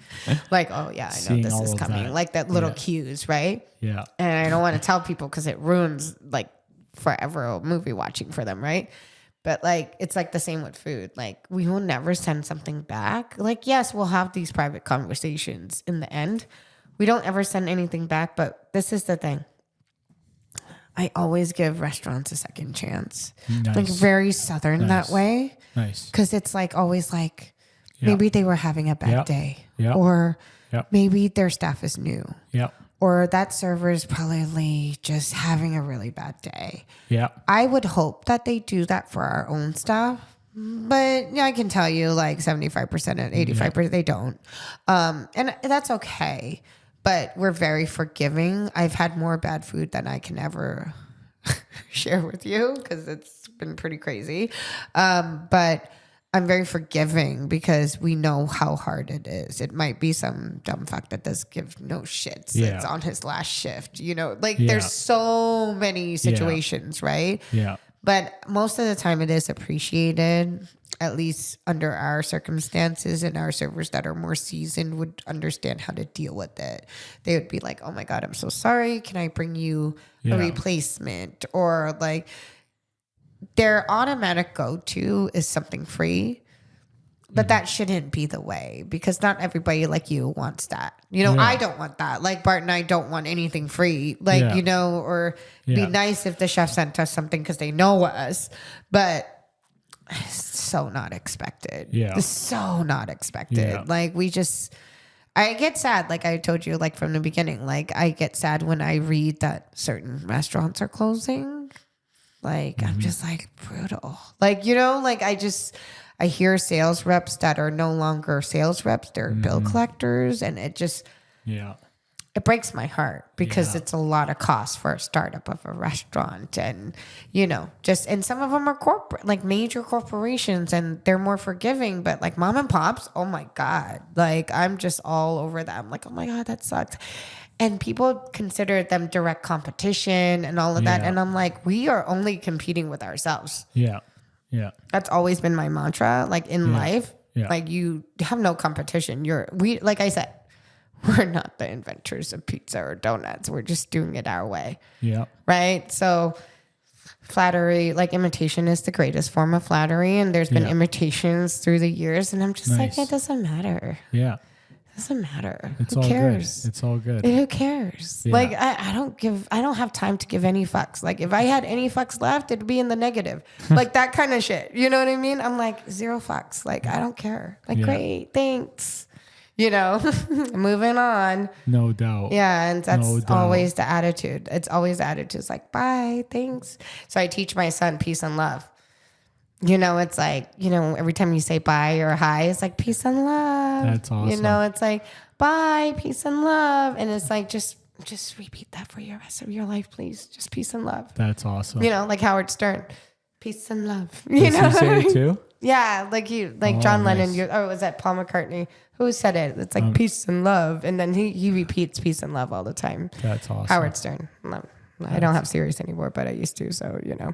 Like, oh yeah, I know this is coming. That. Like that little cues, right? Yeah. And I don't want to tell people because it ruins like forever movie watching for them, right? But like, it's like the same with food. Like, we will never send something back. Like, yes, we'll have these private conversations in the end. We don't ever send anything back, but this is the thing. I always give restaurants a second chance. Nice. Like, very Southern that way. Nice. Because it's like always like, maybe they were having a bad day. Yeah. Or maybe their staff is new. Yeah. Or that server is probably just having a really bad day. Yeah. I would hope that they do that for our own staff. But I can tell you like 75% and 85%, they don't. And that's okay. But we're very forgiving. I've had more bad food than I can ever share with you, because it's been pretty crazy. But I'm very forgiving because we know how hard it is. It might be some dumb fuck that does give no shits. Yeah. It's on his last shift, there's so many situations, right? Yeah. But most of the time it is appreciated, at least under our circumstances, and our servers that are more seasoned would understand how to deal with it. They would be like, oh my God, I'm so sorry. Can I bring you a replacement? Or like, their automatic go-to is something free, but that shouldn't be the way, because not everybody like you wants that. I don't want that. Like, Bart and I don't want anything free, like, or be nice if the chef sent us something because they know us, but it's so not expected. Yeah. It's so not expected. Yeah. Like, I get sad. Like I told you, like from the beginning, like I get sad when I read that certain restaurants are closing. Like, I'm just like, brutal. Like, like I hear sales reps that are no longer sales reps. They're bill collectors. And it just, it breaks my heart, because it's a lot of cost for a startup of a restaurant. And, and some of them are corporate, like major corporations, and they're more forgiving, but like mom and pops, oh my God. Like, I'm just all over that. I'm like, oh my God, that sucks. And people consider them direct competition and all of that. And I'm like, we are only competing with ourselves. Yeah. Yeah. That's always been my mantra. Like in life, like you have no competition. Like I said, we're not the inventors of pizza or donuts. We're just doing it our way. Yeah. Right. So flattery, like imitation is the greatest form of flattery. And there's been imitations through the years. And I'm just like, it doesn't matter. Yeah. It doesn't matter. It's Who all cares? good. It's all good. Who cares? Yeah. Like I don't have time to give any fucks. Like if I had any fucks left, it'd be in the negative. Like that kind of shit. You know what I mean? I'm like 0 fucks. Like I don't care. Like great, thanks. You know, moving on. No doubt. Yeah, and that's always the attitude. It's always the attitude. It's like, bye, thanks. So I teach my son peace and love. You know, it's like, you know, every time you say bye or hi, it's like peace and love. That's awesome. You know, it's like bye, peace and love. And it's like, just repeat that for your rest of your life, please. Just peace and love. That's awesome. You know, like Howard Stern, peace and love. Does he say it too? Yeah, like John Lennon, or was that Paul McCartney? Who said it? It's like peace and love. And then he repeats peace and love all the time. That's awesome. Howard Stern. No, I don't have Sirius anymore, but I used to. So, you know,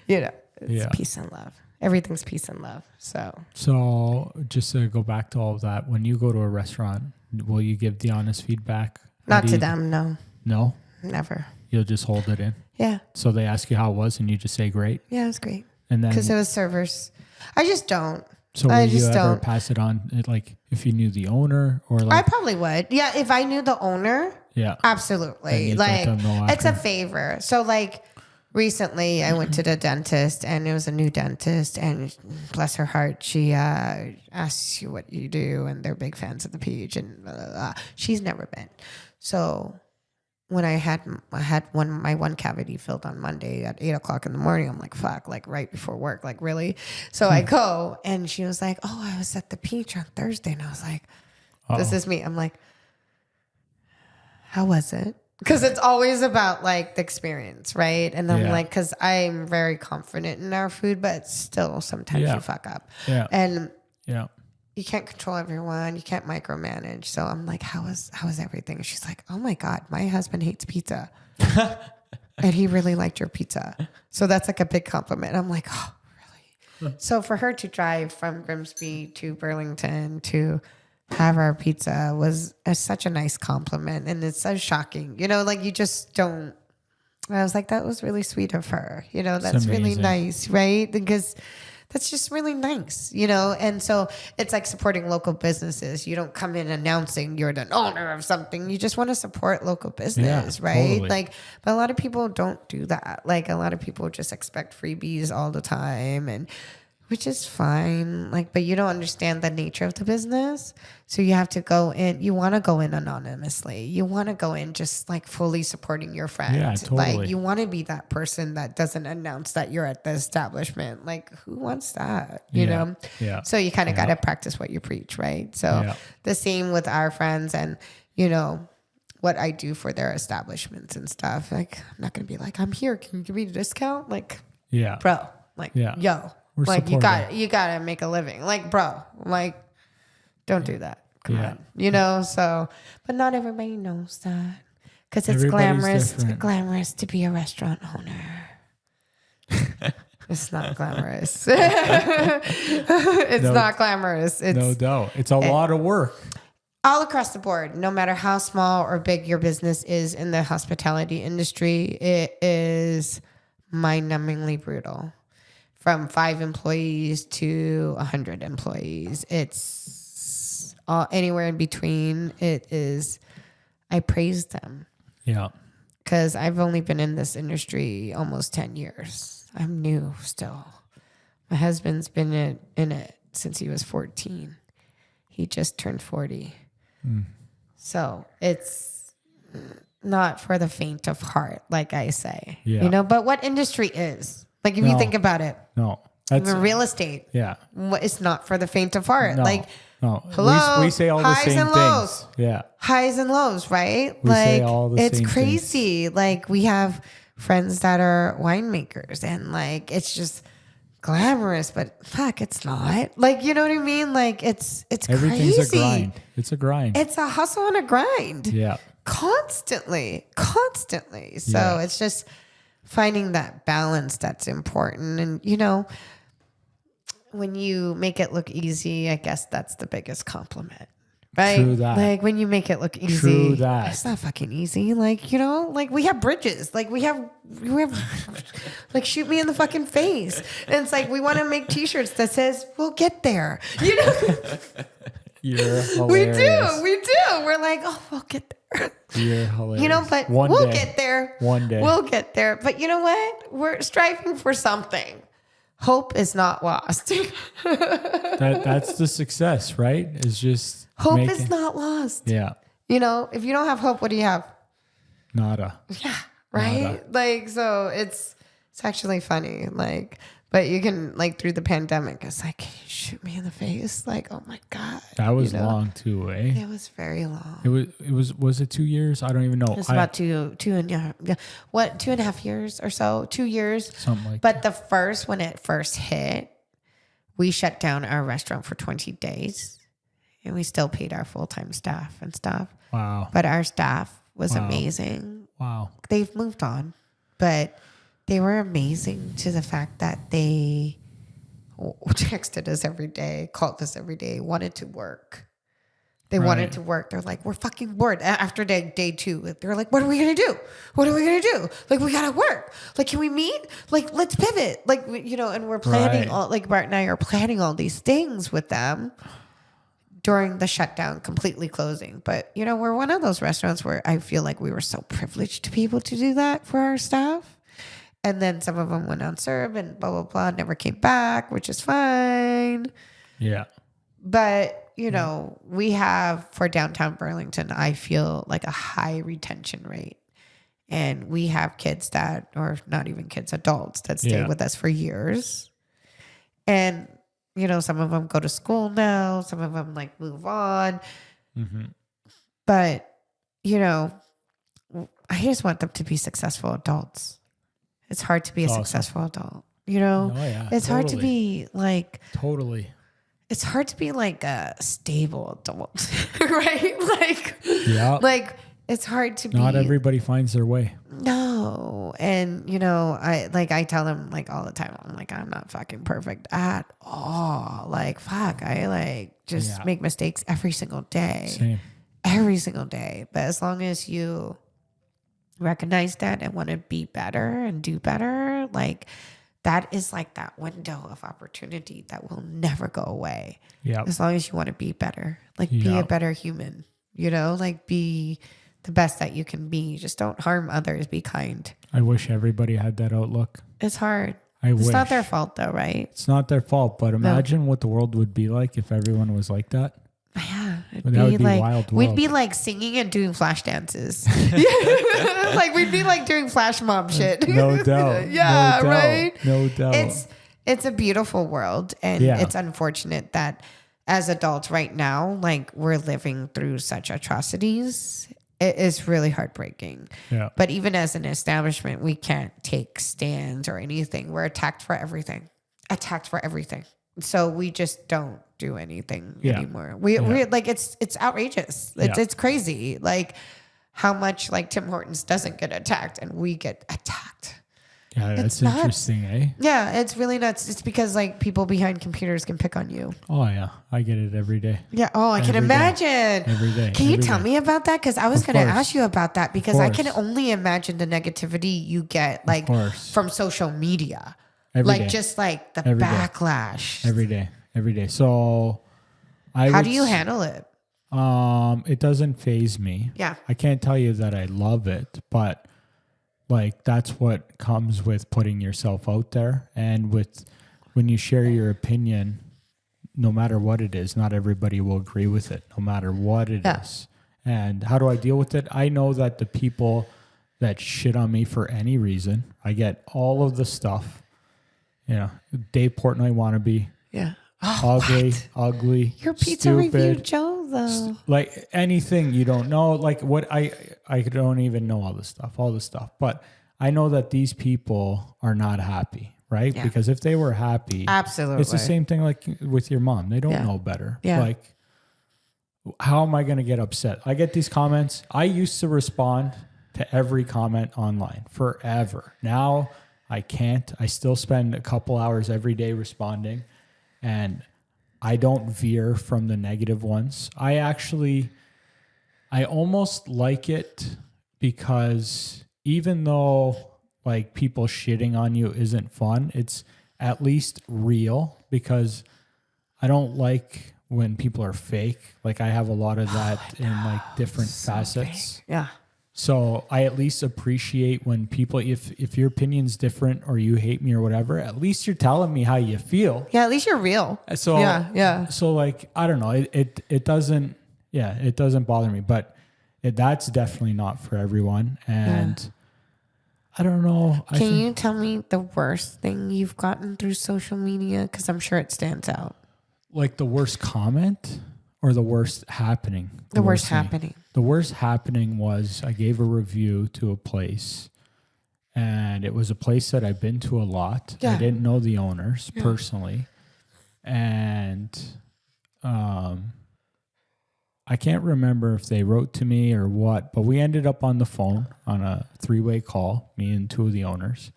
it's peace and love. Everything's peace and love. So just to go back to all of that, when you go to a restaurant, will you give the honest feedback? Not to them, no. No? Never. You'll just hold it in? Yeah. So they ask you how it was and you just say great? Yeah, it was great. And then because it was servers. I just don't. So would you ever pass it on, like if you knew the owner or like? I probably would. Yeah, if I knew the owner. Yeah. Absolutely. Like it's a favor. So like recently I went to the dentist and it was a new dentist and bless her heart, she asks you what you do and they're big fans of the page and blah, blah, blah. She's never been. So when I had my one cavity filled on Monday at 8:00 in the morning, I'm like, fuck, like right before work, like really? So I go and she was like, oh, I was at the Peach on Thursday. And I was like, this is me. I'm like, how was it? Because it's always about like the experience, right? And I'm like, because I'm very confident in our food, but still sometimes you fuck up. Yeah. And you can't control everyone. You can't micromanage. So I'm like, how is everything? And she's like, oh my God, my husband hates pizza. And he really liked your pizza. So that's like a big compliment. I'm like, oh, really? So for her to drive from Grimsby to Burlington to have our pizza was such a nice compliment. And it's so shocking. You know, like you just don't. I was like, that was really sweet of her. You know, that's really nice, right? Because that's just really nice, you know? And so it's like supporting local businesses. You don't come in announcing you're the owner of something. You just want to support local business, right? Totally. Like, but a lot of people don't do that. Like a lot of people just expect freebies all the time and which is fine. Like, but you don't understand the nature of the business. So you have to go in, you want to go in anonymously. You want to go in just like fully supporting your friend. Yeah, totally. Like you want to be that person that doesn't announce that you're at the establishment. Like who wants that? You know? Yeah. So you kind of got to practice what you preach, right? So the same with our friends and, you know, what I do for their establishments and stuff. Like, I'm not going to be like, I'm here. Can you give me a discount? Like, bro, like, yo. We're like you got to make a living. Like, bro, like, don't do that. Come on, you know. So, but not everybody knows that because it's glamorous. Different. It's glamorous to be a restaurant owner. It's not glamorous. It's not glamorous. It's, no doubt. It's a lot of work. All across the board, no matter how small or big your business is in the hospitality industry, it is mind-numbingly brutal. From 5 employees to 100 employees. It's all anywhere in between. It is, I praise them. Yeah. Because I've only been in this industry almost 10 years. I'm new still. My husband's been in it since he was 14. He just turned 40. So it's not for the faint of heart, like I say. You know, but what industry is? Like if you think about it. No. That's real estate. Yeah. It's not for the faint of heart. Like, hello. We say all the same things. Yeah. Highs and lows, right? We say all the same things. It's crazy. Like we have friends that are winemakers and like, it's just glamorous, but fuck, it's not. Like, you know what I mean? Like it's Everything's crazy. A grind. It's a grind. It's a hustle and a grind. Yeah. Constantly. So it's just finding that balance that's important. And, you know, when you make it look easy, I guess that's the biggest compliment. Right? True that. Like when you make it look easy, True that. It's not fucking easy. Like, you know, like we have bridges. Like we have like shoot me in the fucking face. And it's like we want to make t-shirts that says we'll get there. You know? You're hilarious. We do. We're like, oh, we'll get there. You're hilarious. You know, but we'll get there. One day. We'll get there. But you know what? We're striving for something. Hope is not lost. That's the success, right? It's just hope is not lost. Yeah. You know, if you don't have hope, what do you have? Nada. Yeah. Right. Nada. Like, so it's actually funny. Like, but you can, like, through the pandemic, it's like, shoot me in the face. Like, oh my God. That was long too, eh? It was very long. Was it 2 years? I don't even know. It was about 2.5 years or so, 2 years. Something like that. But when it first hit, we shut down our restaurant for 20 days and we still paid our full-time staff and stuff. Wow. But our staff was amazing. Wow. They've moved on, but they were amazing to the fact that they texted us every day, called us every day, wanted to work. They wanted to work. They're like, we're fucking bored. After day 2, they're like, what are we going to do? What are we going to do? Like, we got to work. Like, can we meet? Like, let's pivot. Like, you know, and we're planning like Bart and I are planning all these things with them during the shutdown, completely closing. But, you know, we're one of those restaurants where I feel like we were so privileged to be able to do that for our staff. And then some of them went on serve and blah, blah, blah, never came back, which is fine. Yeah. But, you know, we have for downtown Burlington, I feel like a high retention rate. And we have kids that, or not even kids, adults that stay with us for years. And, you know, some of them go to school now. Some of them like move on. Mm-hmm. But, you know, I just want them to be successful adults. It's hard to be a successful adult, you know? Oh, yeah, it's hard to be like... Totally. It's hard to be like a stable adult, right? Like, like it's hard to be... Not everybody finds their way. No. And, you know, I tell them like all the time, I'm like, I'm not fucking perfect at all. Like, fuck, I like just make mistakes every single day. Same. Every single day. But as long as you... recognize that and want to be better and do better, like that is like that window of opportunity that will never go away. Yeah. As long as you want to be better, like be a better human, you know, like be the best that you can be. Just don't harm others. Be kind. I wish everybody had that outlook. It's hard. It's wish. Not their fault though, right? It's not their fault, but imagine what the world would be like if everyone was like that. Yeah, that would be like wild. We'd be like singing and doing flash dances. Like we'd be like doing flash mob shit. No doubt. Yeah, no doubt. Right. No doubt. It's a beautiful world, and it's unfortunate that as adults right now, like we're living through such atrocities. It is really heartbreaking. Yeah. But even as an establishment, we can't take stands or anything. We're attacked for everything. So we just don't do anything anymore. We like it's outrageous. It's crazy. Like how much like Tim Hortons doesn't get attacked and we get attacked. Yeah, that's interesting, eh? Yeah, it's really nuts. It's because like people behind computers can pick on you. Oh yeah, I get it every day. Yeah. Oh, I can imagine. Every day. Can you tell me about that? Because I was going to ask you about that because I can only imagine the negativity you get like from social media. Every day. Just like the backlash. Every day. So how do you handle it? It doesn't faze me. Yeah. I can't tell you that I love it, but like that's what comes with putting yourself out there and with when you share your opinion, no matter what it is, not everybody will agree with it, no matter what it is. And how do I deal with it? I know that the people that shit on me for any reason, I get all of the stuff. You know, Dave Portnoy wannabe. Yeah. Oh, ugly. Your pizza review, Joe, though. Like anything you don't know, like what I don't even know all the stuff. But I know that these people are not happy, right? Yeah. Because if they were happy, absolutely, it's the same thing like with your mom. They don't know better. Yeah. Like how am I going to get upset? I get these comments. I used to respond to every comment online forever. Now I can't. I still spend a couple hours every day responding, and I don't veer from the negative ones. I almost like it because even though like people shitting on you isn't fun, it's at least real, because I don't like when people are fake. Like I have a lot of that in like different facets. Fake. Yeah. So I at least appreciate when people, if your opinion's different or you hate me or whatever, at least you're telling me how you feel. Yeah, at least you're real. So yeah. So like, I don't know, it doesn't bother me, but that's definitely not for everyone. And I don't know. Can you tell me the worst thing you've gotten through social media? Because I'm sure it stands out. Like the worst comment or the worst happening? The worst happening. The worst happening was I gave a review to a place, and it was a place that I've been to a lot. Yeah. I didn't know the owners personally. And I can't remember if they wrote to me or what, but we ended up on the phone on a 3-way call, me and 2 of the owners,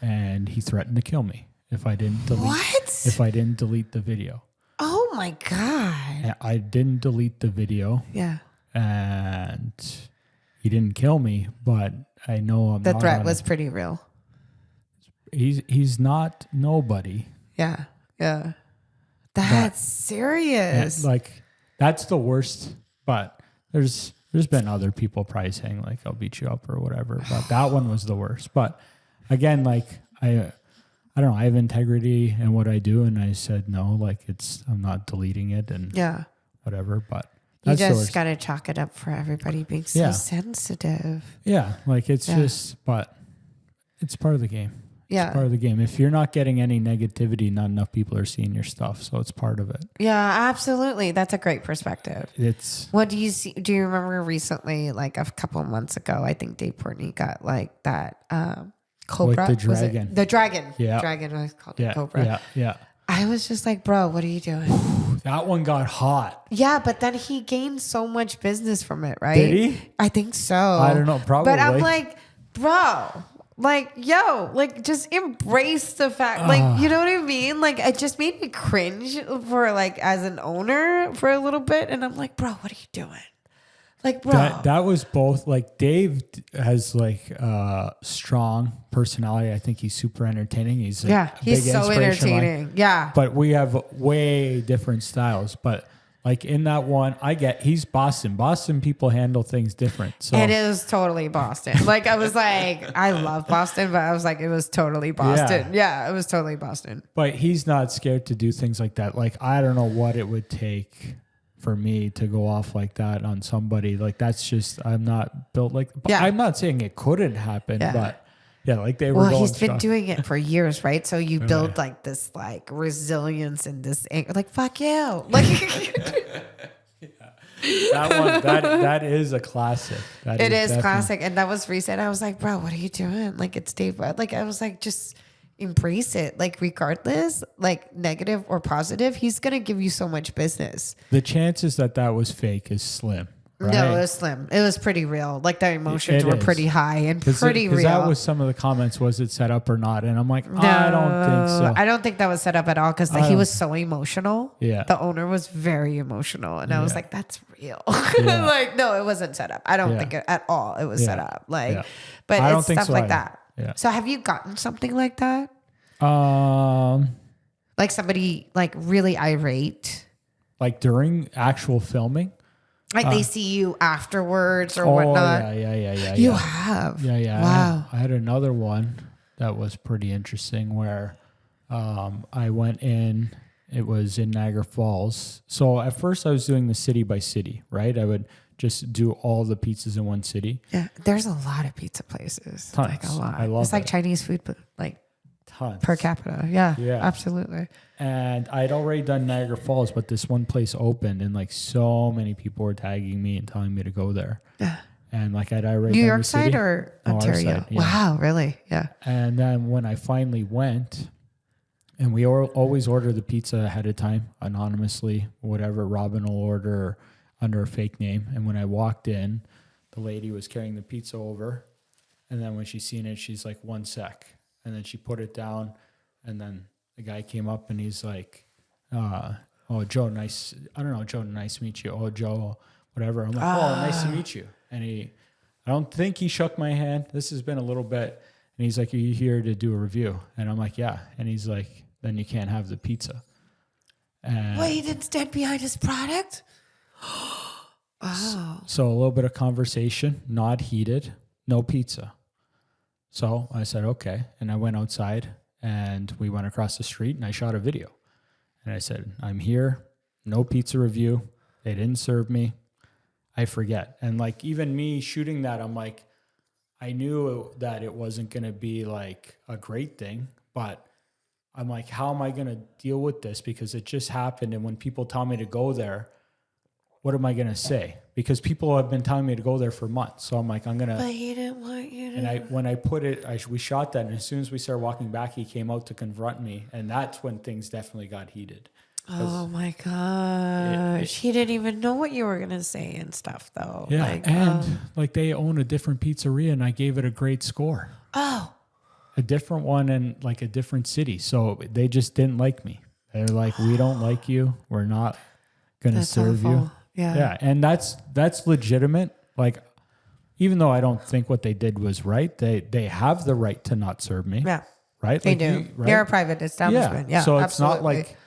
and he threatened to kill me if I didn't delete the video. Oh my God. I didn't delete the video. Yeah. And he didn't kill me, but I know the threat was pretty real. He's not nobody. Yeah. Yeah. That's serious. Like that's the worst, but there's been other people probably saying like I'll beat you up or whatever, but that one was the worst. But again, like I don't know, I have integrity in what I do, and I said no, like I'm not deleting it and whatever, but you just got to chalk it up for everybody being so sensitive. Yeah, like it's just, but it's part of the game. Yeah. It's part of the game. If you're not getting any negativity, not enough people are seeing your stuff, so it's part of it. Yeah, absolutely. That's a great perspective. What do you see? Do you remember recently, like a couple of months ago, I think Dave Portney got like that cobra. Like the dragon. The dragon. Yeah. Dragon was called a cobra. Yeah, yeah. I was just like, bro, what are you doing? That one got hot. Yeah, but then he gained so much business from it, right? Did he? I think so. I don't know, probably. But I'm like, bro, like, yo, like just embrace the fact, like, you know what I mean? Like it just made me cringe for like as an owner for a little bit. And I'm like, bro, what are you doing? Like, bro. That was both like Dave has like strong personality. I think he's super entertaining. He's he's so entertaining. Yeah. But we have way different styles. But like in that one, he's Boston. Boston people handle things different. So it is totally Boston. Like I was like, I love Boston, but I was like, it was totally Boston. Yeah, it was totally Boston. But he's not scared to do things like that. Like I don't know what it would take for me to go off like that on somebody. Like that's just, I'm not built like, I'm not saying it couldn't happen, but like they were going he's been doing it for years, right? So you build like this like resilience and this anger, like fuck you. Like that is a classic. It is classic. And that was recent. I was like, bro, what are you doing? Like it's Dave. Like I was like, just embrace it. Like regardless, like negative or positive, he's going to give you so much business. The chances that was fake is slim. Right? No, it was slim. It was pretty real. Like the emotions were pretty high and pretty real. That was some of the comments. Was it set up or not? And I'm like, no, I don't think so. I don't think that was set up at all because he was so emotional. Yeah. The owner was very emotional. And I was like, that's real. Like, no, it wasn't set up. I don't think it, at all it was set up. Like, but I it's stuff like that. Yeah. So have you gotten something like that? Like somebody like really irate? Like during actual filming? Like they see you afterwards or whatnot? Yeah. You have? Yeah. Wow. I had another one that was pretty interesting where I went in, it was in Niagara Falls. So at first I was doing the city by city, right? I would just do all the pizzas in one city. Yeah, there's a lot of pizza places. Tons. Like a lot. I love it's like Chinese food, but like tons per capita. Yeah, absolutely. And I'd already done Niagara Falls, but this one place opened, and like so many people were tagging me and telling me to go there. Yeah. And like I'd already New York side or Ontario? Side, yeah. Wow, really? Yeah. And then when I finally went, and we always order the pizza ahead of time, anonymously, whatever. Robin will order. under a fake name. And when I walked in, the lady was carrying the pizza over. And then when she seen it, she's like, 1 sec. And then she put it down. And then the guy came up and he's like, oh, Joe, nice. I don't know, Joe, nice to meet you. Oh, Joe, whatever. I'm like, oh, nice to meet you. And I don't think he shook my hand. This has been a little bit. And he's like, are you here to do a review? And I'm like, yeah. And he's like, then you can't have the pizza. And wait, he didn't stand behind his product? Wow. So a little bit of conversation, not heated, no pizza. So I said, okay. And I went outside and we went across the street and I shot a video. And I said, I'm here, no pizza review. They didn't serve me. I forget. And like even me shooting that, I'm like, I knew that it wasn't going to be like a great thing, but I'm like, how am I going to deal with this? Because it just happened. And when people tell me to go there, what am I going to say? Because people have been telling me to go there for months. So I'm like, I'm going to. But he didn't want you to. And when I put it, we shot that. And as soon as we started walking back, he came out to confront me. And that's when things definitely got heated. Oh my gosh. He didn't even know what you were going to say and stuff though. Yeah. And like they own a different pizzeria and I gave it a great score. Oh. A different one in like a different city. So they just didn't like me. They're like, we don't like you. We're not going to serve you. Yeah. Yeah. And that's legitimate. Like, even though I don't think what they did was right, they have the right to not serve me. Yeah. Right? They like do. right? They're a private establishment. Yeah. So it's absolutely. not like,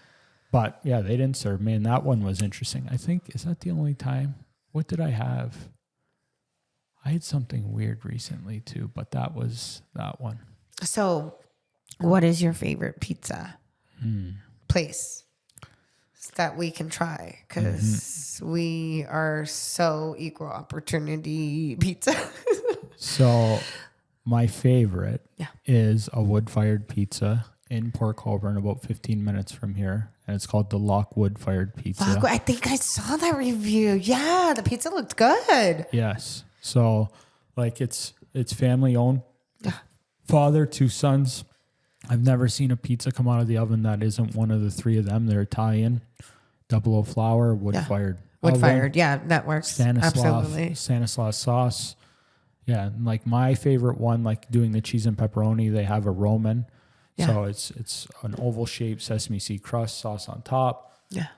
but yeah, they didn't serve me. And that one was interesting. I think, is that the only time? What did I have? I had something weird recently too, but that was that one. So what is your favorite pizza place that we can try? Because we are so equal opportunity pizza. So my favorite is a wood-fired pizza in Port Colborne, about 15 minutes from here. And it's called the Lock Wood-Fired Pizza. I think I saw that review. Yeah, the pizza looked good. Yes. So like it's family-owned. Yeah. Father, 2 sons. I've never seen a pizza come out of the oven that isn't one of the 3 of them. They're Italian, double O flour, wood-fired. Wood-fired, yeah, that works. Absolutely. Stanislaus sauce. Yeah, and like my favorite one, like doing the cheese and pepperoni, they have a Roman. Yeah. So it's an oval shaped sesame seed crust, sauce on top. Yeah.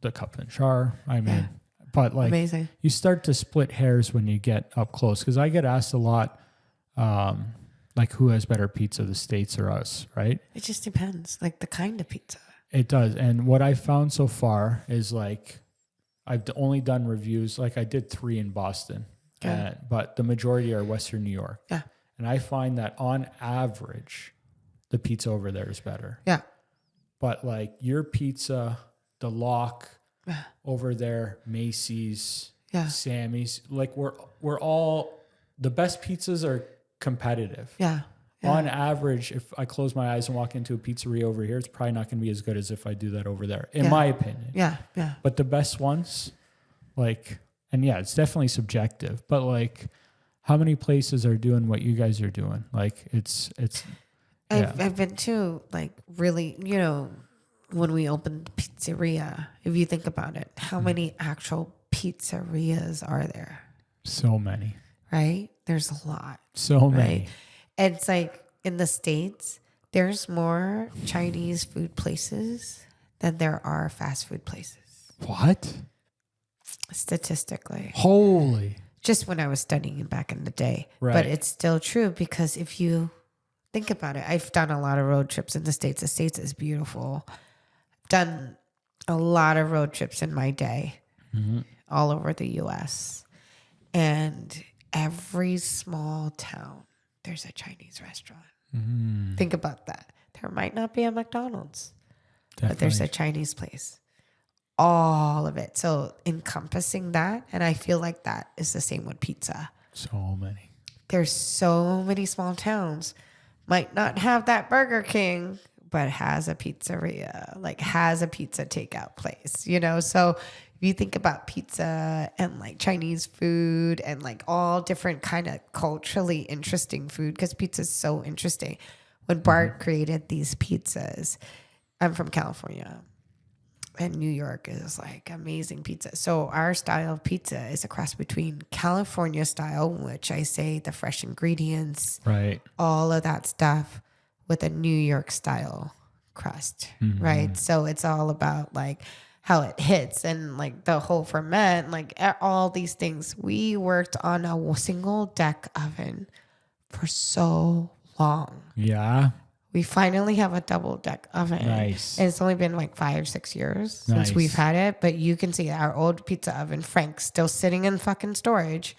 The cup and char. I mean, but like amazing. You start to split hairs when you get up close because I get asked a lot, like who has better pizza, the States or us, right? It just depends, like the kind of pizza. It does. And what I found so far is like I've only done reviews, like I did 3 in Boston, but the majority are Western New York. Yeah. And I find that on average, the pizza over there is better. Yeah. But like your pizza, the Lock over there, Macy's, Sammy's, like we're all, the best pizzas are competitive. Yeah. On average, if I close my eyes and walk into a pizzeria over here, it's probably not going to be as good as if I do that over there, in my opinion. Yeah. Yeah. But the best ones, like, and it's definitely subjective, but like how many places are doing what you guys are doing? Like it's, I've been to like really, when we opened Pizzeria, if you think about it, how many actual pizzerias are there? So many. Right? There's a lot. So many. Right? And it's like in the States, there's more Chinese food places than there are fast food places. What? Statistically. Holy. Just when I was studying back in the day. Right. But it's still true because if you think about it, I've done a lot of road trips in the States. The States is beautiful. Done a lot of road trips in my day all over the U.S. And every small town, there's a Chinese restaurant. Think about that. There might not be a McDonald's, but there's a Chinese place. All of it. So encompassing that, and I feel like that is the same with pizza. So many. There's so many small towns. Might not have that Burger King, but has a pizzeria, like has a pizza takeout place, So if you think about pizza and like Chinese food and like all different kind of culturally interesting food, because pizza is so interesting. When Bart created these pizzas, I'm from California. And New York is like amazing pizza. So our style of pizza is a cross between California style, which I say the fresh ingredients, right, all of that stuff, with a New York style crust, right? So it's all about like how it hits and like the whole ferment, like all these things. We worked on a single deck oven for so long. Yeah. We finally have a double deck oven. Nice. And it's only been like 5 or 6 years since we've had it. But you can see our old pizza oven, Frank's, still sitting in fucking storage.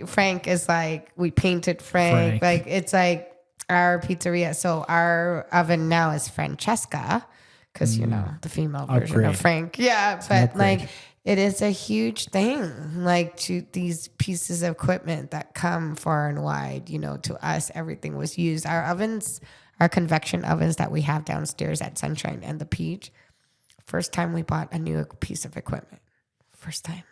Frank is like, we painted Frank. Like, it's like our pizzeria. So our oven now is Francesca, because, you know, the female version of Frank. Yeah. But like, it is a huge thing, like to these pieces of equipment that come far and wide. You know, to us, everything was used. Our ovens, our convection ovens that we have downstairs at Sunshine and the Peach, first time we bought a new piece of equipment. First time.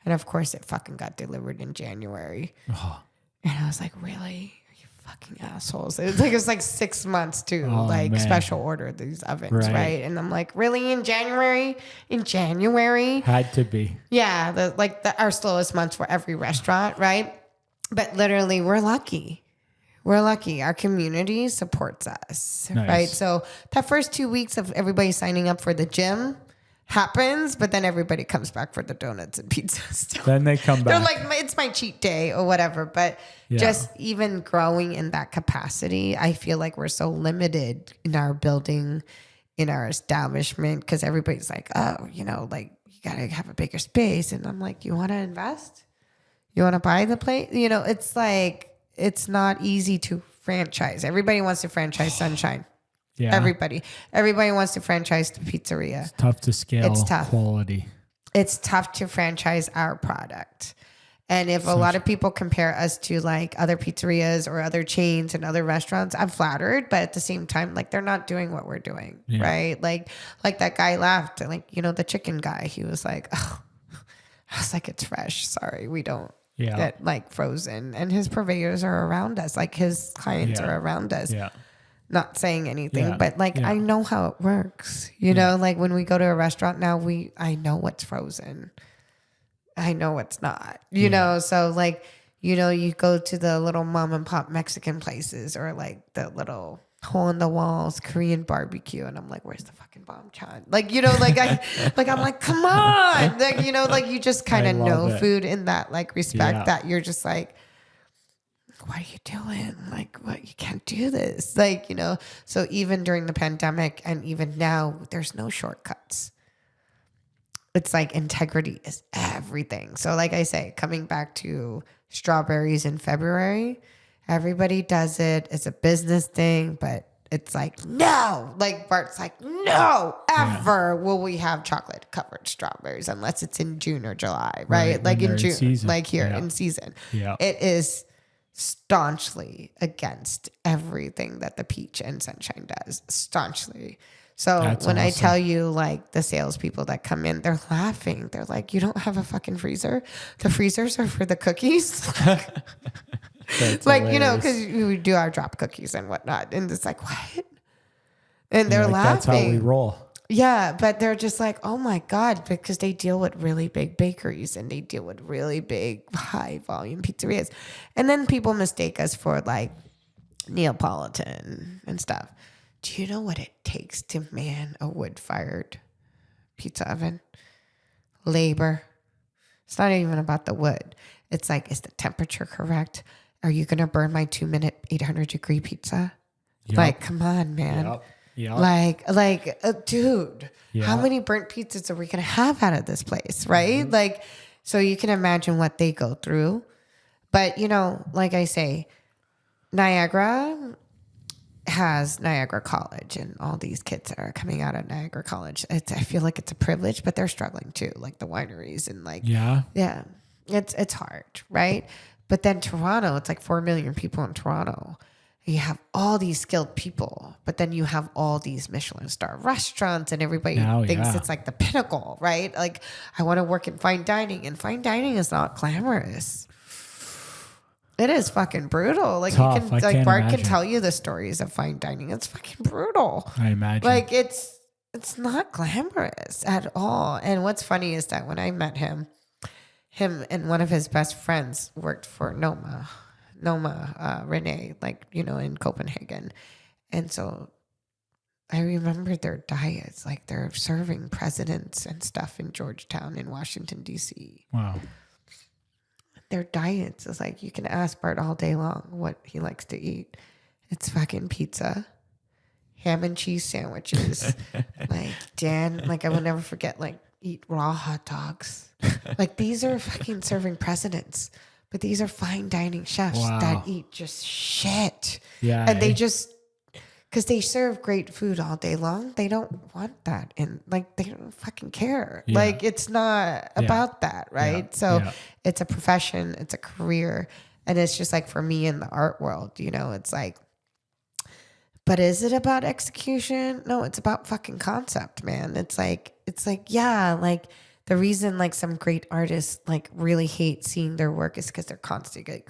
And of course, it fucking got delivered in January. Oh. And I was like, really? Fucking assholes. It's like 6 months to special order these ovens, right? And I'm like, really, in January? Had to be. Yeah, our slowest months for every restaurant, right? But literally, we're lucky. Our community supports us, right? So that first 2 weeks of everybody signing up for the gym happens, but then everybody comes back for the donuts and pizzas. Then they come back. They're like, it's my cheat day or whatever. But just even growing in that capacity, I feel like we're so limited in our building, in our establishment, because everybody's like, oh, you know, like you got to have a bigger space. And I'm like, you want to invest? You want to buy the place? You know, it's like, it's not easy to franchise. Everybody wants to franchise Sunshine. Yeah. Everybody wants to franchise the pizzeria. It's tough to scale. It's tough. Quality. It's tough to franchise our product. And if a lot of people compare us to like other pizzerias or other chains and other restaurants, I'm flattered, but at the same time, like they're not doing what we're doing, right? Like that guy laughed, like, you know, the chicken guy, he was like, oh, I was like, it's fresh. Sorry, we don't get like frozen. And his purveyors are around us. Like his clients are around us. Yeah. Not saying anything, but like, I know how it works, you know, like when we go to a restaurant now, I know what's frozen. I know what's not, you know? So like, you know, you go to the little mom and pop Mexican places or like the little hole in the walls Korean barbecue. And I'm like, where's the fucking banchan? Like, you know, like I'm like, come on. Like, you know, like you just kind of know food in that like respect that you're just like, what are you doing? Like, what? You can't do this. Like, you know, so even during the pandemic and even now, there's no shortcuts. It's like integrity is everything. So like I say, coming back to strawberries in February, everybody does it. It's a business thing, but it's like, no, like Bart's like, no, ever will we have chocolate covered strawberries unless it's in June or July, right? Like in June, like here in season. Yeah. It is staunchly against everything that the Peach and Sunshine does. Staunchly. So that's when awesome. I tell you, like the salespeople that come in, they're laughing. They're like, you don't have a fucking freezer? The freezers are for the cookies. Like, hilarious. You know, because we do our drop cookies and whatnot. And it's like, what? And they're like, laughing. That's how we roll. Yeah, but they're just like, oh my God, because they deal with really big bakeries and they deal with really big, high volume pizzerias. And then people mistake us for like Neapolitan and stuff. Do you know what it takes to man a wood-fired pizza oven? Labor. It's not even about the wood. It's like, is the temperature correct? Are you going to burn my 2-minute 800-degree pizza? Yep. Like, come on, man. Yep. Yep. Like, dude, how many burnt pizzas are we going to have out of this place, right? Mm-hmm. Like, so you can imagine what they go through. But, you know, like I say, Niagara has Niagara College and all these kids that are coming out of Niagara College. I feel like it's a privilege, but they're struggling too, like the wineries and like, it's hard, right? But then Toronto, it's like 4 million people in Toronto. You have all these skilled people, but then you have all these Michelin star restaurants and everybody thinks it's like the pinnacle, right? Like I want to work in fine dining, and fine dining is not glamorous. It is fucking brutal. Like Tough. you can, like Bart can tell you the stories of fine dining. It's fucking brutal. I imagine. Like it's not glamorous at all. And what's funny is that when I met him and one of his best friends worked for Noma Renee, like, you know, in Copenhagen. And so I remember their diets, like they're serving presidents and stuff in Georgetown in Washington, D.C. Wow. Their diets is like, you can ask Bart all day long what he likes to eat. It's fucking pizza, ham and cheese sandwiches. Like, Dan, like I will never forget, like eat raw hot dogs. Like these are fucking serving presidents, but these are fine dining chefs that eat just shit. Yeah. And they just, because they serve great food all day long, they don't want that. And like, they don't fucking care. Yeah. Like, it's not about that, right? Yeah. So it's a profession, it's a career. And it's just like for me in the art world, you know, it's like, but is it about execution? No, it's about fucking concept, man. It's like, yeah, like the reason like some great artists like really hate seeing their work is because they're constantly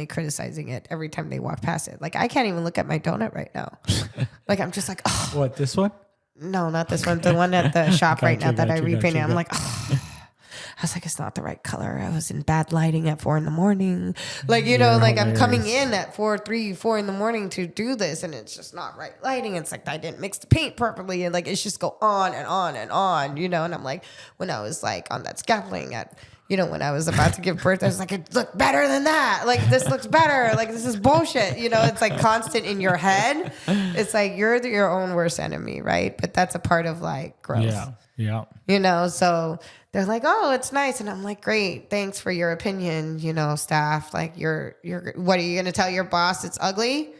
criticizing it every time they walk past it. Like I can't even look at my donut right now. Like I'm just like, oh. What, this one? No, not this one. The one at the shop right now that I repainted. I'm like, oh. I was like, it's not the right color. I was in bad lighting at 4 a.m. Like, you know, like hilarious. I'm coming in at 4 a.m. to do this and it's just not right lighting. It's like, I didn't mix the paint properly. And like, it's just go on and on and on, you know? And I'm like, when I was like on that scaffolding when I was about to give birth, I was like, it looked better than that. Like, this looks better. Like, this is bullshit. You know, it's like constant in your head. It's like, you're your own worst enemy, right? But that's a part of like growth. Yeah. Yeah. You know, so they're like, oh, it's nice. And I'm like, great. Thanks for your opinion, you know, staff. Like, what are you going to tell your boss? It's ugly?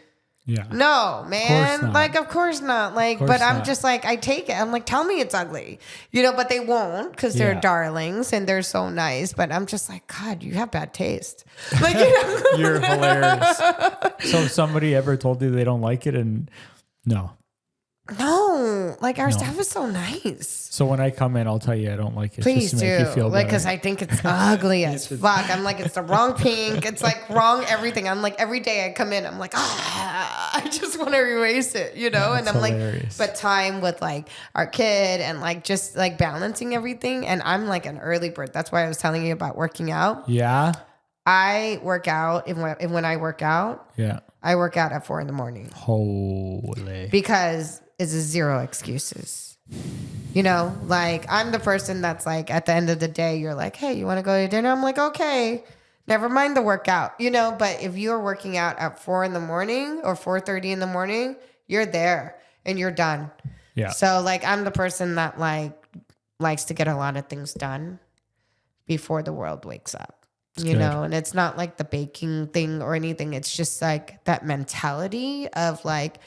Yeah. No, man. Of course not. Like, but I'm just like, I take it. I'm like, tell me it's ugly, you know, but they won't because they're darlings and they're so nice. But I'm just like, God, you have bad taste. Like, you know? You're hilarious. So if somebody ever told you they don't like it and no, like our staff is so nice. So when I come in, I'll tell you I don't like it. Please just to make you feel like, because I think it's ugly as fuck. I'm like, it's the wrong pink. It's like wrong everything. I'm like, every day I come in, I'm like, I just want to erase it, you know? That's and I'm hilarious. like, but time with like our kid and like just like balancing everything. And I'm like an early bird. That's why I was telling you about working out. Yeah. I work out, and when I work out, I work out at 4 a.m. Holy. Because it's a zero excuses. You know, like I'm the person that's like at the end of the day, you're like, hey, you want to go to dinner? I'm like, okay, never mind the workout, you know, but if you're working out at 4 a.m. or 4:30 in the morning, you're there and you're done. Yeah. So like, I'm the person that like likes to get a lot of things done before the world wakes up. You know, and it's not like the baking thing or anything. It's just like that mentality of like,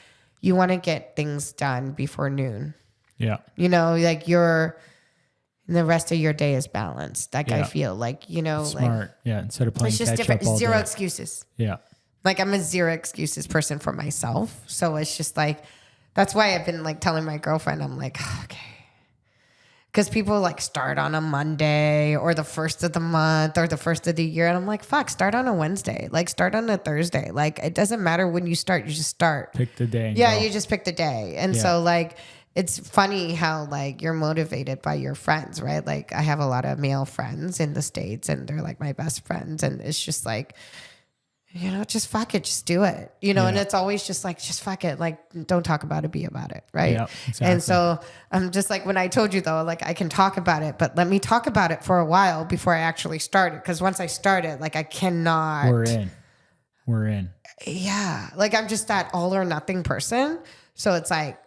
you want to get things done before noon. Yeah. You know, like the rest of your day is balanced. Like I feel like, you know, smart. Like, instead of playing it's just different. Zero excuses. Yeah. Like I'm a zero excuses person for myself. So it's just like, that's why I've been like telling my girlfriend, I'm like, okay. Because people like start on a Monday or the first of the month or the first of the year. And I'm like, fuck, start on a Wednesday. Like start on a Thursday. Like it doesn't matter when you start, you just start. Pick the day. Yeah, you just pick the day. And so like, it's funny how like you're motivated by your friends, right? Like I have a lot of male friends in the States and they're like my best friends. And it's just like, you know, just fuck it, just do it, you know, and it's always just like, just fuck it. Like, don't talk about it, be about it. Right. Yeah, exactly. And so I'm just like, when I told you though, like I can talk about it, but let me talk about it for a while before I actually start it. Cause once I start it, like I cannot. We're in. Yeah. Like I'm just that all or nothing person. So it's like,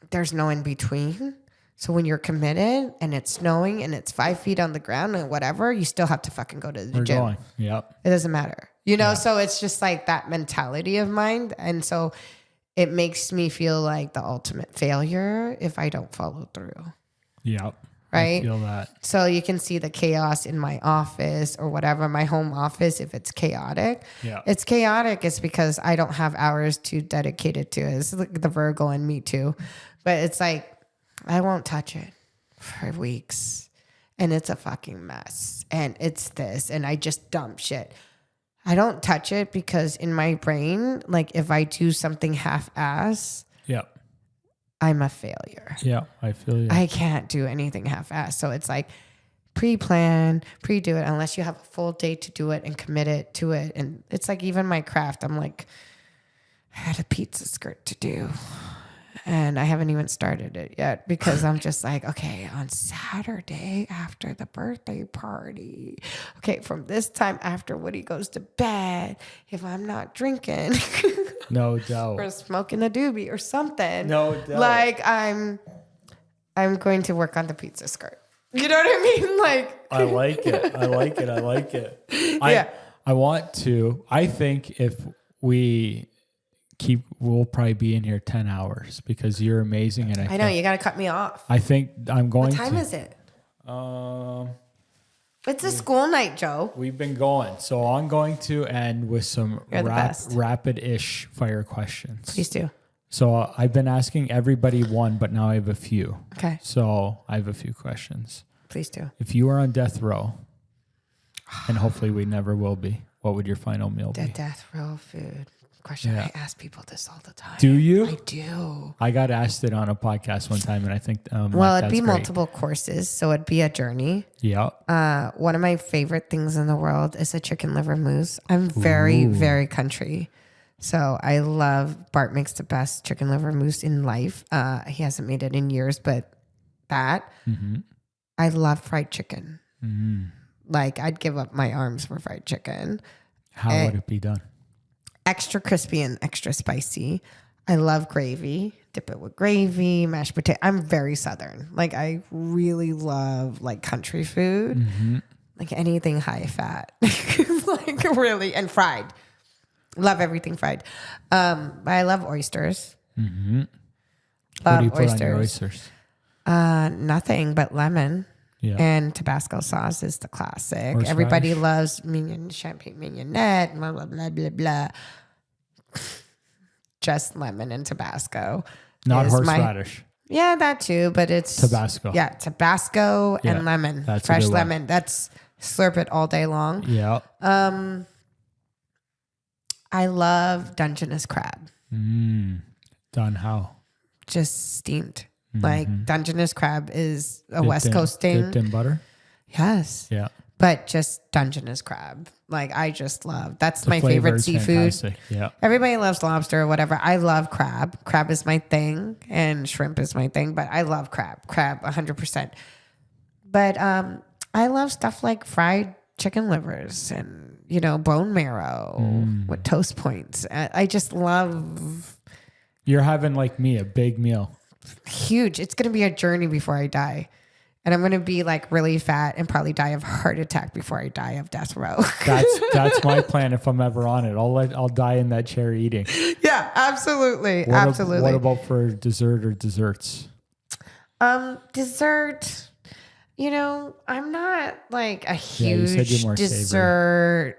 there's no in between. So when you're committed and it's snowing and it's 5 feet on the ground and whatever, you still have to fucking go to the gym. Going. Yep. It doesn't matter. You know, so it's just like that mentality of mine. And so it makes me feel like the ultimate failure if I don't follow through. Yep. Right? I feel that. So you can see the chaos in my office or whatever, my home office, if it's chaotic. Yeah. It's chaotic. It's because I don't have hours to dedicate it to it. It's like the Virgo and me too. But it's like, I won't touch it for weeks. and it's a fucking mess. And it's this, and I just dump shit. I don't touch it because in my brain, like if I do something half-ass, yeah, I'm a failure. Yeah, I feel you. I can't do anything half-ass. So it's like pre-plan, pre-do it, unless you have a full day to do it and commit it to it. And it's like even my craft, I'm like, I had a pizza skirt to do. And I haven't even started it yet because I'm just like, okay, on Saturday after the birthday party, okay, from this time after Woody goes to bed, if I'm not drinking, no doubt, or smoking a doobie or something, no doubt, like I'm going to work on the pizza skirt. You know what I mean? Like, I like it. I like it. I like it. Yeah. I want to. I think if we'll probably be in here 10 hours because you're amazing. And I know you got to cut me off. I think I'm going to. What time is it? It's a school night, Joe. We've been going. So I'm going to end with some rapid-ish fire questions. Please do. So I've been asking everybody one, but now I have a few. Okay. So I have a few questions. Please do. If you were on death row, and hopefully we never will be, what would your final meal be? The death row food. Question. Yeah. I ask people this all the time. Do you? I do. I got asked it on a podcast one time, and I think it'd be multiple courses, so it'd be a journey. Yeah. One of my favorite things in the world is a chicken liver mousse. I'm very, very country, so I love. Bart makes the best chicken liver mousse in life. He hasn't made it in years, but that I love fried chicken. Like I'd give up my arms for fried chicken. How would it be done? Extra crispy and extra spicy. I love gravy. Dip it with gravy, mashed potato. I'm very Southern. Like I really love like country food. Like anything high fat. Like really, and fried. Love everything fried. But I love oysters. Love what do you put on your oysters? Nothing but lemon. Yeah. And Tabasco sauce is the classic. Everybody loves champagne mignonette, blah, blah, blah, blah, blah. Just lemon and Tabasco. Not horseradish. Yeah, that too, but it's Tabasco. Yeah, Tabasco and lemon. That's fresh lemon. That's slurp it all day long. Yeah. I love Dungeness crab. Done how? Just steamed. Like Dungeness crab is a West Coast thing. Dipped in butter? Yes. Yeah. But just Dungeness crab. Like I just love. That's my favorite seafood. Fantastic. Yeah. Everybody loves lobster or whatever. I love crab. Crab is my thing and shrimp is my thing, but I love crab. Crab 100%. But I love stuff like fried chicken livers and, bone marrow with toast points. I just love. You're having like me, a big meal. Huge. It's going to be a journey before I die. And I'm going to be like really fat and probably die of heart attack before I die of death row. That's my plan if I'm ever on it. I'll die in that chair eating. Yeah, absolutely. What about for dessert or desserts? Dessert, I'm not like a huge dessert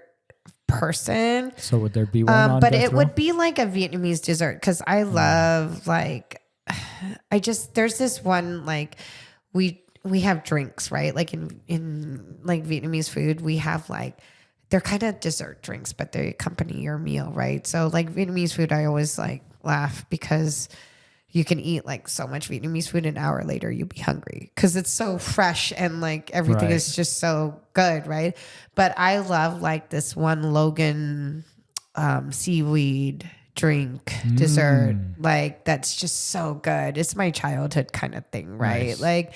person. So would there be one on but death it row? would be like a Vietnamese dessert because I love there's this one like we have drinks, right? Like in like Vietnamese food, we have like they're kind of dessert drinks, but they accompany your meal, right? So like Vietnamese food, I always like laugh because you can eat like so much Vietnamese food, an hour later you'll be hungry because it's so fresh and like everything is just so good, right? But I love like this one Logan seaweed drink dessert, like that's just so good. It's my childhood kind of thing, right? Nice. Like,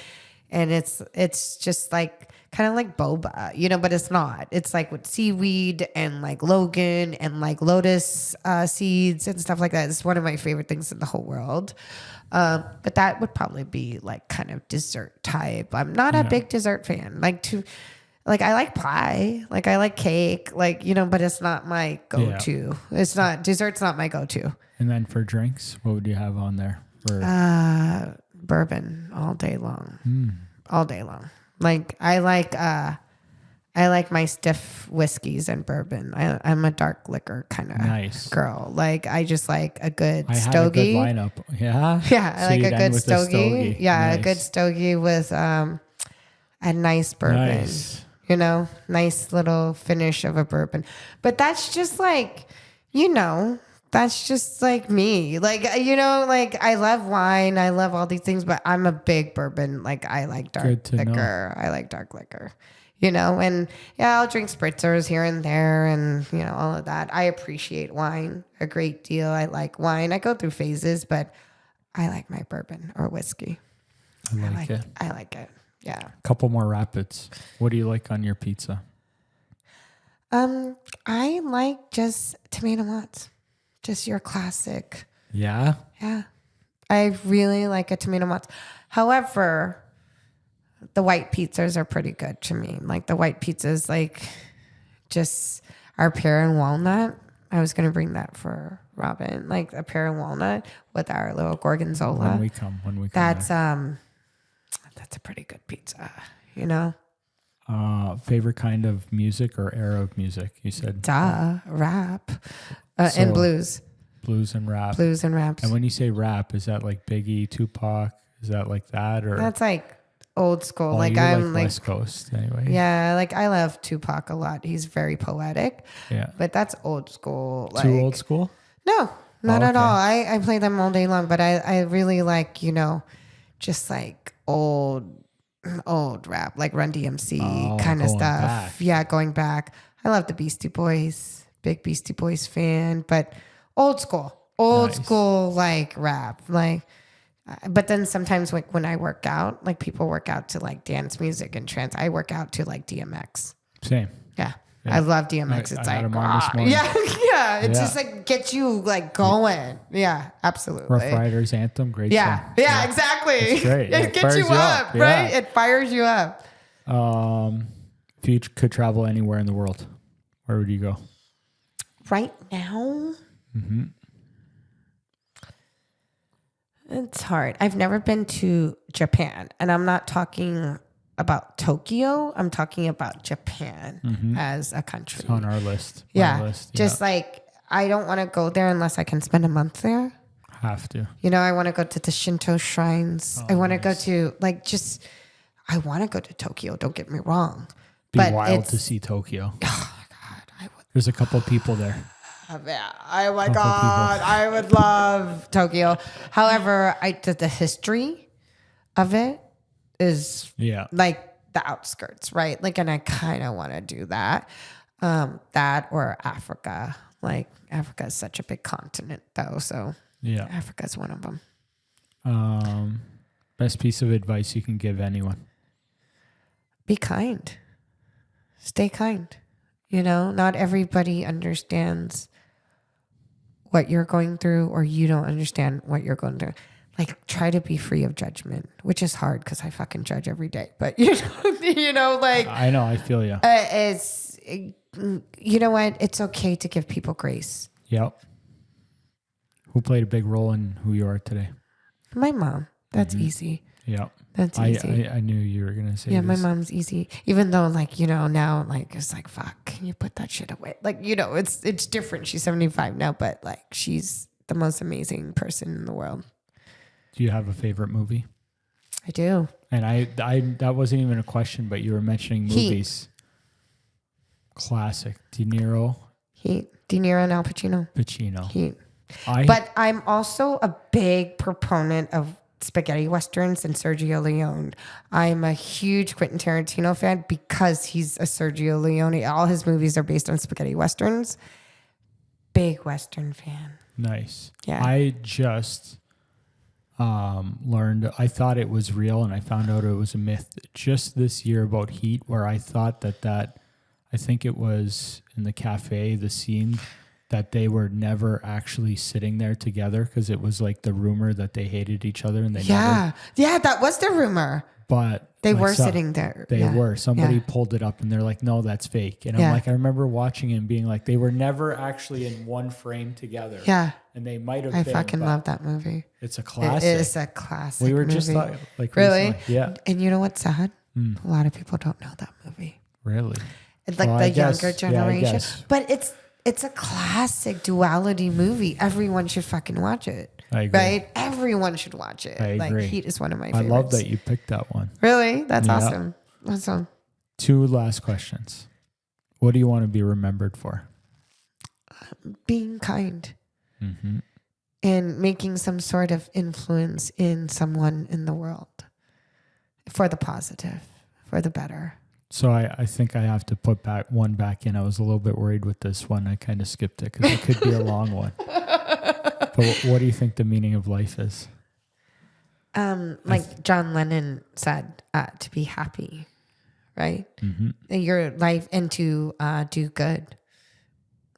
and it's just like kind of like boba, but it's not. It's like with seaweed and like Logan and like lotus seeds and stuff like that. It's one of my favorite things in the whole world. But that would probably be like kind of dessert type. I'm not a big dessert fan. I like pie, like I like cake, like, but it's not my go-to. Yeah. It's not, dessert's not my go-to. And then for drinks, what would you have on there? Bourbon all day long. All day long. Like I like my stiff whiskeys and bourbon. I'm a dark liquor kind of girl. Like I just like a good stogie. I had a good lineup. Yeah. Yeah. I like a good stogie. Yeah. Nice. A good stogie with, a nice bourbon. Nice. You know, nice little finish of a bourbon. But that's just like, that's just like me. Like, like I love wine. I love all these things, but I'm a big bourbon. Like I like dark liquor. I like dark liquor, and yeah, I'll drink spritzers here and there and, all of that. I appreciate wine a great deal. I like wine. I go through phases, but I like my bourbon or whiskey. I like it. I like it. Yeah. A couple more rapids. What do you like on your pizza? I like just tomato mozz. Just your classic. Yeah? Yeah. I really like a tomato mozz. However, the white pizzas are pretty good to me. Like the white pizzas, like just our pear and walnut. I was going to bring that for Robin. Like a pear and walnut with our little gorgonzola. When we come That's a pretty good pizza, Favorite kind of music or era of music? You said rap and blues. Blues and rap. Blues and raps. And when you say rap, is that like Biggie, Tupac? Is that like that, or that's like old school? Well, like I'm like West Coast anyway. Yeah, like I love Tupac a lot. He's very poetic. Yeah, but that's old school. Like, too old school? No, not at all. I play them all day long, but I really like just like old rap, like Run DMC kind of stuff. Back. Yeah, going back. I love the Beastie Boys, big Beastie Boys fan, but old school like rap, like. But then sometimes when I work out, like people work out to like dance music and trance. I work out to like DMX. Same. Yeah. I love DMX. It's I had like, him on this morning. yeah. It's just like gets you like going. Yeah, absolutely. Rough Riders Anthem, great song. Yeah, exactly. It's great. It gets you up, right? It fires you up. If you could travel anywhere in the world, where would you go? Right now? Mm-hmm. It's hard. I've never been to Japan, and I'm not talking about Tokyo. I'm talking about Japan as a country. It's on our list. Just like I don't want to go there unless I can spend a month there. Have to. I want to go to the Shinto shrines. I want to go to I want to go to Tokyo. Don't get me wrong. But wild to see Tokyo. Oh my God. I would. There's a couple of people there. Oh my God. I would love Tokyo. However, the history of it is like the outskirts, right? Like, and I kind of want to do that. That or Africa. Like Africa is such a big continent though. So yeah, Africa is one of them. Best piece of advice you can give anyone. Be kind. Stay kind. Not everybody understands what you're going through, or you don't understand what you're going through. Like, try to be free of judgment, which is hard because I fucking judge every day. But like I know, I feel you. It's what? It's okay to give people grace. Yep. Who played a big role in who you are today? My mom. That's easy. Yep. That's easy. I knew you were gonna say. Yeah, my mom's easy. Even though, like, now, like, it's like, fuck, can you put that shit away? Like, it's different. She's 75 now, but like, she's the most amazing person in the world. Do you have a favorite movie? I do. And I that wasn't even a question, but you were mentioning movies. Classic. De Niro. Heat. De Niro and Al Pacino. Heat. But I'm also a big proponent of spaghetti westerns and Sergio Leone. I'm a huge Quentin Tarantino fan because he's a Sergio Leone. All his movies are based on spaghetti westerns. Big western fan. Nice. Yeah. I just learned, I thought it was real and I found out it was a myth just this year about Heat, where I thought that I think it was in the cafe, the scene that they were never actually sitting there together because it was like the rumor that they hated each other and they never. Yeah, that was the rumor. But they were sitting there. They were. Somebody pulled it up and they're like, no, that's fake. And I'm like, I remember watching it and being like, they were never actually in one frame together. Yeah. And they might have been. I fucking love that movie. It's a classic. It is a classic. We were movie. just like really? Recently. Yeah. And you know what's sad? A lot of people don't know that movie. Really? It's like the younger generation. But it's a classic duality movie. Everyone should fucking watch it. I agree. Right? Everyone should watch it. I agree. Like, Heat is one of my favorites. I love that you picked that one. Really? That's awesome. Awesome. 2 last questions. What do you want to be remembered for? Being kind. Mm-hmm. And making some sort of influence in someone in the world for the positive, for the better. So I think I have to put one back in. I was a little bit worried with this one. I kind of skipped it because it could be a long one. But what do you think the meaning of life is? Like John Lennon said, to be happy, right? Mm-hmm. Your life, and to do good.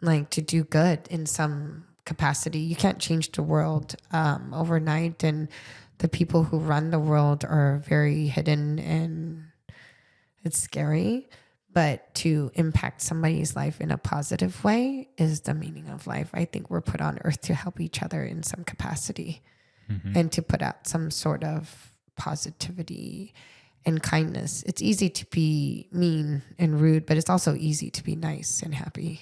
Like to do good in some capacity. You can't change the world overnight, and the people who run the world are very hidden, and it's scary. But to impact somebody's life in a positive way is the meaning of life. I think we're put on earth to help each other in some capacity, and to put out some sort of positivity and kindness. It's easy to be mean and rude, but it's also easy to be nice and happy.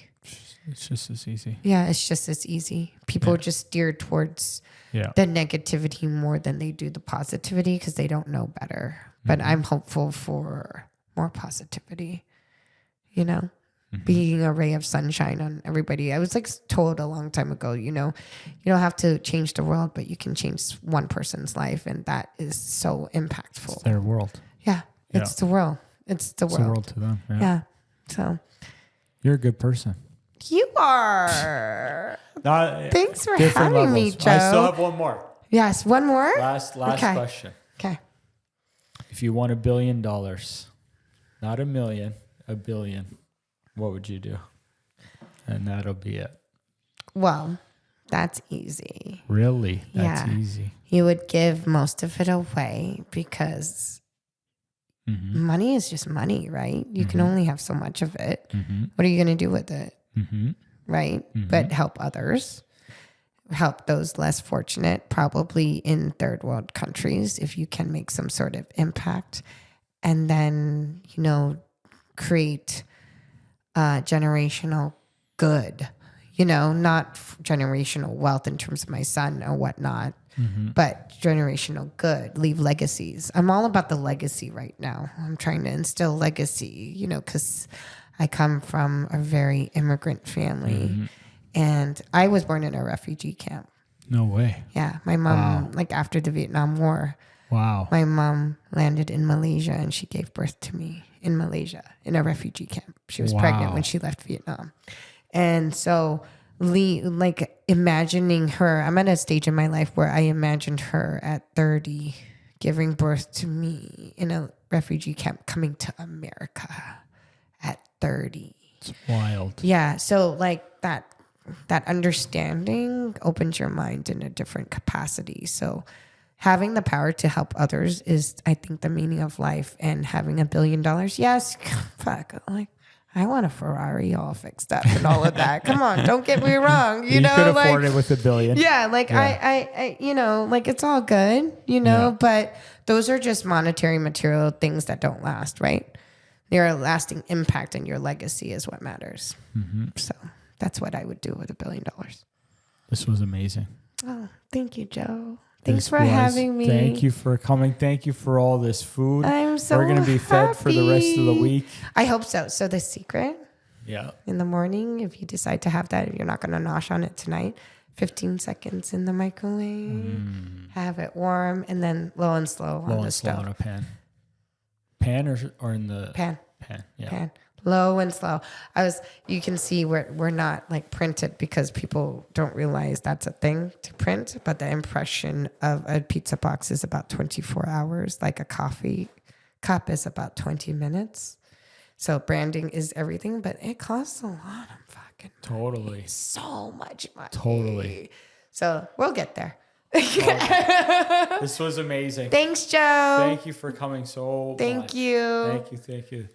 It's just as easy. Yeah, it's just as easy. People just steer towards the negativity more than they do the positivity because they don't know better. But I'm hopeful for more positivity, being a ray of sunshine on everybody. I was like told a long time ago, you don't have to change the world, but you can change one person's life. And that is so impactful. It's their world. Yeah, it's the world. It's the world. It's the world to them. Yeah. So you're a good person. You are. Thanks for having me, Joe. I still have one more. Yes, one more? Last question. Okay. If you won $1 billion, not a million, $1 billion, what would you do? And that'll be it. Well, that's easy. Really? That's easy. You would give most of it away because money is just money, right? You can only have so much of it. What are you going to do with it? Right? But help others. Help those less fortunate, probably in third world countries, if you can make some sort of impact. And then, create generational good, not generational wealth in terms of my son or whatnot, but generational good, leave legacies. I'm all about the legacy right now. I'm trying to instill legacy, because I come from a very immigrant family. And I was born in a refugee camp. No way. Yeah. My mom, after the Vietnam War, my mom landed in Malaysia and she gave birth to me in Malaysia in a refugee camp. She was pregnant when she left Vietnam. And so imagining her, I'm at a stage in my life where I imagined her at 30 giving birth to me in a refugee camp, coming to America at 30. It's wild. Yeah. So that understanding opens your mind in a different capacity. So having the power to help others is, I think, the meaning of life. And having $1 billion, yes, fuck, I want a Ferrari all fixed up and all of that. Come on, don't get me wrong. You could afford it with $1 billion. Yeah, I it's all good, but those are just monetary material things that don't last, right? Your lasting impact and your legacy is what matters. So that's what I would do with $1 billion. This was amazing. Oh, thank you, Joe. Thanks for having me. Thank you for coming. Thank you for all this food. I'm so We're going to be fed for the rest of the week. I hope so. So the secret in the morning, if you decide to have that, if you're not going to nosh on it tonight, 15 seconds in the microwave, have it warm, and then low and slow on the stove. Low and slow on a pan. Pan or in the... Pan. Yeah. Pan. Low and slow. You can see we're not printed because people don't realize that's a thing to print, but the impression of a pizza box is about 24 hours. Like a coffee cup is about 20 minutes. So branding is everything, but it costs a lot of fucking money. Totally. So much money. Totally. So we'll get there. This was amazing. Thanks, Joe. Thank you for coming so much. Thank you. Thank you.